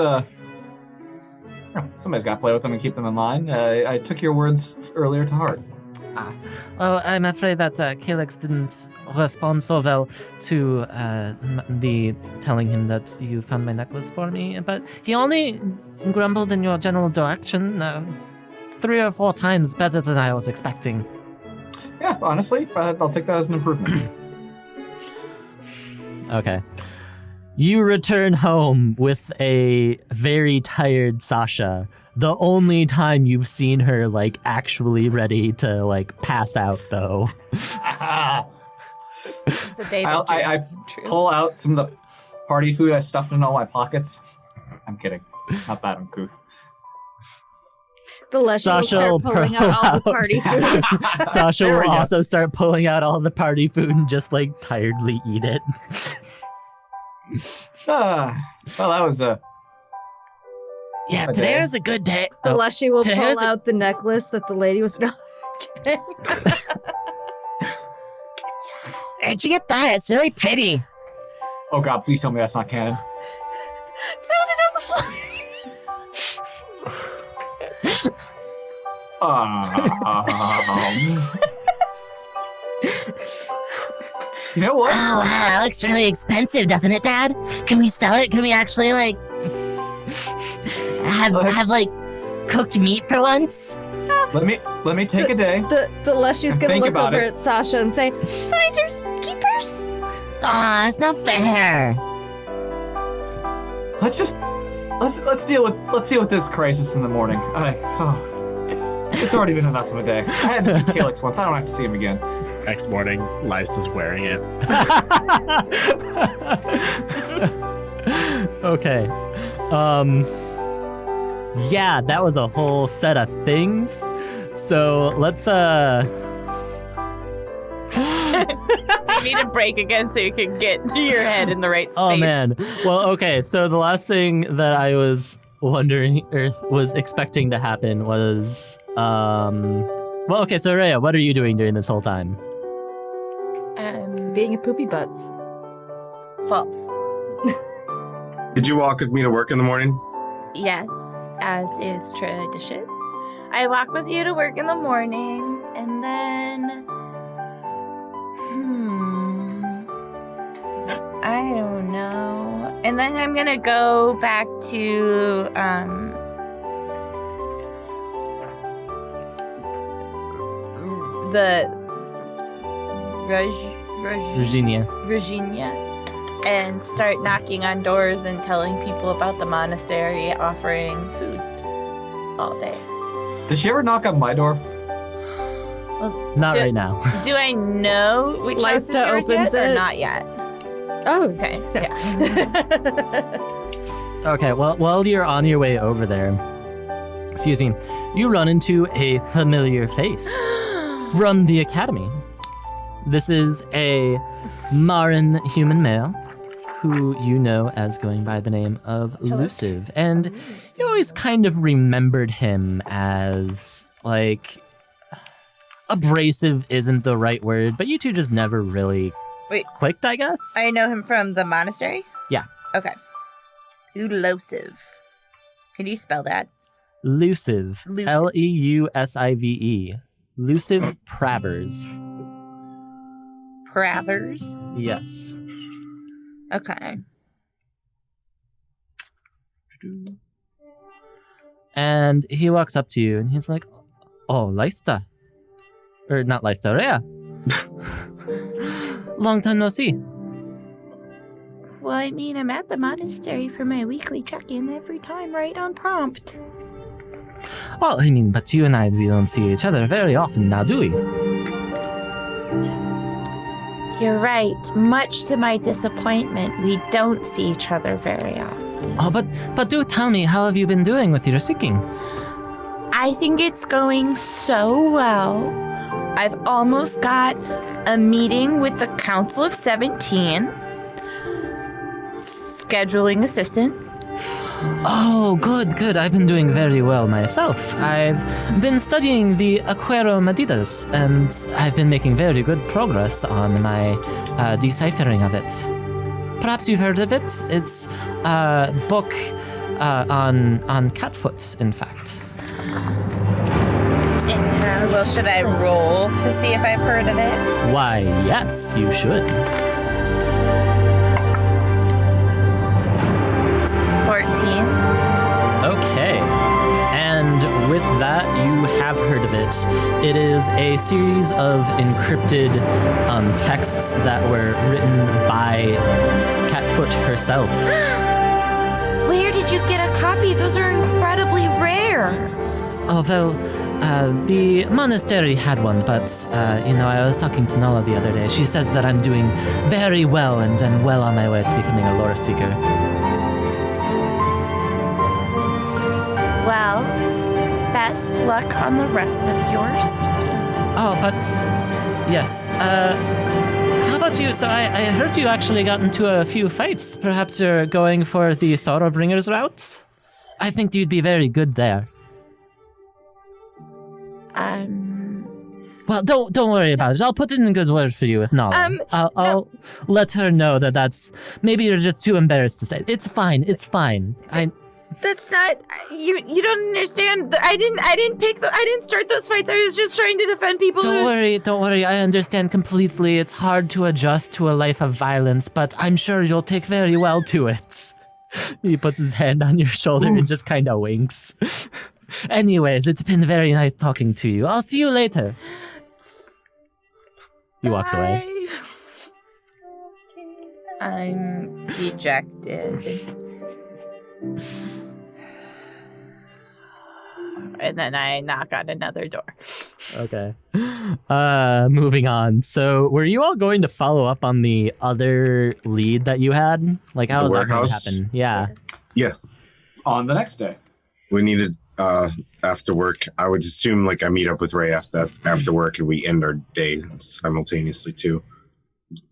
somebody's got to play with them and keep them in line. I took your words earlier to heart. Well, I'm afraid that Calyx didn't respond so well to the telling him that you found my necklace for me, but he only grumbled in your general direction 3 or 4 times better than I was expecting. Yeah, honestly, I'll take that as an improvement. Okay. You return home with a very tired Sasha. The only time you've seen her, like, actually ready to, like, pass out, though. The day that I dreams came true. pull out some of the party food I stuffed in all my pockets. I'm kidding. Not that uncouth. The Leshy will Sasha will start pulling pull out all the out- party food. Sasha There we will go. also start pulling out all the party food and just, like, tiredly eat it. Well, that was Yeah, Okay. today was a good day. The Oh, Leshy will today pull was a- out the necklace that the lady was. No, I'm kidding. Where'd you get that? It's really pretty. Oh god, please tell me that's not canon. Found it on the floor. You know what? Oh, wow, that looks really expensive, doesn't it, Dad? Can we sell it? Can we actually, like, have like, cooked meat for once? Let me take a day. The Leshy's gonna Think look about over it. at Sasha and say, "Finders, keepers." Aw, it's not fair. Let's deal with this crisis in the morning. It's already been enough of a day. I had to see Calyx once. I don't have to see him again. Next morning, Lysta's wearing it. Okay. Yeah, that was a whole set of things. So let's You need a break again so you can get your head in the right space. Oh man. Well, okay. So the last thing that I was wondering or was expecting to happen was well, okay, so Rhea, what are you doing during this whole time? Being a poopy butts. False. Did you walk with me to work in the morning? Yes, as is tradition. I walk with you to work in the morning, and then... I don't know. And then I'm gonna go back to, the... Virginia. And start knocking on doors and telling people about the monastery offering food all day. Did she ever knock on my door? Not Do- right now. Do I know which house is Lysta yours opens yet, or it. not yet? Oh, Okay, yeah. Okay, well, while you're on your way over there, excuse me, you run into a familiar face from the academy. This is a Marin human male who you know as going by the name of Elusive, and you always kind of remembered him as, like, abrasive isn't the right word, but you two just never really Wait. clicked, I guess? I know him from the monastery? Yeah. Okay. Elusive. Can you spell that? Lusive. Lusive. Leusive. Lusive Pravers. Prathers? Yes. Okay. And he walks up to you and he's like, "Oh, Lysta. Or not Lysta, Rhea. Long time no see. Well, I mean, I'm at the monastery for my weekly check-in every time, right on prompt. Well, I mean, but you and I, we don't see each other very often now, do we? You're right. Much to my disappointment, we don't see each other very often. Oh, but do tell me, how have you been doing with your seeking? I think it's going so well. I've almost got a meeting with the Council of 17. Scheduling assistant. Oh, good. I've been doing very well myself. I've been studying the Aquero Medidas, and I've been making very good progress on my deciphering of it. Perhaps you've heard of it. It's a book on Catfoot, in fact. Well, should I roll to see if I've heard of it? Why, yes, you should. 14. Okay. And with that, you have heard of it. It is a series of encrypted texts that were written by Catfoot herself. Where did you get a copy? Those are incredibly rare. Oh, well, the monastery had one, but, I was talking to Nala the other day. She says that I'm doing very well and I'm well on my way to becoming a lore seeker. Well, best luck on the rest of your seeking. Oh, but, yes, how about you? So I heard you actually got into a few fights. Perhaps you're going for the Sorrowbringers route? I think you'd be very good there. Well, don't worry about it. I'll put it in a good word for you with Nala. I'll let her know that's maybe you're just too embarrassed to say it. It's fine. That's not you don't understand. I didn't start those fights. I was just trying to defend people. Don't worry. I understand completely. It's hard to adjust to a life of violence, but I'm sure you'll take very well to it. He puts his hand on your shoulder and just kind of winks. Anyways, it's been very nice talking to you. I'll see you later. He walks away. I'm dejected. And then I knock on another door. Okay. Moving on. So, were you all going to follow up on the other lead that you had? Like, how was that going to happen? Yeah. On the next day. We needed after work. I would assume I meet up with Ray after work and we end our day simultaneously too.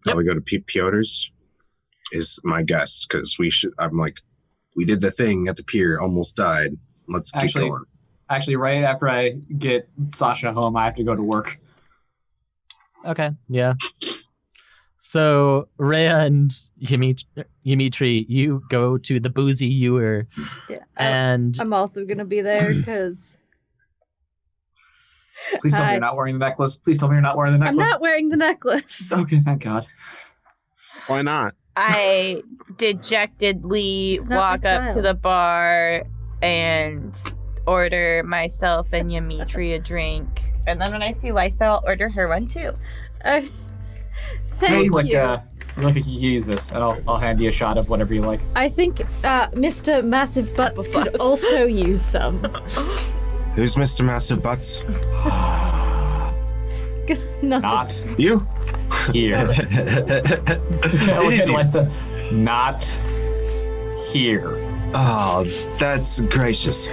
Probably go to Pyotr's is my guess because we did the thing at the pier, almost died. Let's get going. Actually, right after I get Sasha home, I have to go to work. Okay, yeah. So, Rhea and Ymitri, you go to the Boozy Ewer. Yeah, and I'm also going to be there because... Please tell me you're not wearing the necklace. Please tell me you're not wearing the necklace. I'm not wearing the necklace. Okay, thank God. Why not? I dejectedly walk up to the bar and order myself and Ymitri a drink. And then when I see Lysa, I'll order her one too. Thank you. Look, you can use this, and I'll hand you a shot of whatever you like. I think Mr. Massive Butts could also use some. Who's Mr. Massive Butts? Not you. Here. Not here. Oh, that's gracious.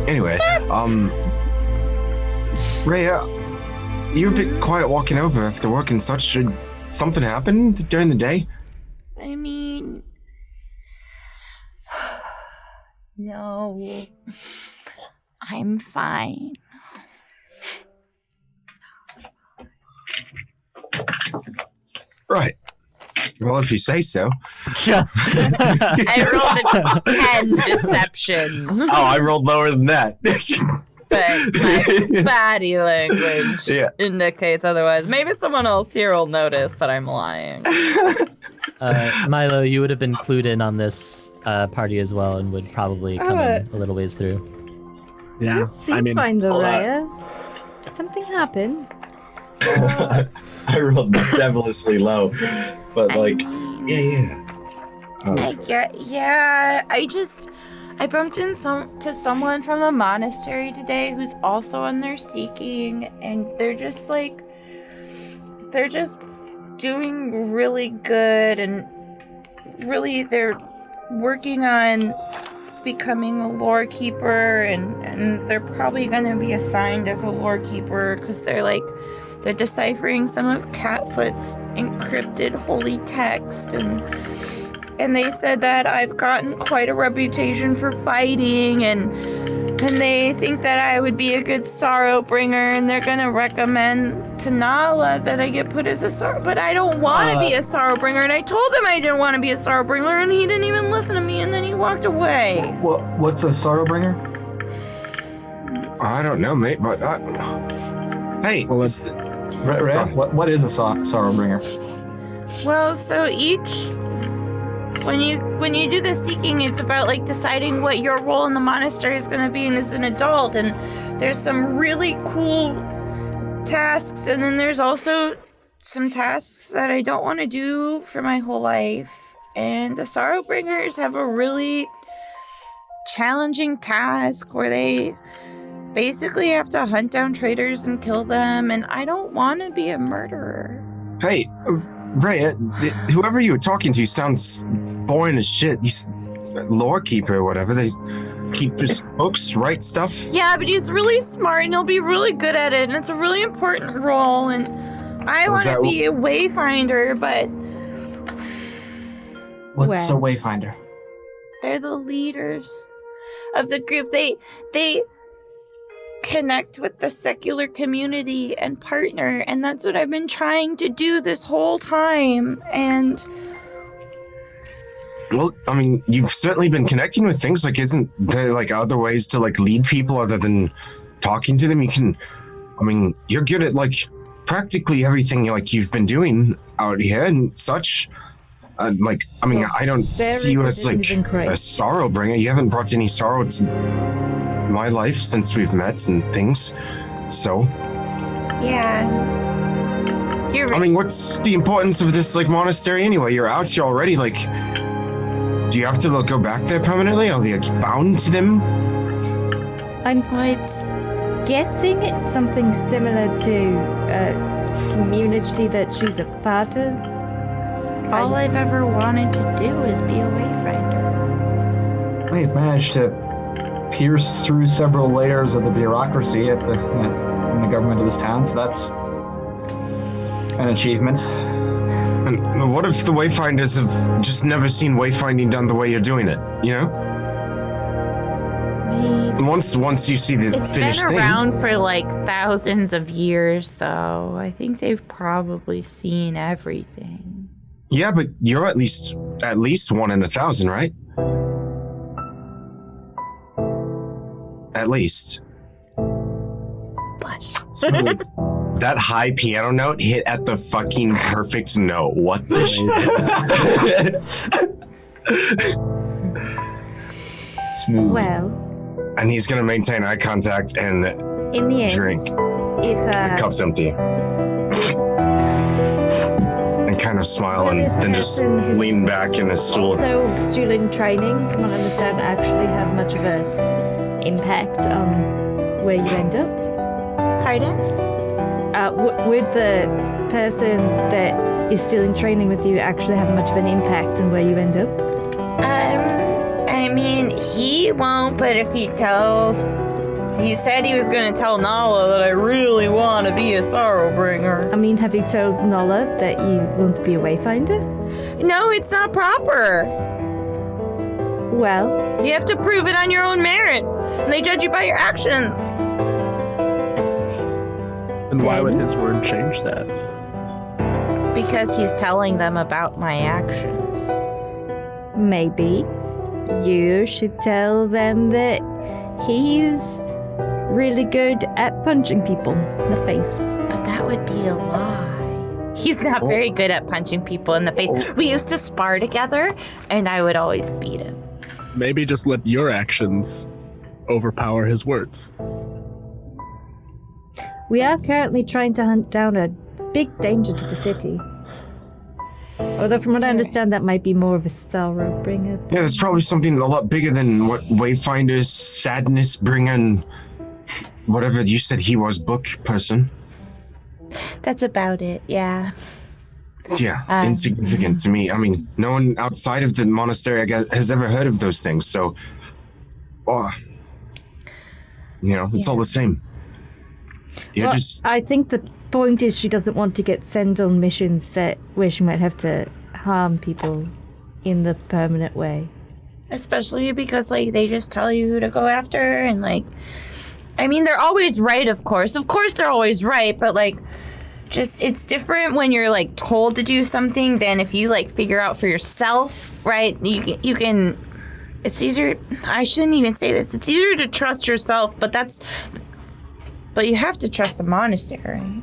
Anyway, Rhea, you're a bit quiet walking over after work and such. Should something happen during the day? I mean, no, I'm fine. Right. Well, if you say so. I rolled a 10 deception. Oh, I rolled lower than that. But my body language indicates otherwise. Maybe someone else here will notice that I'm lying. Milo, you would have been clued in on this party as well and would probably come in a little ways through. Yeah, Seem fine though, Rhea. something happen? I rolled devilishly low, but like, yeah. Yeah. I bumped into someone from the monastery today who's also on their seeking, and they're just doing really good, and really they're working on becoming a lore keeper, and they're probably going to be assigned as a lore keeper because they're deciphering some of Catfoot's encrypted holy text, and they said that I've gotten quite a reputation for fighting, and they think that I would be a good sorrow bringer, and they're gonna recommend to Nala that I get put as a sorrow, but I don't want to be a sorrow bringer, and I told him I didn't want to be a sorrow bringer, and he didn't even listen to me, and then he walked away. What's a sorrow bringer? I don't know, mate, but hey, Well, let's. Rhea, what is a sorrow bringer? Well, so when you do the seeking, it's about deciding what your role in the monastery is going to be as an adult, and there's some really cool tasks, and then there's also some tasks that I don't want to do for my whole life, and the sorrow bringers have a really challenging task where they basically have to hunt down traitors and kill them, and I don't want to be a murderer. hey, Rhea, whoever you were talking to sounds boring as shit. Lore keeper or whatever. They keep his books, write stuff. Yeah, but he's really smart and he'll be really good at it, and it's a really important role, and I want to be a wayfinder, but What's a wayfinder? they're the leaders of the group. They connect with the secular community and partner, and that's what I've been trying to do this whole time, and Well, I mean, you've certainly been connecting with things. Isn't there other ways to lead people other than talking to them? You're good at practically everything you've been doing out here and such. I don't see you as a sorrow bringer. You haven't brought any sorrow to my life since we've met and things. So, yeah. You're right. What's the importance of this monastery anyway? You're out here already. Do you have to go back there permanently? Are they bound to them? I'm guessing it's something similar to a community that she's a part of. All I've ever wanted to do is be a wayfinder. We've managed to pierce through several layers of the bureaucracy in the government of this town, so that's an achievement. And what if the wayfinders have just never seen wayfinding done the way you're doing it? Maybe. Once you see the It's finished been thing. around for thousands of years, though. I think they've probably seen everything. Yeah, but you're at least 1 in 1,000, right? At least. Smooth. That high piano note hit at the fucking perfect note. What the shit? Smooth. Well, And he's gonna maintain eye contact and in the end, drink. if Cup's empty. And kind of smile and then just lean back in his stool. also still in training, from what I understand, actually have much of a impact on where you end up. Pardon? Would the person that is still in training with you actually have much of an impact on where you end up? He won't, but if he said he was going to tell Nala that I really want to be a sorrow bringer. Have you told Nala that you want to be a wayfinder? No, it's not proper. Well, You have to prove it on your own merit, and they judge you by your actions. And why would his word change that? Because he's telling them about my actions. maybe you should tell them that he's really good at punching people in the face. But that would be a lie. He's not very good at punching people in the face. We used to spar together, and I would always beat him. Maybe just let your actions overpower his words. We are currently trying to hunt down a big danger to the city. Although from what I understand, that might be more of a sorrow bringer. Yeah, there's probably something a lot bigger than what Wayfinder's sadness bringing, whatever you said he was, book person. That's about it, yeah. Yeah, insignificant to me. I mean, no one outside of the monastery, I guess, has ever heard of those things, so... it's all the same. You're just... I think the point is she doesn't want to get sent on missions where she might have to harm people in the permanent way. Especially because, like, they just tell you who to go after, and, like... I mean, they're always right, of course. Of course they're always right, but, like... Just, it's different when you're, like, told to do something than if you, like, figure out for yourself, right? You can... It's easier... I shouldn't even say this. It's easier to trust yourself, but you have to trust the monastery.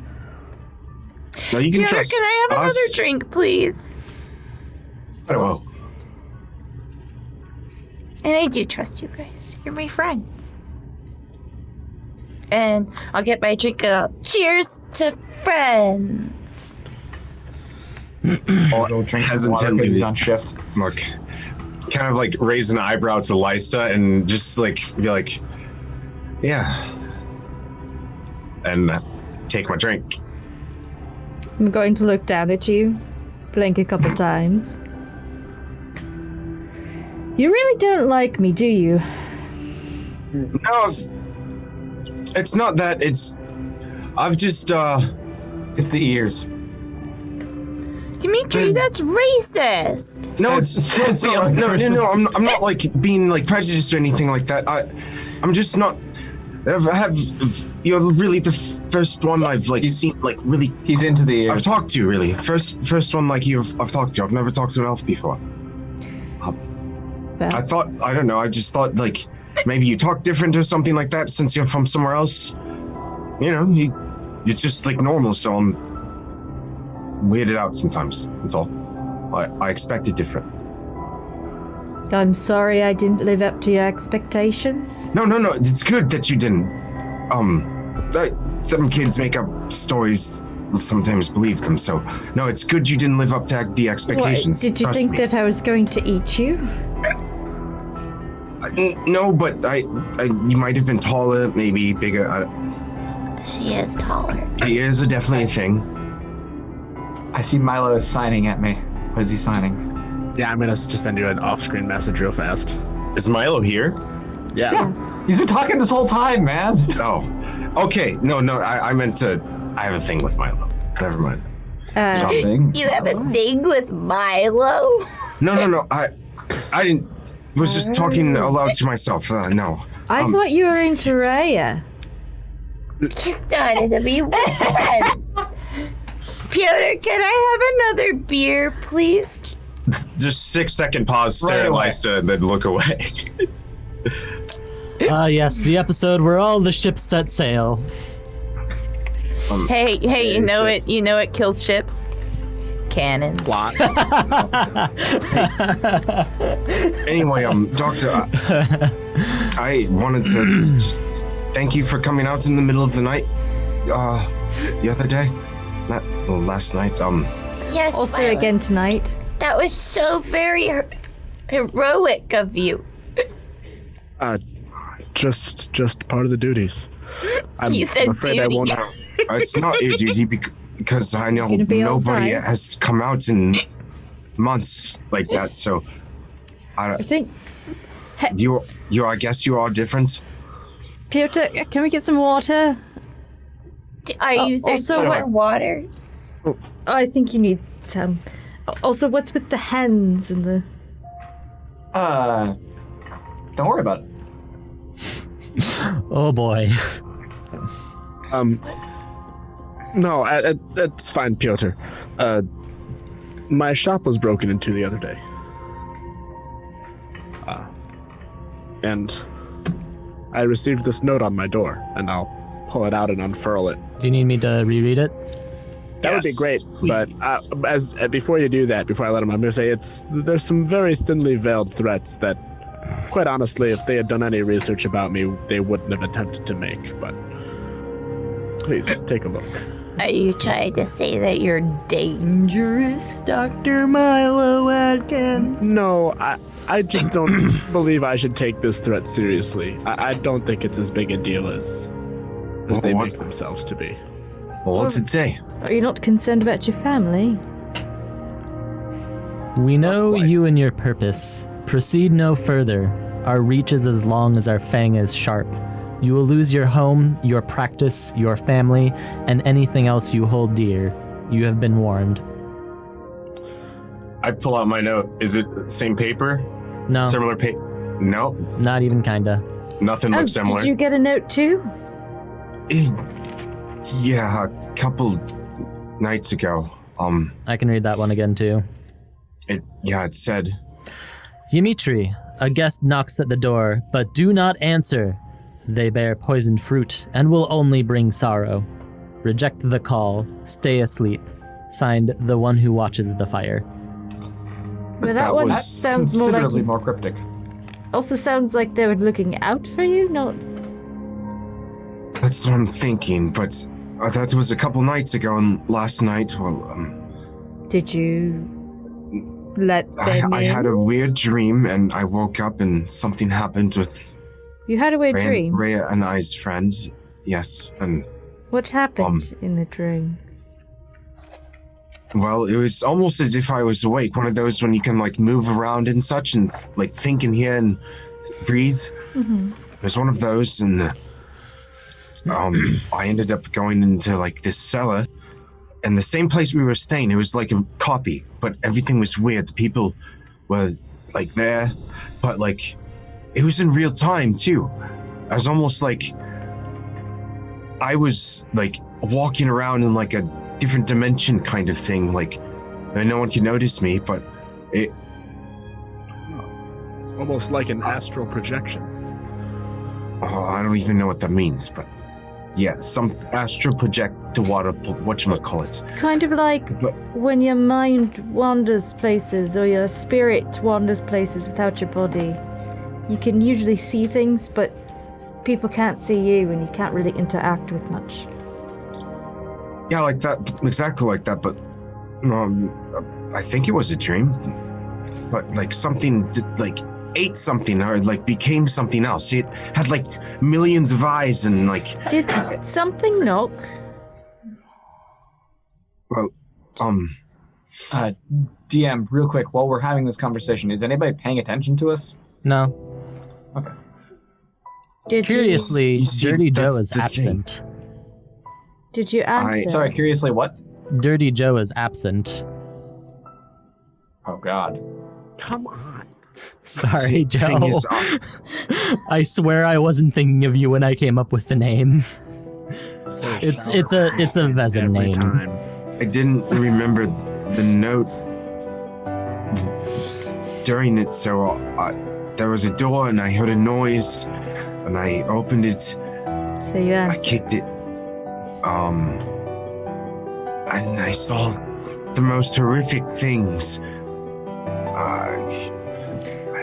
No, you can Pyotr, trust can I have us. another drink, please? Oh. And I do trust you guys. You're my friends. And I'll get my drink up. Cheers to friends. Go drink some water because he's on shift. Mark, kind of like raise an eyebrow to Lysta and just like be like, yeah. And take my drink. I'm going to look down at you, blink a couple times. You really don't like me, do you? No, it's not that. I've just, It's the ears. Ymitri, that's racist. No, it's not. No. I'm not like being like prejudiced or anything like that. I'm just not. You're really the first one I've like seen like really. He's into the ears. I've talked to really. First one like I've talked to. I've never talked to an elf before. I thought, I don't know, I just thought like maybe you talk different or something like that since you're from somewhere else. You know, it's just like normal, so I'm weirded out sometimes. That's all. I expected different. I'm sorry I didn't live up to your expectations. No, it's good that you didn't. Some kids make up stories, sometimes believe them, so no, it's good you didn't live up to the expectations. What, did you think that I was going to eat you? No, but you might have been taller, maybe bigger. She is taller. Ears are definitely a thing. I see Milo is signing at me. What is he signing? Yeah, I'm gonna just send you an off-screen message real fast. Is Milo here? Yeah. He's been talking this whole time, man. Oh, okay. No, I meant to. I have a thing with Milo. Never mind. You have a thing with Milo? No. I didn't. Was just talking aloud to myself. No. I thought you were into Rhea. You started to be friends. Pyotr, can I have another beer, please? Just 6-second pause, stare at Lysta, and then look away. Yes, the episode where all the ships set sail. Hey, you know it. You know it kills ships. Cannon. Plot. Anyway, Doctor, I wanted to just thank you for coming out in the middle of the night. The other day, last night. Yes. Also Milo. again tonight. That was so very heroic of you. Just part of the duties. I'm afraid I won't. It's not your duty because I know nobody has come out in months like that. So I think I guess you are different. Pyotr, can we get some water? Are you thirsty for water? Oh, I think you need some. Also, what's with the hens and the... Don't worry about it. Oh boy. No, that's fine, Pyotr. My shop was broken into the other day. And I received this note on my door, and I'll pull it out and unfurl it. Do you need me to reread it? That would be great, but before you do that, before I let him, I'm going to say there's some very thinly veiled threats that, quite honestly, if they had done any research about me, they wouldn't have attempted to make, but... Please, take a look. Are you trying to say that you're dangerous, Dr. Milo Atkins? No, I just don't believe I should take this threat seriously. I don't think it's as big a deal as they make themselves to be. Well, what's it say? Are you not concerned about your family? We know you and your purpose. Proceed no further. Our reach is as long as our fang is sharp. You will lose your home, your practice, your family, and anything else you hold dear. You have been warned. I pull out my note. Is it same paper? No, Similar paper? No. not even kinda. Nothing looks similar. Did you get a note too? Yeah, a couple nights ago. I can read that one again too. It said, Ymitri, a guest knocks at the door, but do not answer. They bear poisoned fruit and will only bring sorrow. Reject the call. Stay asleep. Signed, the one who watches the fire. But that one was sounds more like Considerably you. more cryptic. Also sounds like they were looking out for you. No, that's what I'm thinking, but that was a couple nights ago, and last night, did you let them I in? had a weird dream, and I woke up, and something happened with You had a weird dream. Rhea and I's friends. Yes, and What happened in the dream? well, it was almost as if I was awake. One of those when you can like move around and such, and like think and hear and breathe. Mm-hmm. It was one of those, and I ended up going into like this cellar, and the same place we were staying. It was like a copy, but everything was weird. The people were like there, but like it was in real time too. I was almost like I was like walking around in like a different dimension kind of thing, like, and no one could notice me, but it Almost like an astral projection. I don't even know what that means, but yeah, some astral project to whatchamacallit. Kind of like But- when your mind wanders places or your spirit wanders places without your body. You can usually see things, but people can't see you and you can't really interact with much. Yeah, like that, exactly like that, but I think it was a dream, but like something like ate something or like became something else. It had like millions of eyes and like. Did something knock? Well, DM, real quick, while we're having this conversation, is anybody paying attention to us? No. Okay. Did Curiously, You see, Dirty Joe that's is the thing. absent. Did you answer? Sorry, curiously, what? Dirty Joe is absent. Oh, God. Come on. Sorry, the thing Joe. is, I swear I wasn't thinking of you when I came up with the name. It's a Vezin Every name. time. I didn't remember the note during it, so there was a door and I heard a noise and I opened it. So you I answered. kicked it. And I saw the most horrific things. I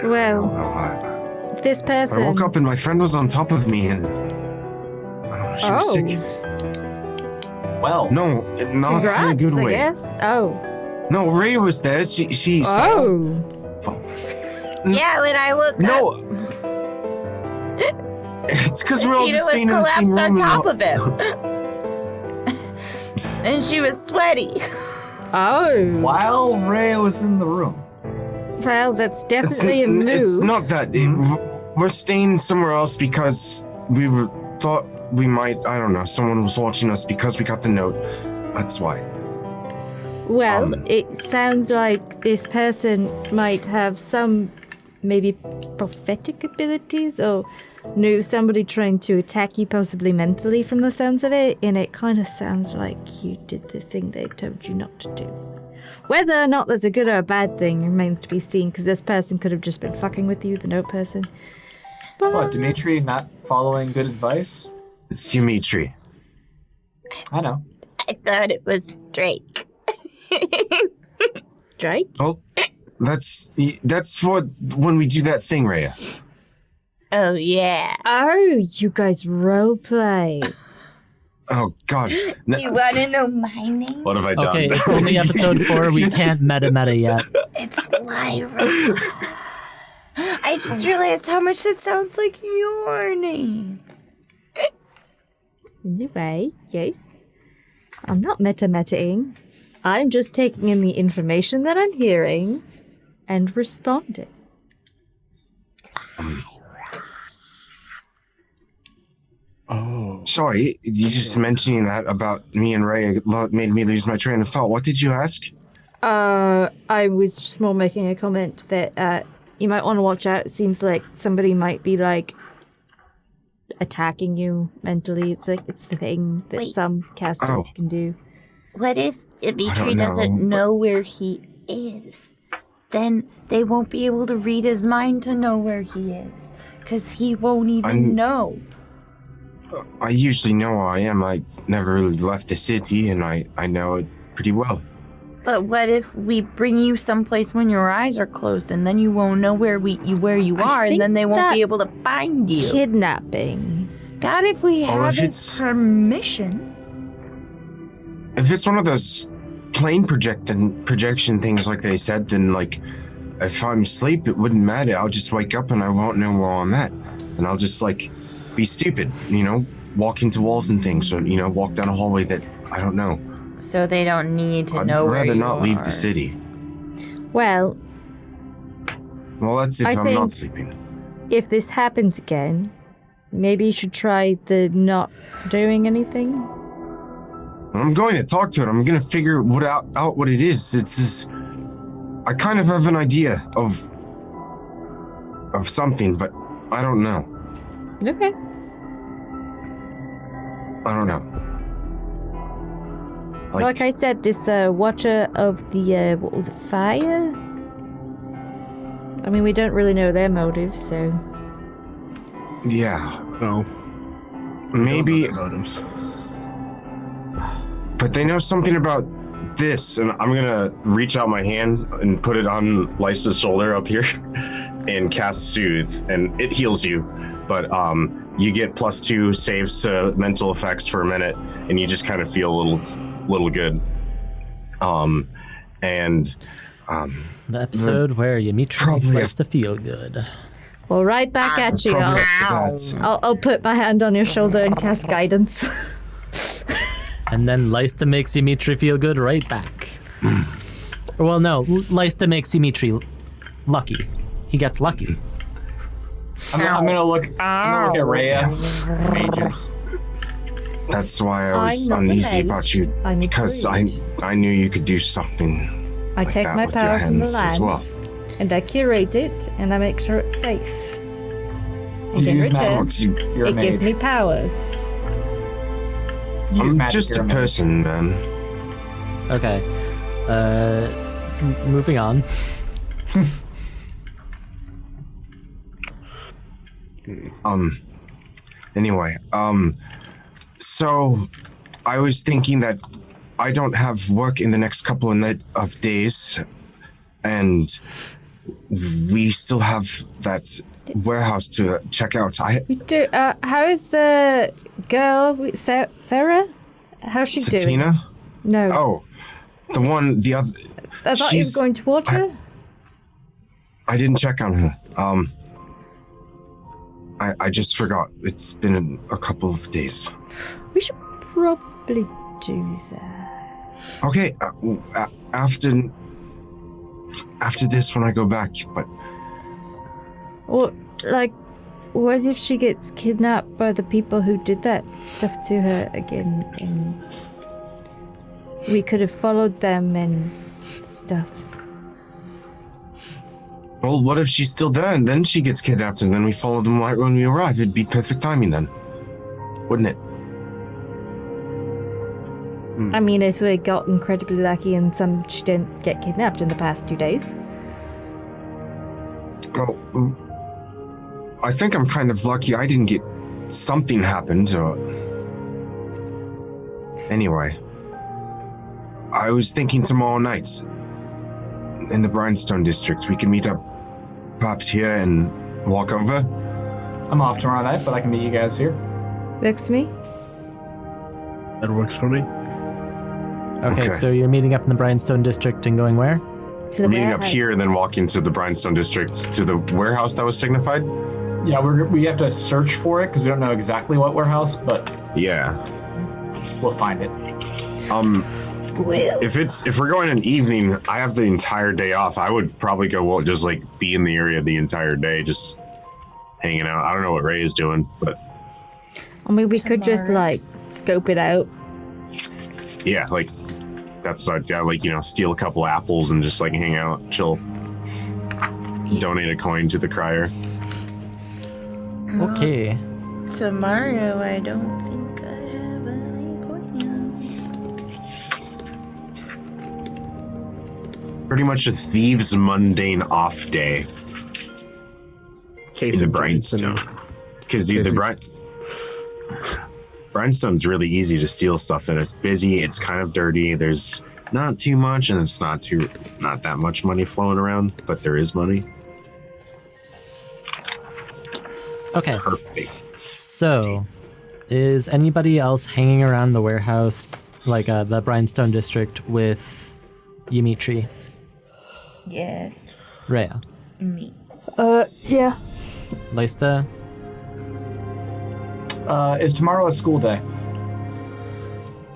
Well, don't know. this person. I woke up and my friend was on top of me and I don't know, she was sick. Well, No, not Congrats, in a good I way. guess. Oh. No, Rhea was there. She saw. Oh. Yeah, when I woke up, No. It's because we're all Tina just was staying in the same collapsed room. on top and of him. And she was sweaty. Oh. while Rhea was in the room. Well, that's definitely a move. It's not that. We're staying somewhere else because we thought we might. I don't know. Someone was watching us because we got the note. That's why. Well, it sounds like this person might have some maybe prophetic abilities or knew somebody trying to attack you possibly mentally from the sounds of it, and it kind of sounds like you did the thing they told you not to do. Whether or not there's a good or a bad thing remains to be seen, because this person could have just been fucking with you, the note person. But What, Dmitri not following good advice? It's Ymitri. I know. I thought it was Drake. Drake? Oh, that's for when we do that thing, Rhea. Oh, yeah. Oh, you guys roleplay. Oh God! You want to know my name? What have I done? Okay, it's only episode 4. We can't meta yet. It's Lyra. I just realized how much it sounds like your name. Anyway, yes. I'm not meta-metaing. I'm just taking in the information that I'm hearing and responding. Oh. Sorry, you just mentioning that about me and Rhea made me lose my train of thought. What did you ask? I was just more making a comment that you might want to watch out. It seems like somebody might be like attacking you mentally. It's like it's the thing that Wait. some casters can do. What if Ymitri know. doesn't know where he is? Then they won't be able to read his mind to know where he is. Because he won't even know. I usually know where I am. I never really left the city, and I know it pretty well. But what if we bring you someplace when your eyes are closed, and then you won't know where you are, and then they won't be able to find you? Kidnapping. God, if we have if his it's- permission. If it's one of those plane projection things like they said, then like if I'm asleep, it wouldn't matter. I'll just wake up and I won't know where I'm at. And I'll just like be stupid, walk into walls and things, or, walk down a hallway that I don't know. So they don't need to I'd know where rather you not leave are. the city. Well, Well, that's if I I'm think- not sleeping. if this happens again, maybe you should try the not doing anything. I'm going to talk to it. I'm going to figure out what it is. It's just, I kind of have an idea of something, but I don't know. Okay. I don't know. Like I said, this watcher of the what was it, fire? I mean, we don't really know their motive, so Yeah, No. maybe, Don't know their motives. but they know something about this, and I'm gonna reach out my hand and put it on Lysa's shoulder up here, and cast Soothe, and it heals you, but you get +2 saves to mental effects for a minute, and you just kind of feel a little good. The episode where Ymitri Probably likes to feel good. well, right back at you. Probably up to that. I'll put my hand on your shoulder and cast guidance. And then Lysta makes Ymitri feel good right back. Well, no, Lysta makes Ymitri lucky. He gets lucky. I'm gonna look at Rhea. Mages. That's why I was I'm not uneasy a about you, I'm a because druid. I knew you could do something I like take that my with your power from the hands land, as well. and I curate it, and I make sure it's safe. And You in use return, magic. You're a it gives mage. me powers. You use I'm magic, just you're a mage. person, man. Okay. Moving on. Anyway, so I was thinking that I don't have work in the next couple of days, and we still have that warehouse to check out. We do. How is the girl, Sarah? How's she doing? Satina? No. Oh, the other. I thought you were she's- going towards her. I didn't check on her. I just forgot. It's been a couple of days. We should probably do that. Okay, after this when I go back, but Or, like, what if she gets kidnapped by the people who did that stuff to her again? And we could have followed them and stuff. well, what if she's still there and then she gets kidnapped and then we follow them right when we arrive? It'd be perfect timing then, wouldn't it? I mean, if we got incredibly lucky and she didn't get kidnapped in the past 2 days. Well, I think I'm kind of lucky I didn't get something happened. Anyway, I was thinking tomorrow night in the Brownstone district, we can meet up perhaps here and walk over. I'm off tomorrow night, but I can meet you guys here. Works for me. That works for me. Okay, Okay. so you're meeting up in the Bryanstone district and going where? To the Meeting up warehouse. here and then walking to the Bryanstone district to the warehouse that was signified. Yeah, we have to search for it because we don't know exactly what warehouse, but Yeah. we'll find it. If we're going an evening, I have the entire day off. I would probably go just like be in the area the entire day, just hanging out. I don't know what Ray is doing, but I mean, we could just Tomorrow. like scope it out. yeah, like that's like steal a couple apples and just like hang out, chill. Donate a coin to the crier. Okay. Tomorrow, I don't think I have any plans. Pretty much a thieves' mundane off day Case in the of drinks and- Bryanstone. Because the Bryanstone's really easy to steal stuff in. It's busy, it's kind of dirty, there's not too much, and it's not that much money flowing around, but there is money. Okay. Perfect. So, is anybody else hanging around the warehouse, like the Bryanstone district, with Ymitri? Yes. Rhea? Me. Yeah. Leista? Is tomorrow a school day?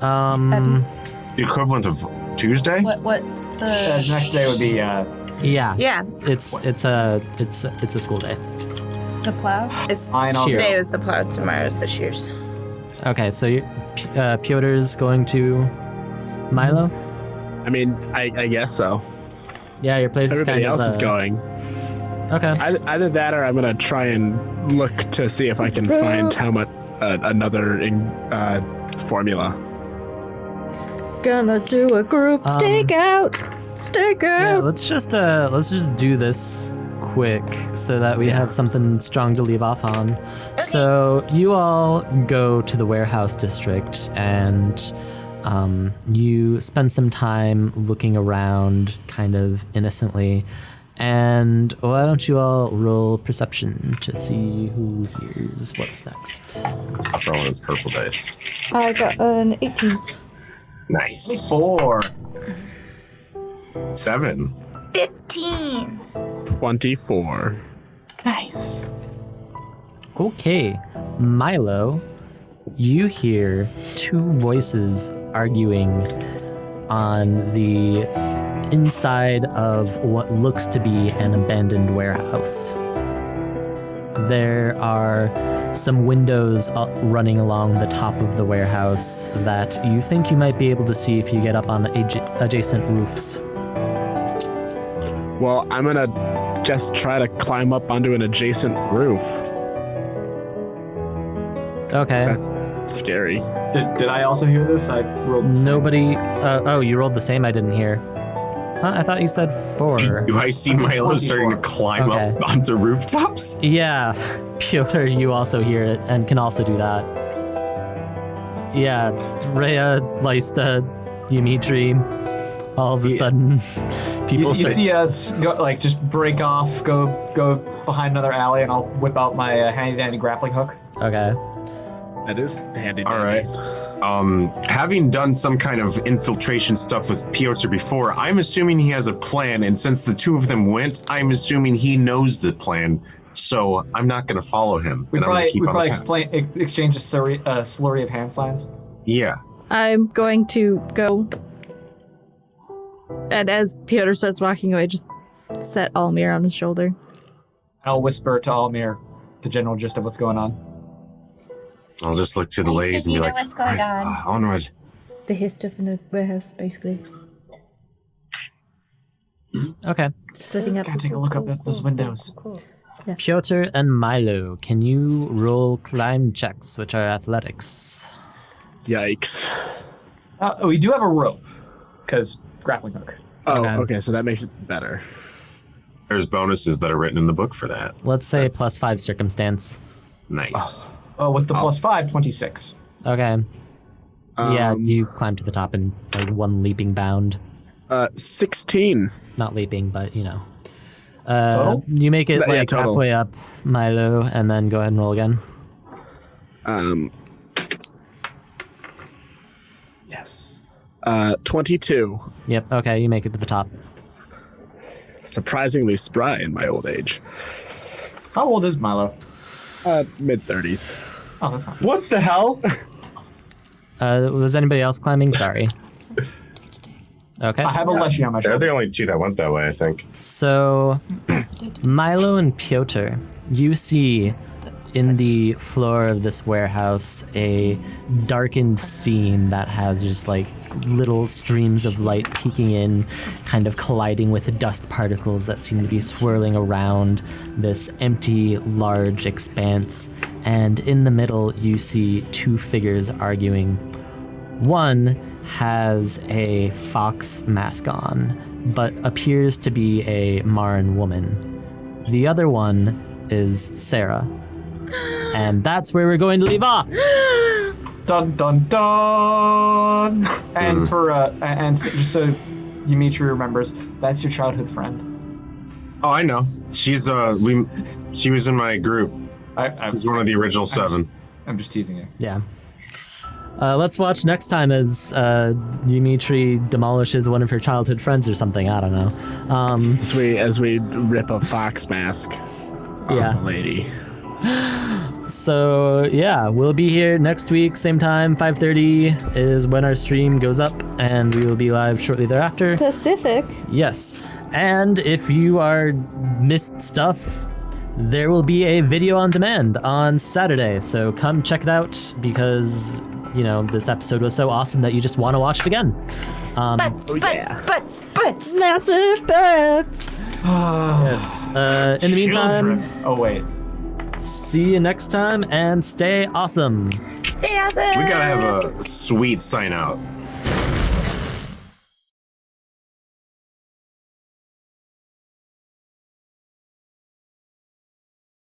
The equivalent of Tuesday? What's The the next day would be Yeah. Yeah, It's a school day. the plow? it's fine. I'll today go. is the plow, tomorrow's the shears. Okay, so Pyotr's going to Milo? I mean, I guess so. Yeah, your place Everybody is kind else of... is going. Okay. Either that or I'm going to try and look to see if I can find how much another formula. Gonna do a group stakeout. Yeah, let's just do this quick so that we have something strong to leave off on. So you all go to the warehouse district and you spend some time looking around kind of innocently. And why don't you all roll perception to see who hears what's next? Stop rolling those purple dice. I got an 18. Nice. 4. 7. 15! 24. Nice. Okay, Milo, you hear two voices arguing on the inside of what looks to be an abandoned warehouse. There are some windows running along the top of the warehouse that you think you might be able to see if you get up on adjacent roofs. Well, I'm going to just try to climb up onto an adjacent roof. Okay. That's scary. Did I also hear this? I rolled the same. Nobody... oh, you rolled the same? I didn't hear. Huh? I thought you said 4. Do I see Milo starting to climb Okay. up onto rooftops? Yeah, Pyotr, you also hear it and can also do that. Yeah, Rhea, Leista, Ymitri, all of a sudden, people You start... see us go, like, just break off, go behind another alley, and I'll whip out my handy-dandy grappling hook. Okay. That is handy. All right. Having done some kind of infiltration stuff with Pyotr before, I'm assuming he has a plan, and since the two of them went, I'm assuming he knows the plan, so I'm not going to follow him. We and I'm probably, gonna keep we on probably the path. exchange a slurry of hand signs. Yeah. I'm going to go. And as Pyotr starts walking away, just set Almir on his shoulder. I'll whisper to Almir the general gist of what's going on. I'll just look to the ladies and be like, what's going on? Onward. The his stuff in the warehouse, basically. Okay. Splitting up. Gotta take a look up at those windows. Cool. Pyotr and Milo, can you roll climb checks, which are athletics? Yikes. We do have a rope, because grappling hook. Oh, Okay. okay, so that makes it better. There's bonuses that are written in the book for that. Let's say That's- plus 5 circumstance. Nice. Oh, with the plus 5, 26. Okay. Yeah, Um, you climb to the top in like one leaping bound. 16. Not leaping, but you know. Total? You make it Yeah, like total. halfway up, Milo, and then go ahead and roll again. 22. Yep. Okay, you make it to the top. Surprisingly spry in my old age. How old is Milo? Mid-30s. Oh, that's not. What the hell? Was anybody else climbing? Sorry. Okay. I have a leshy on my They're shoulder. the only two that went that way, I think. So, Milo and Pyotr, you see in the floor of this warehouse a darkened scene that has just like little streams of light peeking in, kind of colliding with dust particles that seem to be swirling around this empty, large expanse. And in the middle, you see two figures arguing. One has a fox mask on, but appears to be a Marin woman. The other one is Sarah. And that's where we're going to leave off. Dun dun dun. And for and so, just so Ymitri remembers, that's your childhood friend. Oh, I know. She's she was in my group. I was one of the original 7. I'm just teasing you. Yeah. Let's watch next time as Ymitri demolishes one of her childhood friends or something. I don't know. As we rip a fox mask off a lady. So yeah, we'll be here next week, same time, 5:30 is when our stream goes up, and we will be live shortly thereafter. Pacific. Yes, and if you are missed stuff, there will be a video on demand on Saturday. So come check it out because this episode was so awesome that you just want to watch it again. Butts. Massive butts. Yes. In the meantime. Children. Oh wait. See you next time and stay awesome. Stay awesome. We gotta have a sweet sign out.